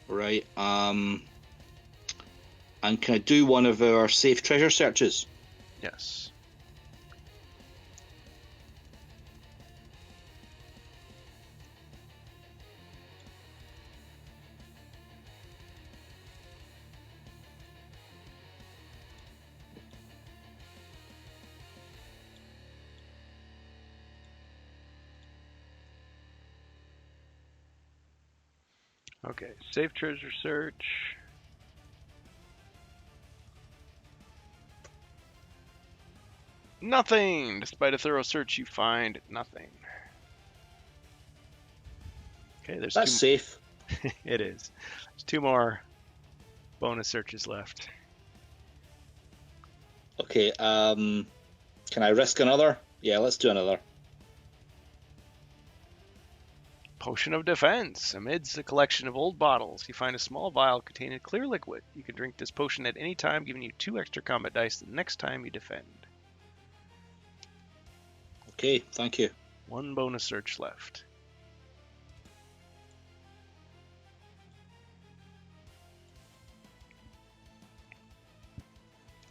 Right. And can I do one of our safe treasure searches? Yes. Okay, safe treasure search. Nothing! Despite a thorough search, you find nothing. Okay, there's That's safe. It is. There's 2 more bonus searches left. Okay, can I risk another? Yeah, let's do another. Potion of Defense. Amidst a collection of old bottles, you find a small vial containing clear liquid. You can drink this potion at any time, giving you 2 extra combat dice the next time you defend. Okay, thank you. 1 bonus search left.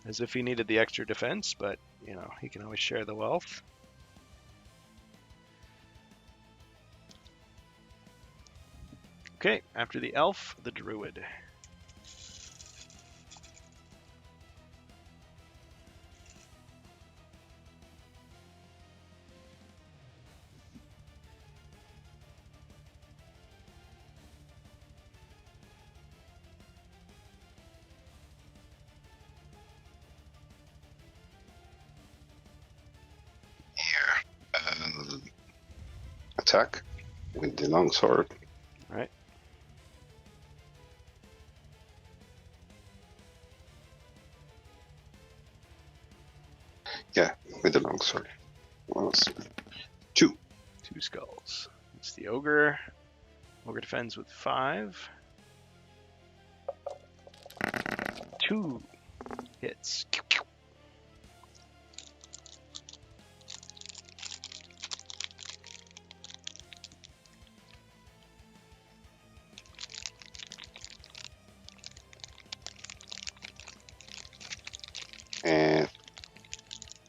As if he needed the extra defense, but, you know, he can always share the wealth. Okay, after the elf, the druid. Attack with the longsword. All right. Yeah, with the longsword. Well, it's 2. 2 skulls. It's the ogre. Ogre defends with 5. 2 hits.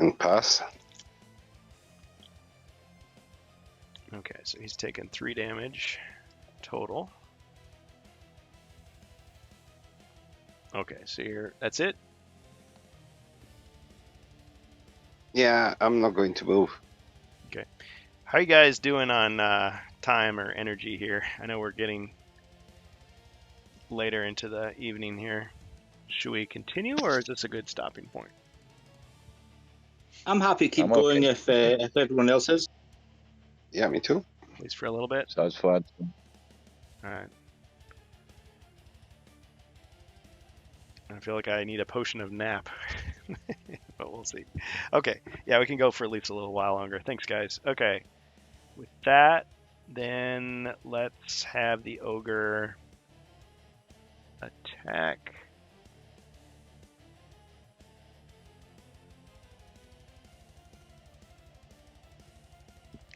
And pass. Okay, so he's taken 3 damage total. Okay, so that's it? Yeah, I'm not going to move. How are you guys doing on time or energy here? I know we're getting later into the evening here. Should we continue, or is this a good stopping point? I'm happy to keep I'm going okay. if everyone else is. Yeah, me too. At least for a little bit? Sounds fine. All right. I feel like I need a potion of nap, but we'll see. Okay, yeah, we can go for at least a little while longer. Thanks, guys. Okay, with that, then let's have the ogre attack.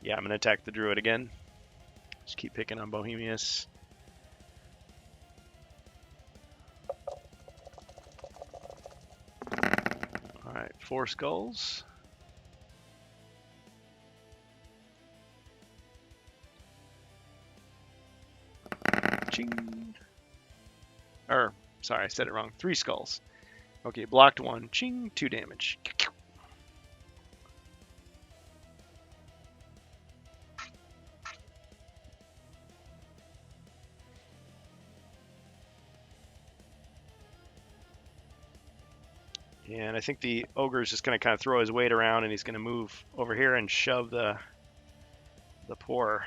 Yeah, I'm going to attack the druid again. Just keep picking on Bohemius. Alright, 4 skulls. Ching. Sorry, I said it wrong. 3 skulls. Okay, blocked 1. Ching, 2 damage. And I think the ogre is just going to kind of throw his weight around, and he's going to move over here and shove the poor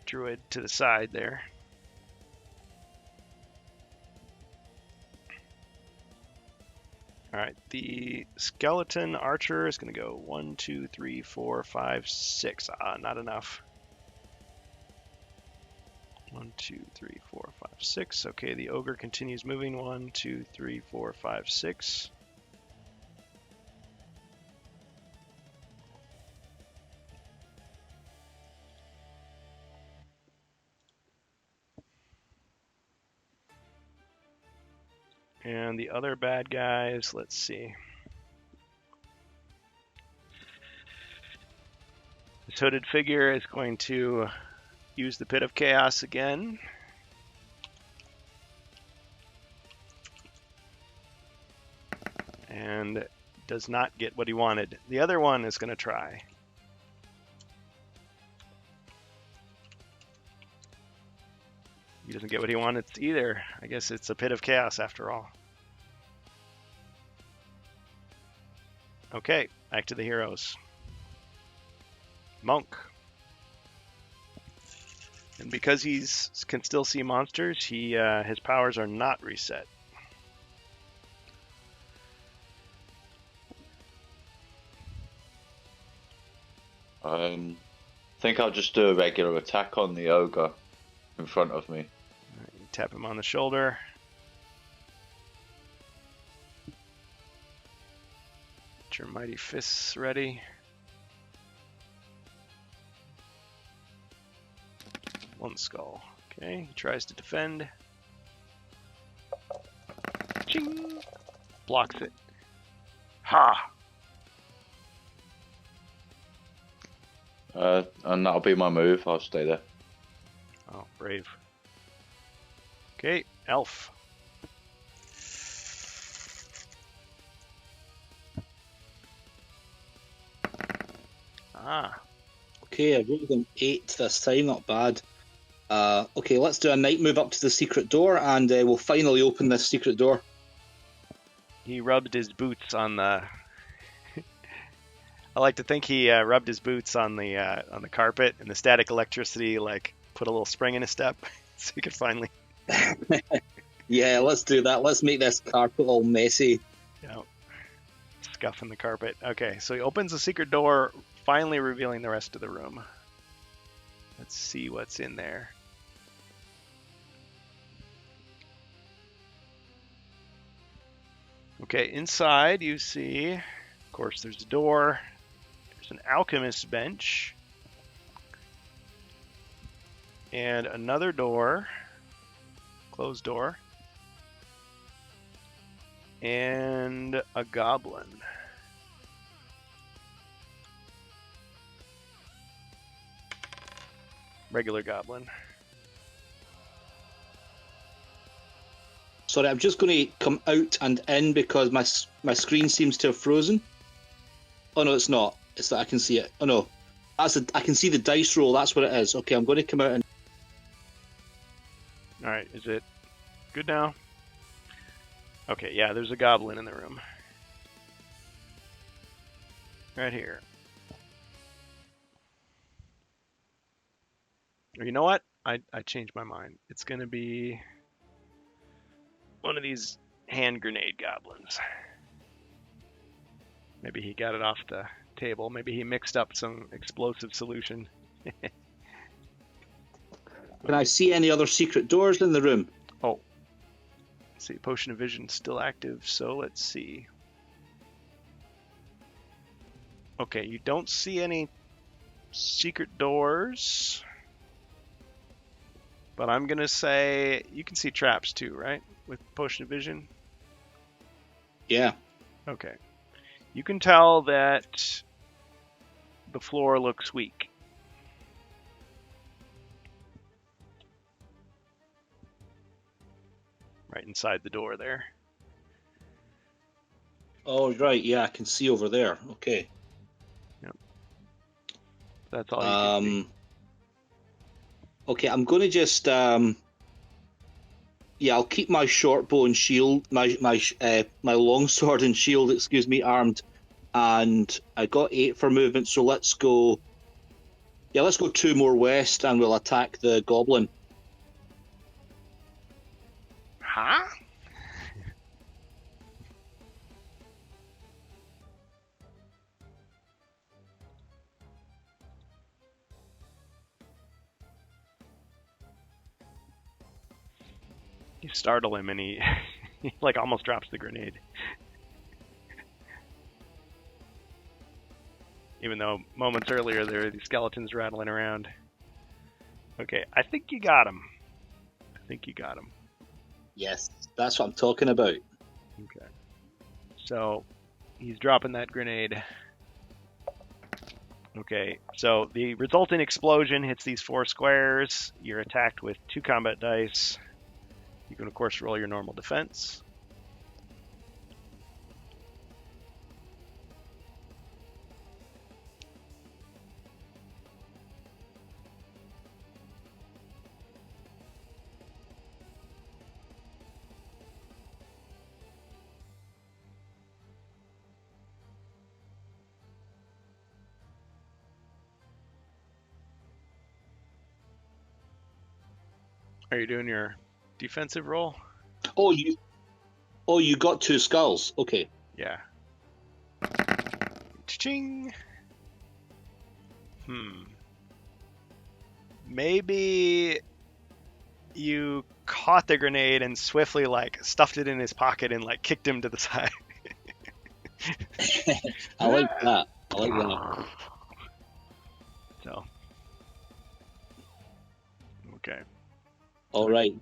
druid to the side there. All right, the skeleton archer is going to go 1, 2, 3, 4, 5, 6. Not enough. 1, 2, 3, 4, 5, 6. Okay, the ogre continues moving. 1, 2, 3, 4, 5, 6. And the other bad guys, let's see. This hooded figure is going to use the Pit of Chaos again. And does not get what he wanted. The other one is going to try. He doesn't get what he wanted either. I guess it's a Pit of Chaos after all. Okay, back to the heroes. Monk. And because he can still see monsters, his powers are not reset. I think I'll just do a regular attack on the ogre in front of me. Right, you tap him on the shoulder. Get your mighty fists ready. 1 skull. Okay, he tries to defend. Ching! Blocks it. Ha! And that'll be my move. I'll stay there. Oh, brave. Okay, elf. Ah, Okay, I rolled an 8 this time, not bad. Okay, let's do a night move up to the secret door, and we'll finally open this secret door. he rubbed his boots on the. I like to think he rubbed his boots on the carpet, and the static electricity like put a little spring in his step, so he could finally. Yeah, let's do that. Let's make this carpet all messy. Scuff in the carpet. Okay, so he opens the secret door, finally revealing the rest of the room. Let's see what's in there. Okay, inside you see, of course, there's a door. There's an alchemist's bench. And another door. Closed door. And a goblin. Regular goblin. Sorry, I'm just going to come out and in because my screen seems to have frozen. Oh no, it's not. It's that I can see it. Oh no, I can see the dice roll. That's what it is. Okay, I'm going to come out and. All right, is it good now? Okay, yeah, there's a goblin in the room. Right here. Or you know what? I changed my mind. It's going to be one of these hand grenade goblins. Maybe he got it off the table. Maybe he mixed up some explosive solution. Can I see any other secret doors in the room? Oh. Let's see, Potion of Vision still active, so let's see. Okay, you don't see any secret doors. But I'm going to say you can see traps too, right? With Potion of Vision? Yeah. Okay. You can tell that the floor looks weak. Right inside the door there. Oh, right. Yeah, I can see over there. Okay. That's all you can see. Okay, I'm going to just yeah, I'll keep my short bow and shield, my long sword and shield, excuse me, armed, and I got 8 for movement. So let's go. Yeah, let's go 2 more west, and we'll attack the goblin. Huh? You startle him and he like almost drops the grenade. Even though moments earlier there were these skeletons rattling around. Okay, I think you got him. Yes, that's what I'm talking about. Okay. So he's dropping that grenade. Okay, so the resulting explosion hits these 4 squares. You're attacked with 2 combat dice. You can, of course, roll your normal defense. Are you doing your defensive roll? Oh, you got 2 skulls. Okay. Yeah. Cha-ching! Maybe you caught the grenade and swiftly like stuffed it in his pocket and like kicked him to the side. I like that. I like that. So. Okay. All right.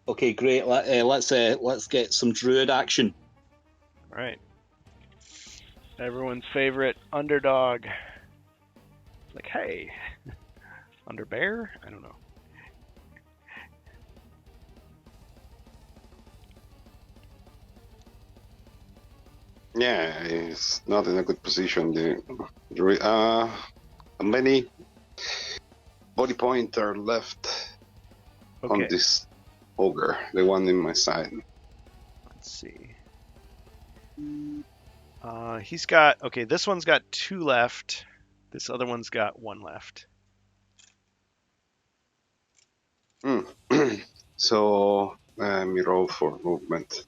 Okay, great. Let's get some druid action. All right. Everyone's favorite underdog. Like, hey, under bear? I don't know. Yeah, he's not in a good position. The druid. How many body point are left on Okay, this ogre? The one in my side. let's see. He's got, okay, this one's got 2 left. This other one's got 1 left. So me roll for movement.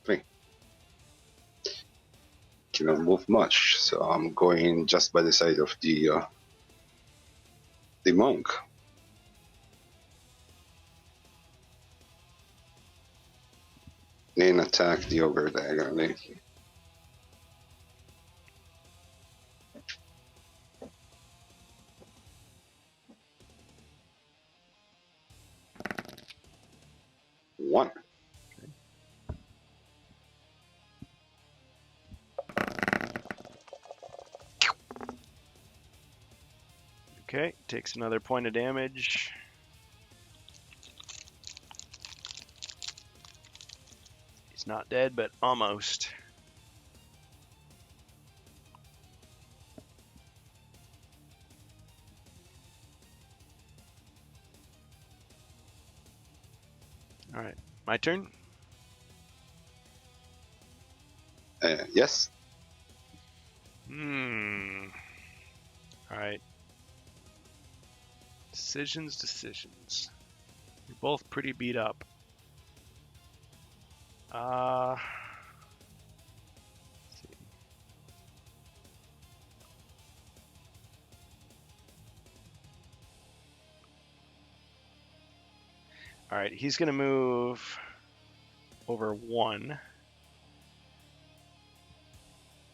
Three. Cannot move much, so I'm going just by the side of the monk. Then attack the ogre diagonally. One. Okay, takes another point of damage. He's not dead, but almost. All right, my turn. Yes. All right. Decisions. You're both pretty beat up. Let's see. All right, he's gonna move over 1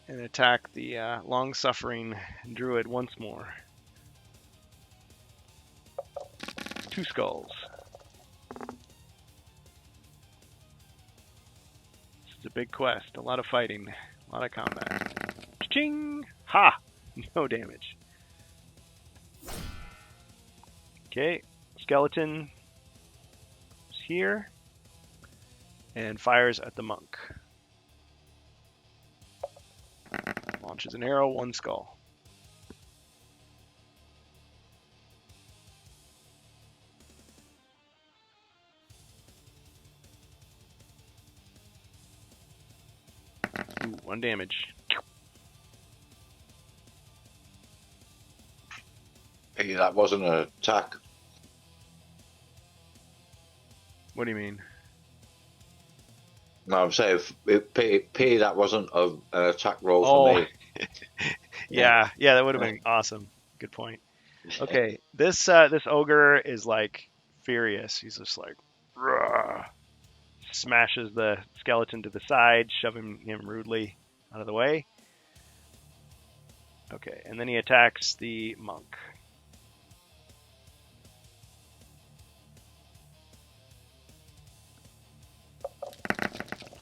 and attack the long-suffering druid once more. 2 skulls. This is a big quest. A lot of fighting. A lot of combat. Ching! Ha! No damage. Okay. Skeleton is here. And fires at the monk. Launches an arrow, 1 skull. Ooh, 1 damage. Hey, that wasn't an attack. What do you mean? No, I'm saying, P, that wasn't an attack roll for me. Yeah, that would have been awesome. Good point. Okay, this ogre is like furious. He's just like, "Rah." Smashes the skeleton to the side, shoving him rudely out of the way. Okay, and then he attacks the monk.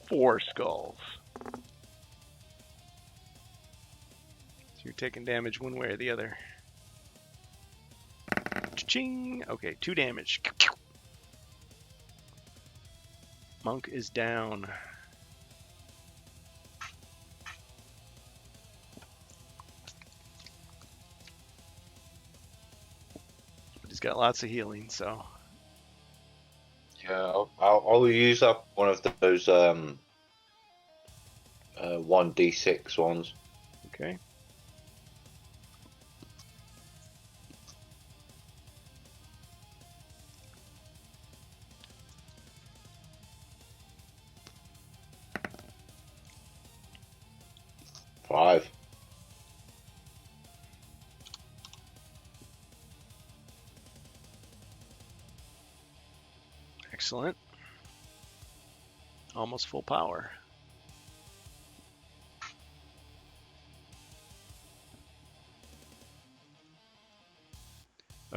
Four skulls. So you're taking damage one way or the other. Ching! Okay, 2 damage. Monk is down. But he's got lots of healing, so. Yeah, I'll use up one of those 1d6 ones. Okay. Five. Excellent. Almost full power.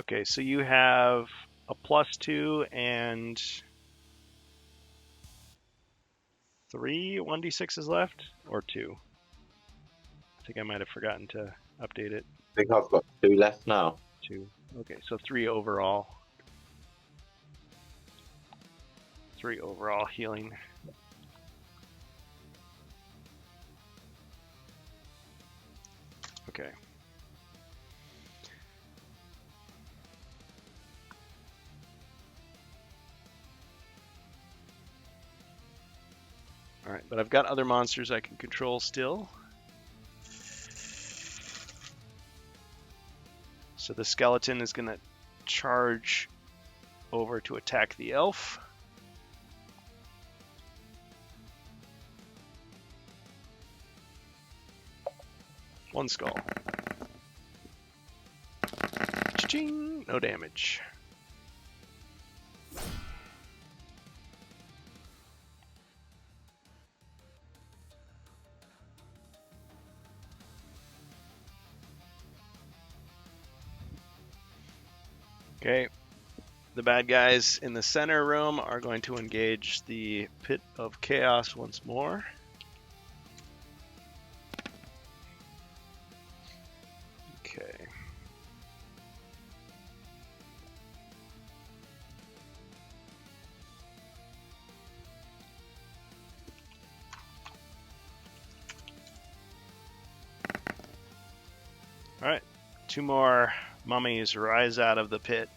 Okay, so you have a +2 and 3 1d6s left, or 2? I think I might have forgotten to update it. I think I've got 2 left now. 2. Okay, so 3 overall. 3 overall healing. Okay. Alright, but I've got other monsters I can control still. So the skeleton is going to charge over to attack the elf. One skull. Cha-ching! No damage. Okay, the bad guys in the center room are going to engage the Pit of Chaos once more. Okay. All right, 2 more mummies rise out of the pit.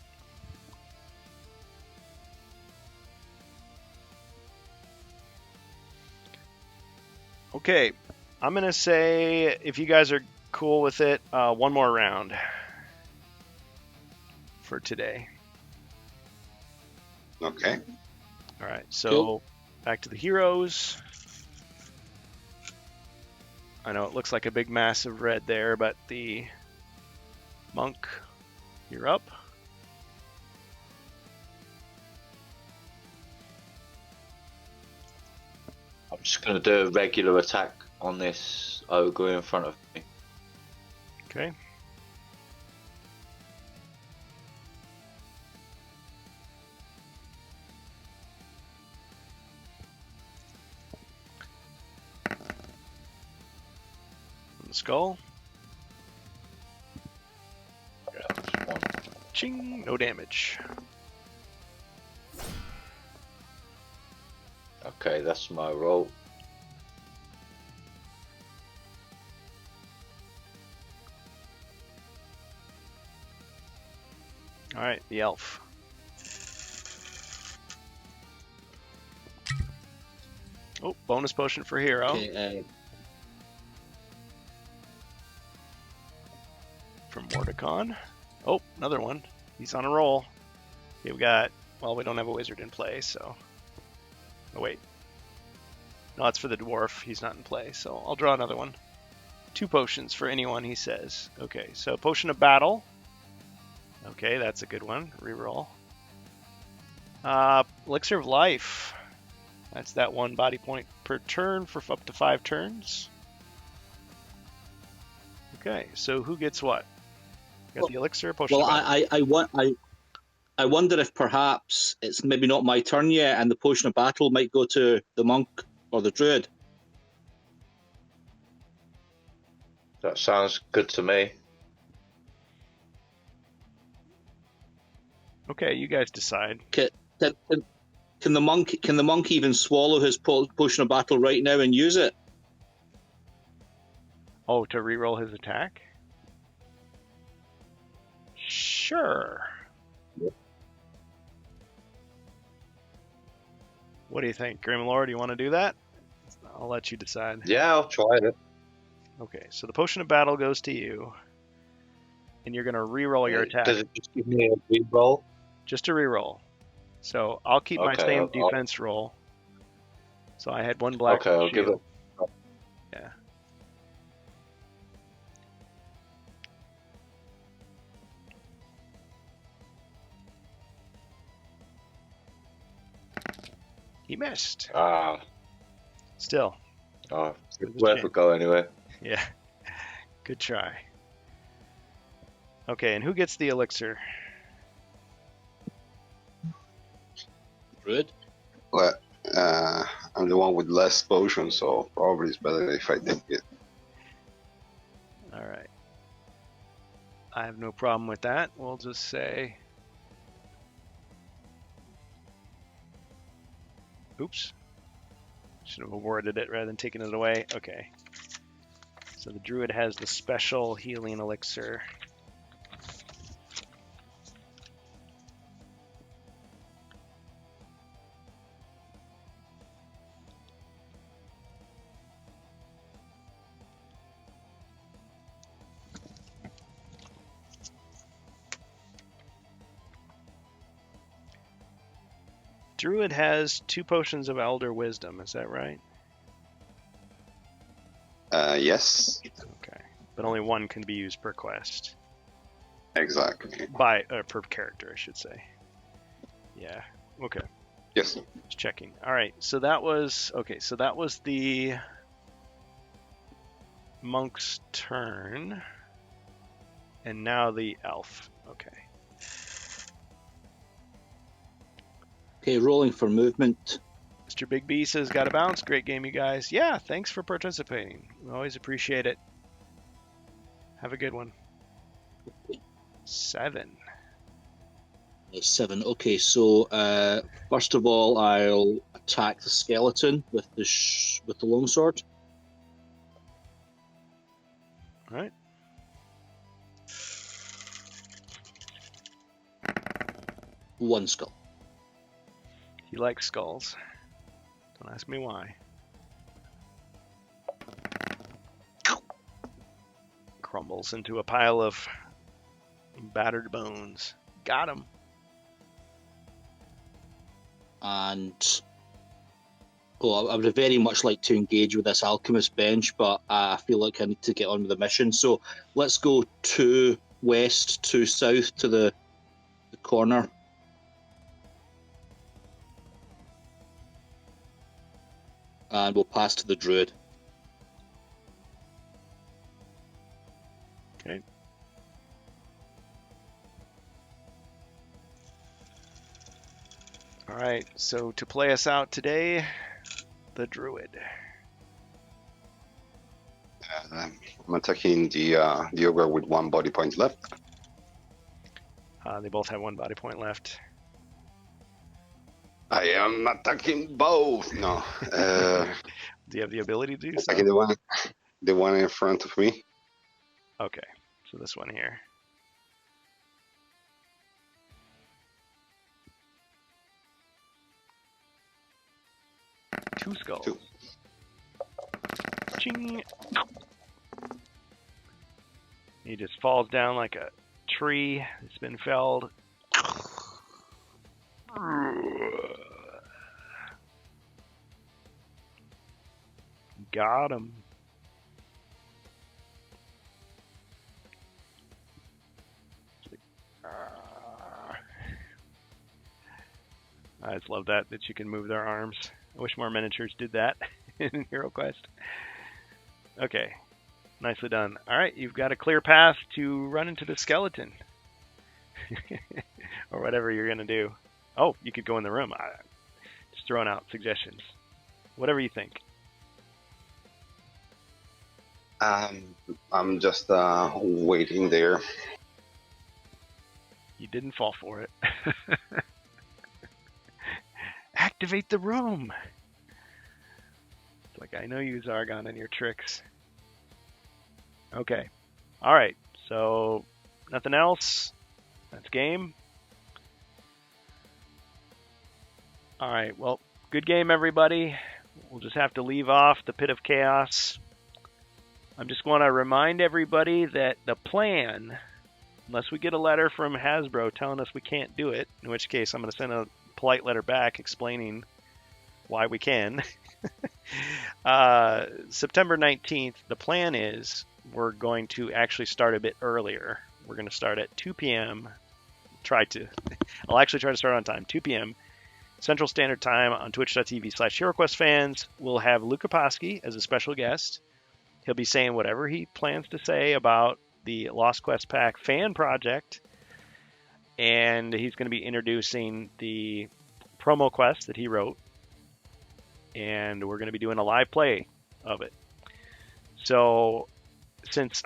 Okay, I'm gonna say, if you guys are cool with it, 1 more round for today. Okay. All right, so Cool. back to the heroes. I know it looks like a big massive red there, but the monk, you're up. I'm just going to do a regular attack on this ogre in front of me. Okay. On the skull. Yeah, that's 1. Ching! No damage. Okay, that's my roll. All right, the elf. Oh, bonus potion for hero. Okay, From Mordecon. Oh, another one. He's on a roll. Okay, we got... Well, we don't have a wizard in play, so... Oh, wait. No, that's for the dwarf. He's not in play, so I'll draw another one. 2 potions for anyone, he says. Okay, so Potion of Battle. Okay, that's a good one. Reroll. Elixir of Life. That's that 1 body point per turn for up to 5 turns. Okay, so who gets what? You got the elixir, potion. well, of battle. I wonder if perhaps it's maybe not my turn yet, and the potion of battle might go to the monk or the druid. That sounds good to me. Okay, you guys decide. Can the monk even swallow his potion of battle right now and use it? Oh, to reroll his attack? Sure. What do you think, Grimlord? Do you want to do that? I'll let you decide. Yeah, I'll try it. Okay, so the potion of battle goes to you, and you're gonna reroll your attack. Does it just give me a reroll? Just to reroll. So I'll keep my Okay, same I'll- defense roll. So I had 1 black Okay, I'll give shield. it. Yeah. He missed. Ah, Still. oh, There's it's a worth chance. a go anyway. Yeah. Good try. Okay, and who gets the elixir? druid. But I'm the one with less potions, so probably it's better if I take it. All right. I have no problem with that. We'll just say... Oops. Should have awarded it rather than taking it away. Okay. So the druid has the special healing elixir. Druid has 2 potions of Elder Wisdom, is that right? Yes, Okay. But only 1 can be used per quest. exactly. Per character, I should say. Yeah. Okay. Yes. Just checking. All right. So that was the monk's turn, and now the elf. Okay. Okay, rolling for movement. Mr. Big B says, "Got to bounce. Great game, you guys. Yeah, thanks for participating. We always appreciate it. Have a good one." 7. 7. Okay, so first of all, I'll attack the skeleton with the longsword. All right. One skull. He likes skulls. Don't ask me why. Crumbles into a pile of battered bones. Got him. And I would very much like to engage with this alchemist bench, but I feel like I need to get on with the mission. So let's go 2 west, 2 south to the corner. And we'll pass to the druid. Okay. All right, so to play us out today, the druid. I'm attacking the ogre with 1 body point left. They both have 1 body point left. I am attacking both. No. Do you have the ability to do so? Attacking the one in front of me. Okay, so this one here. Two skulls. 2. Ching. He just falls down like a tree that's been felled. Got him. I just love that you can move their arms. I wish more miniatures did that in Hero Quest. Okay, nicely done. All right, you've got a clear path to run into the skeleton. Or whatever you're going to do. Oh, you could go in the room. Just throwing out suggestions. Whatever you think. I'm just waiting there. You didn't fall for it. Activate the room. It's like, I know you, Zargon, and your tricks. Okay. All right. So, nothing else. That's game. All right. Well, good game, everybody. We'll just have to leave off the Pit of Chaos. I just want to remind everybody that the plan, unless we get a letter from Hasbro telling us we can't do it, in which case I'm going to send a polite letter back explaining why we can. September 19th, the plan is we're going to actually start a bit earlier. We're going to start at 2 p.m. I'll actually try to start on time, 2 p.m. Central Standard Time on twitch.tv/HeroQuest We'll have Luca Paschi as a special guest. He'll be saying whatever he plans to say about the Lost Quest Pack fan project. And he's going to be introducing the promo quest that he wrote, and we're going to be doing a live play of it. So, since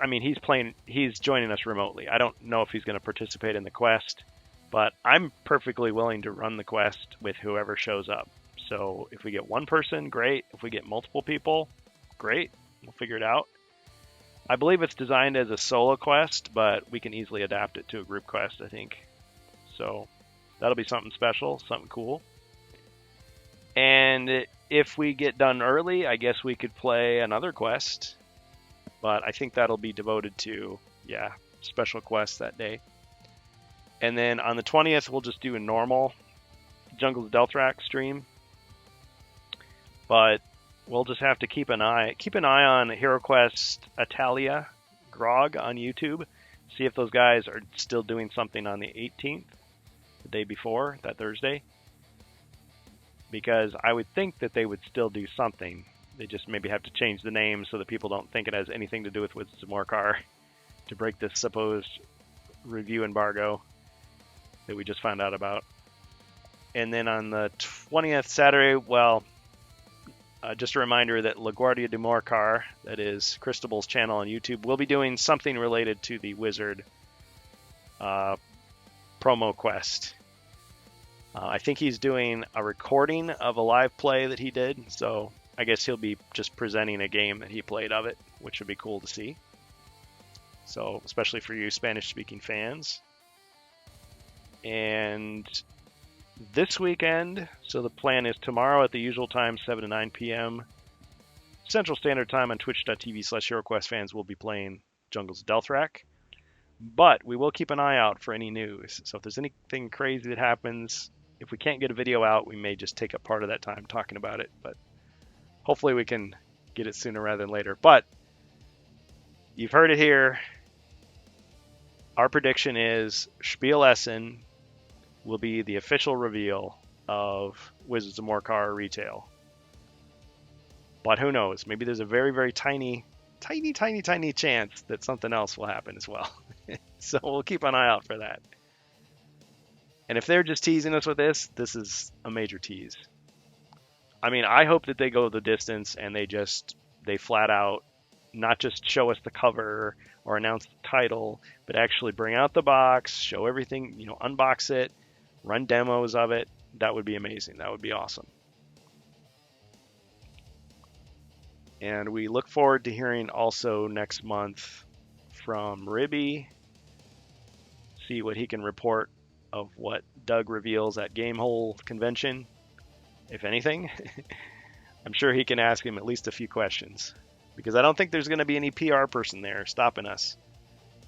he's joining us remotely. I don't know if he's going to participate in the quest, but I'm perfectly willing to run the quest with whoever shows up. So if we get one person, great. If we get multiple people, great. We'll figure it out. I believe it's designed as a solo quest, but we can easily adapt it to a group quest, I think. So that'll be something special, something cool. And if we get done early, I guess we could play another quest. But I think that'll be devoted to, special quests that day. And then on the 20th, we'll just do a normal Jungles of Delthrak stream. But we'll just have to keep an eye on HeroQuest Italia Grog on YouTube. See if those guys are still doing something on the 18th, the day before, that Thursday. Because I would think that they would still do something. They just maybe have to change the name so that people don't think it has anything to do with Wizards of Morcar to break this supposed review embargo that we just found out about. And then on the 20th, Saturday, just a reminder that LaGuardia de Morcar, that is Cristobal's channel on YouTube, will be doing something related to the Wizard promo quest. I think he's doing a recording of a live play that he did, so I guess he'll be just presenting a game that he played of it, which would be cool to see. So, especially for you Spanish-speaking fans. And this weekend, so the plan is tomorrow at the usual time, 7 to 9 p.m. Central Standard Time on twitch.tv/HeroQuest fans will be playing Jungles of Delthrak. But we will keep an eye out for any news. So if there's anything crazy that happens, if we can't get a video out, we may just take up part of that time talking about it. But hopefully we can get it sooner rather than later. But you've heard it here. Our prediction is Spiel Essen will be the official reveal of Wizards of Morcar retail. But who knows? Maybe there's a very, very tiny chance that something else will happen as well. So we'll keep an eye out for that. And if they're just teasing us with this is a major tease. I mean, I hope that they go the distance and they flat out not just show us the cover or announce the title, but actually bring out the box, show everything, unbox it, run demos of it. That would be amazing. That would be awesome. And we look forward to hearing also next month from Ribby, see what he can report of what Doug reveals at Gamehole Convention, if anything. I'm sure he can ask him at least a few questions, because I don't think there's going to be any PR person there stopping us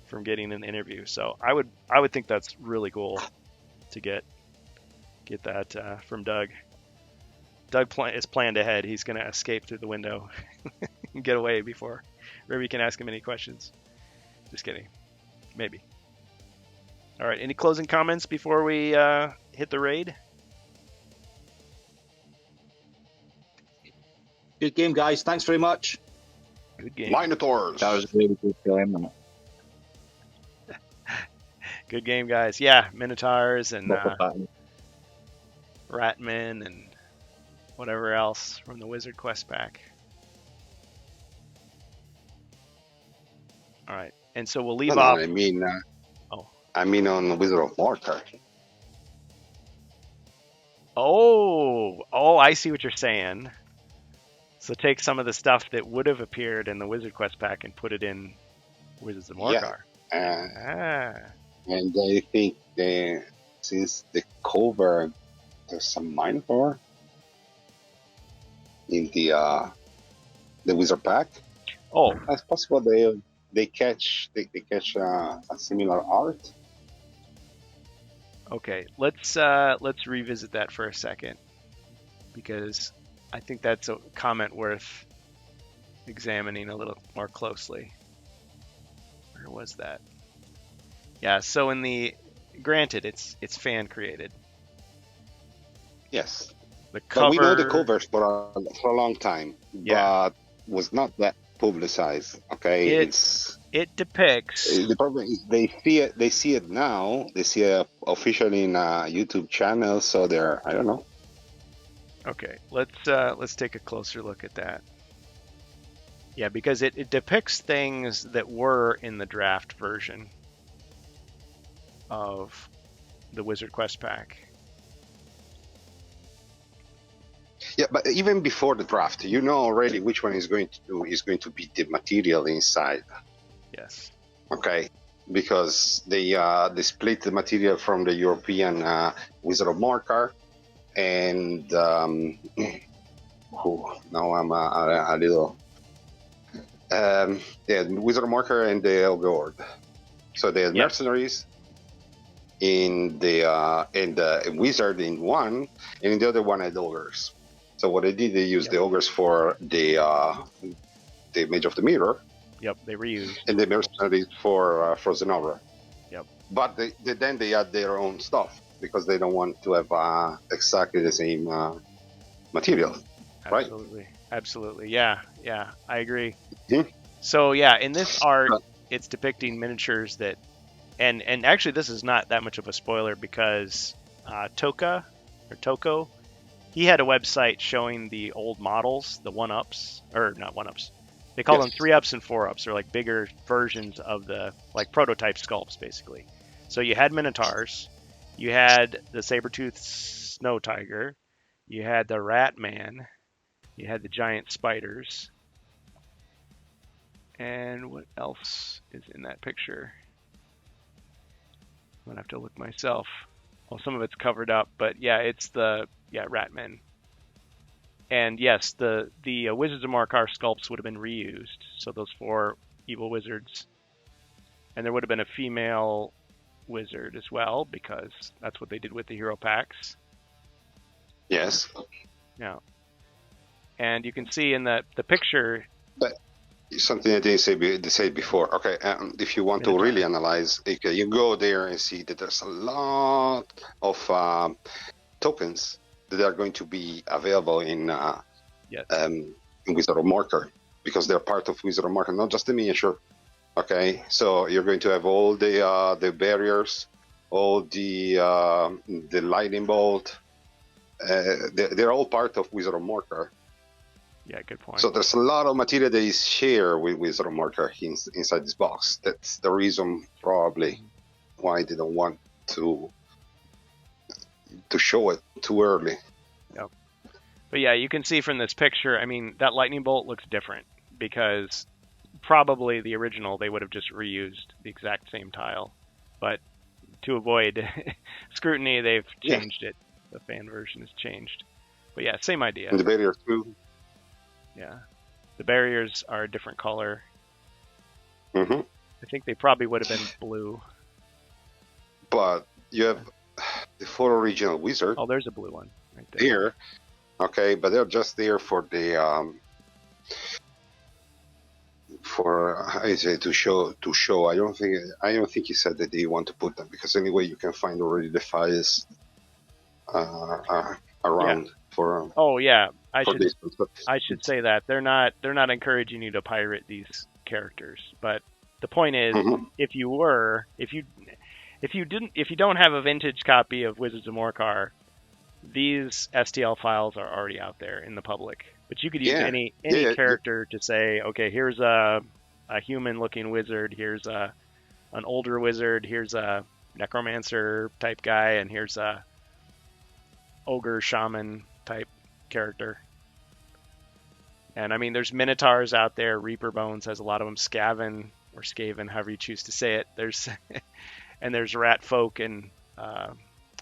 from getting an interview. So I would think that's really cool to get that from Doug. Doug is planned ahead. He's going to escape through the window and get away before Ribby can ask him any questions. Just kidding. Maybe. All right. Any closing comments before we hit the raid? Good game, guys. Thanks very much. Good game. Minotaurs. That was a really good game. Good game, guys. Yeah, Minotaurs and Ratman and whatever else from the Wizard Quest pack. All right, and so we'll leave off. I mean on Wizard of Mortar. Oh, I see what you're saying. So take some of the stuff that would have appeared in the Wizard Quest pack and put it in Wizards of Mortar. And I think since the cover, there's some Minotaur in the Wizard pack. Oh, It's possible they catch a similar art. okay. Let's revisit that for a second, because I think that's a comment worth examining a little more closely. Where was that? Yeah, so granted, it's fan created. Yes, The cover. but we know the covers for a long time, Yeah. but was not that publicized. Okay, It depicts. the problem is they see it now. They see it officially in a YouTube channel, so I don't know. Okay, let's take a closer look at that. Yeah, because it depicts things that were in the draft version of the Wizard Quest pack. Yeah, but even before the draft, you know already which one is going to be the material inside. Yes. Okay, because they split the material from the European Wizard of Morcar, and now I'm a little yeah, Wizard of Morcar and the Ogre Horde. So they had Yep. mercenaries in the wizard in one, and in the other one had ogres. So what they did, they used Yep. the ogres for the Mage of the Mirror, Yep, they reused. and the mercenaries for Frozen Aura. Yep. But then they add their own stuff because they don't want to have exactly the same material. Right. Absolutely. Absolutely. Yeah, I agree. Mhm. So yeah, in this art, it's depicting miniatures that, and actually this is not that much of a spoiler because Toko, he had a website showing the old models, the 1-ups, or not 1-ups. They call them Yes. 3-ups and 4-ups. They're like bigger versions of the like prototype sculpts, basically. So you had Minotaurs, you had the saber-toothed snow tiger, you had the rat man, you had the giant spiders, and what else is in that picture? I'm gonna have to look myself. Well, some of it's covered up, but yeah, it's the Ratmen. And yes, the Wizards of Morcar sculpts would have been reused. So those 4 evil wizards, and there would have been a female wizard as well because that's what they did with the hero packs. Yes. Yeah. And you can see in the picture. Something I didn't say before. Okay, if you want to Minotaur. really analyze, okay, you go there and see that there's a lot of tokens that are going to be available in Yes. Wizard of Mortar because they're part of Wizard of Mortar, not just the miniature. Okay, so you're going to have all the barriers, all the lightning bolt. They're all part of Wizard of Mortar. Yeah, good point. So there's a lot of material that is shared with Wizard of Mortar inside this box. That's the reason probably why they don't want to show it too early. Yep. But yeah, you can see from this picture, I mean, that lightning bolt looks different because probably the original they would have just reused the exact same tile. But to avoid scrutiny, they've changed it. The fan version has changed. But yeah, same idea. And the barrier too. Yeah. The barriers are a different color. Mm-hmm. I think they probably would have been blue. But you have the 4 original wizards Oh, there's a blue one right there. here. Okay, but they're just there for the how is it to show. I don't think he said that they want to put them because anyway you can find already the files around for. Oh yeah, I for should this. I should say that they're not encouraging you to pirate these characters, but the point is, Mhm. if you don't have a vintage copy of Wizards of Morcar, these STL files are already out there in the public. But you could use any character to say, okay, here's a human-looking wizard, here's an older wizard, here's a necromancer type guy, and here's a ogre shaman type character. And I mean, there's minotaurs out there. Reaper Bones has a lot of them. Skaven or Skaven, however you choose to say it. There's and there's rat folk and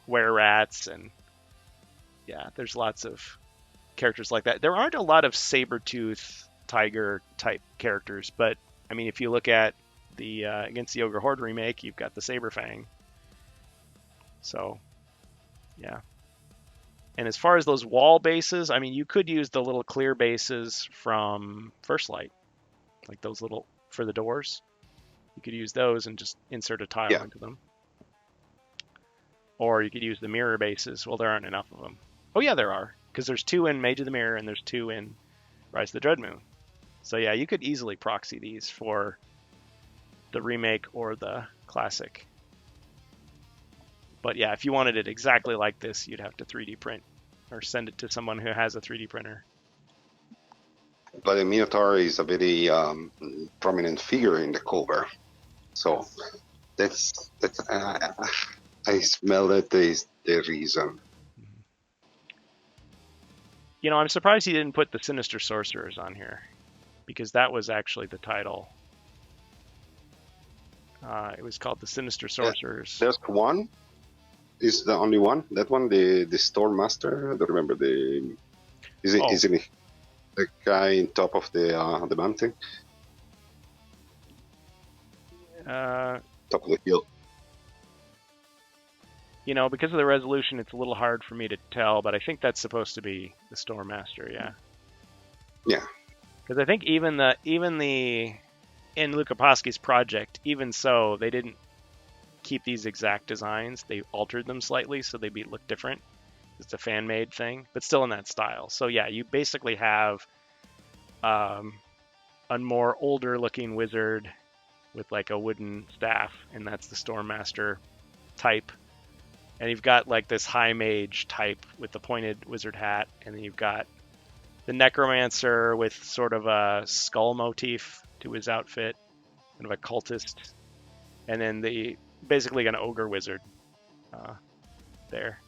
were rats, and yeah, there's lots of characters like that. There aren't a lot of saber-tooth tiger type characters, but I mean, if you look at the against the Ogre Horde remake, you've got the Saberfang. So yeah. And as far as those wall bases, I mean, you could use the little clear bases from First Light, like those little for the doors. You could use those and just insert a tile into them. Or you could use the mirror bases. Well, there aren't enough of them. Oh yeah, there are, because there's 2 in Mage of the Mirror and there's 2 in Rise of the Dreadmoon. So yeah, you could easily proxy these for the remake or the classic. But yeah, if you wanted it exactly like this, you'd have to 3D print or send it to someone who has a 3D printer. But the Minotaur is a very prominent figure in the cover, so that's I smell that is the reason. You know, I'm surprised he didn't put the Sinister Sorcerers on here, because that was actually the title. It was called the Sinister Sorcerers. There's one. Is the only one? That one, the Storm Master. I don't remember the. Isn't he the guy on top of the mountain? Top of the hill. You know, because of the resolution, it's a little hard for me to tell, but I think that's supposed to be the Storm Master, yeah. Yeah. Because I think even in Luca Paschi's project, even so, they didn't keep these exact designs. They altered them slightly so they look different. It's a fan-made thing, but still in that style. So yeah, you basically have a more older-looking wizard with like a wooden staff, and that's the Storm Master type. And you've got like this high mage type with the pointed wizard hat, and then you've got the necromancer with sort of a skull motif to his outfit, kind of a cultist, and then the basically an ogre wizard there.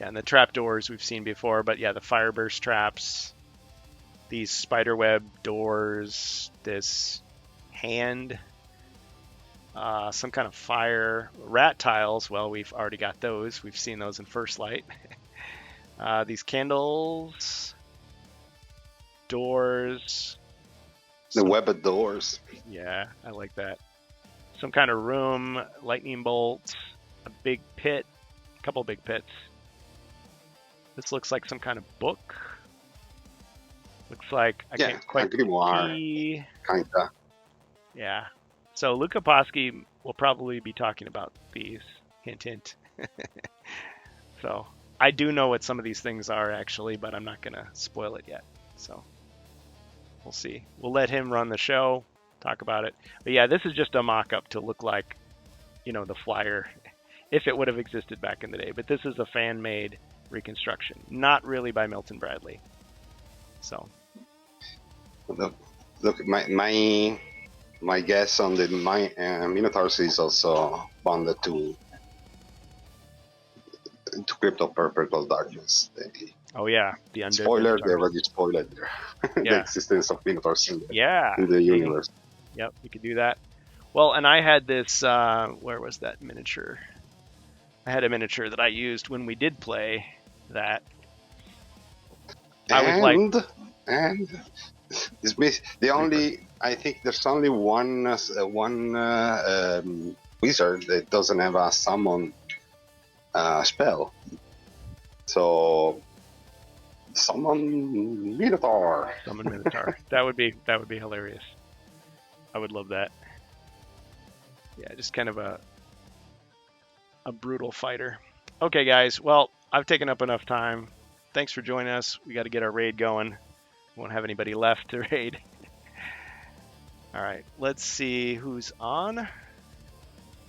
Yeah, and the trapdoors we've seen before, but yeah, the fireburst traps, these spiderweb doors, this hand. Some kind of fire. Rat tiles, well, we've already got those. We've seen those in First Light. These candles. Doors. The web of doors. Yeah, I like that. Some kind of room. Lightning bolts. A big pit. A couple big pits. This looks like some kind of book. Looks like I can't quite see. Kinda. Yeah. So Luca Paschi will probably be talking about these. Hint, hint. So I do know what some of these things are actually, but I'm not going to spoil it yet. So we'll see. We'll let him run the show, talk about it. But yeah, this is just a mock-up to look like, you know, the flyer, if it would have existed back in the day. But this is a fan-made reconstruction, not really by Milton Bradley. So. Look, my guess on the Minotaurs is also bonded to Crypt of Perpetual Darkness. Oh yeah, the undead. Spoiler, they already spoiled the existence of Minotaurs in the universe. Yep, you could do that. Well, and I had this, where was that miniature? I had a miniature that I used when we did play that. I think there's only one wizard that doesn't have a summon spell. So summon Minotaur. Summon Minotaur. that would be hilarious. I would love that. Yeah, just kind of a brutal fighter. Okay, guys. Well, I've taken up enough time. Thanks for joining us. We got to get our raid going. We won't have anybody left to raid. All right, let's see who's on.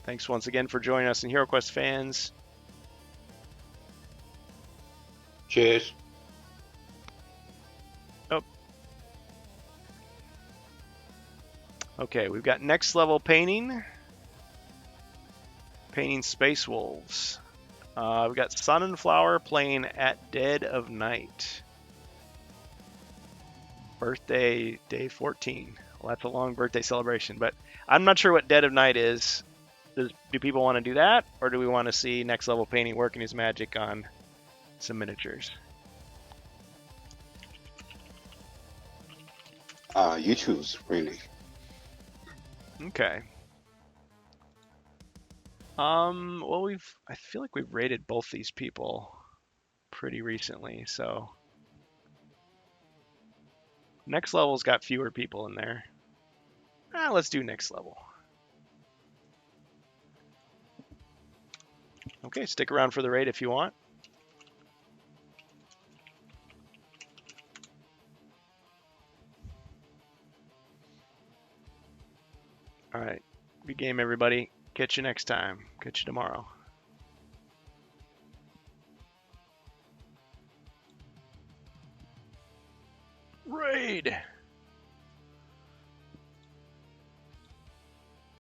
Thanks once again for joining us, in HeroQuest fans. Cheers. Oh. Okay, we've got next level painting. Painting Space Wolves. We've got Sun and Flower playing at Dead of Night. Birthday day 14. Well, that's a long birthday celebration, but I'm not sure what Dead of Night is. Do people want to do that, or do we want to see Next Level Painting working his magic on some miniatures? You choose, really. Okay. Well, I feel like we've rated both these people pretty recently, so Next Level's got fewer people in there. Let's do Next Level. Okay, stick around for the raid if you want. All right, good game, everybody. Catch you next time. Catch you tomorrow. Raid!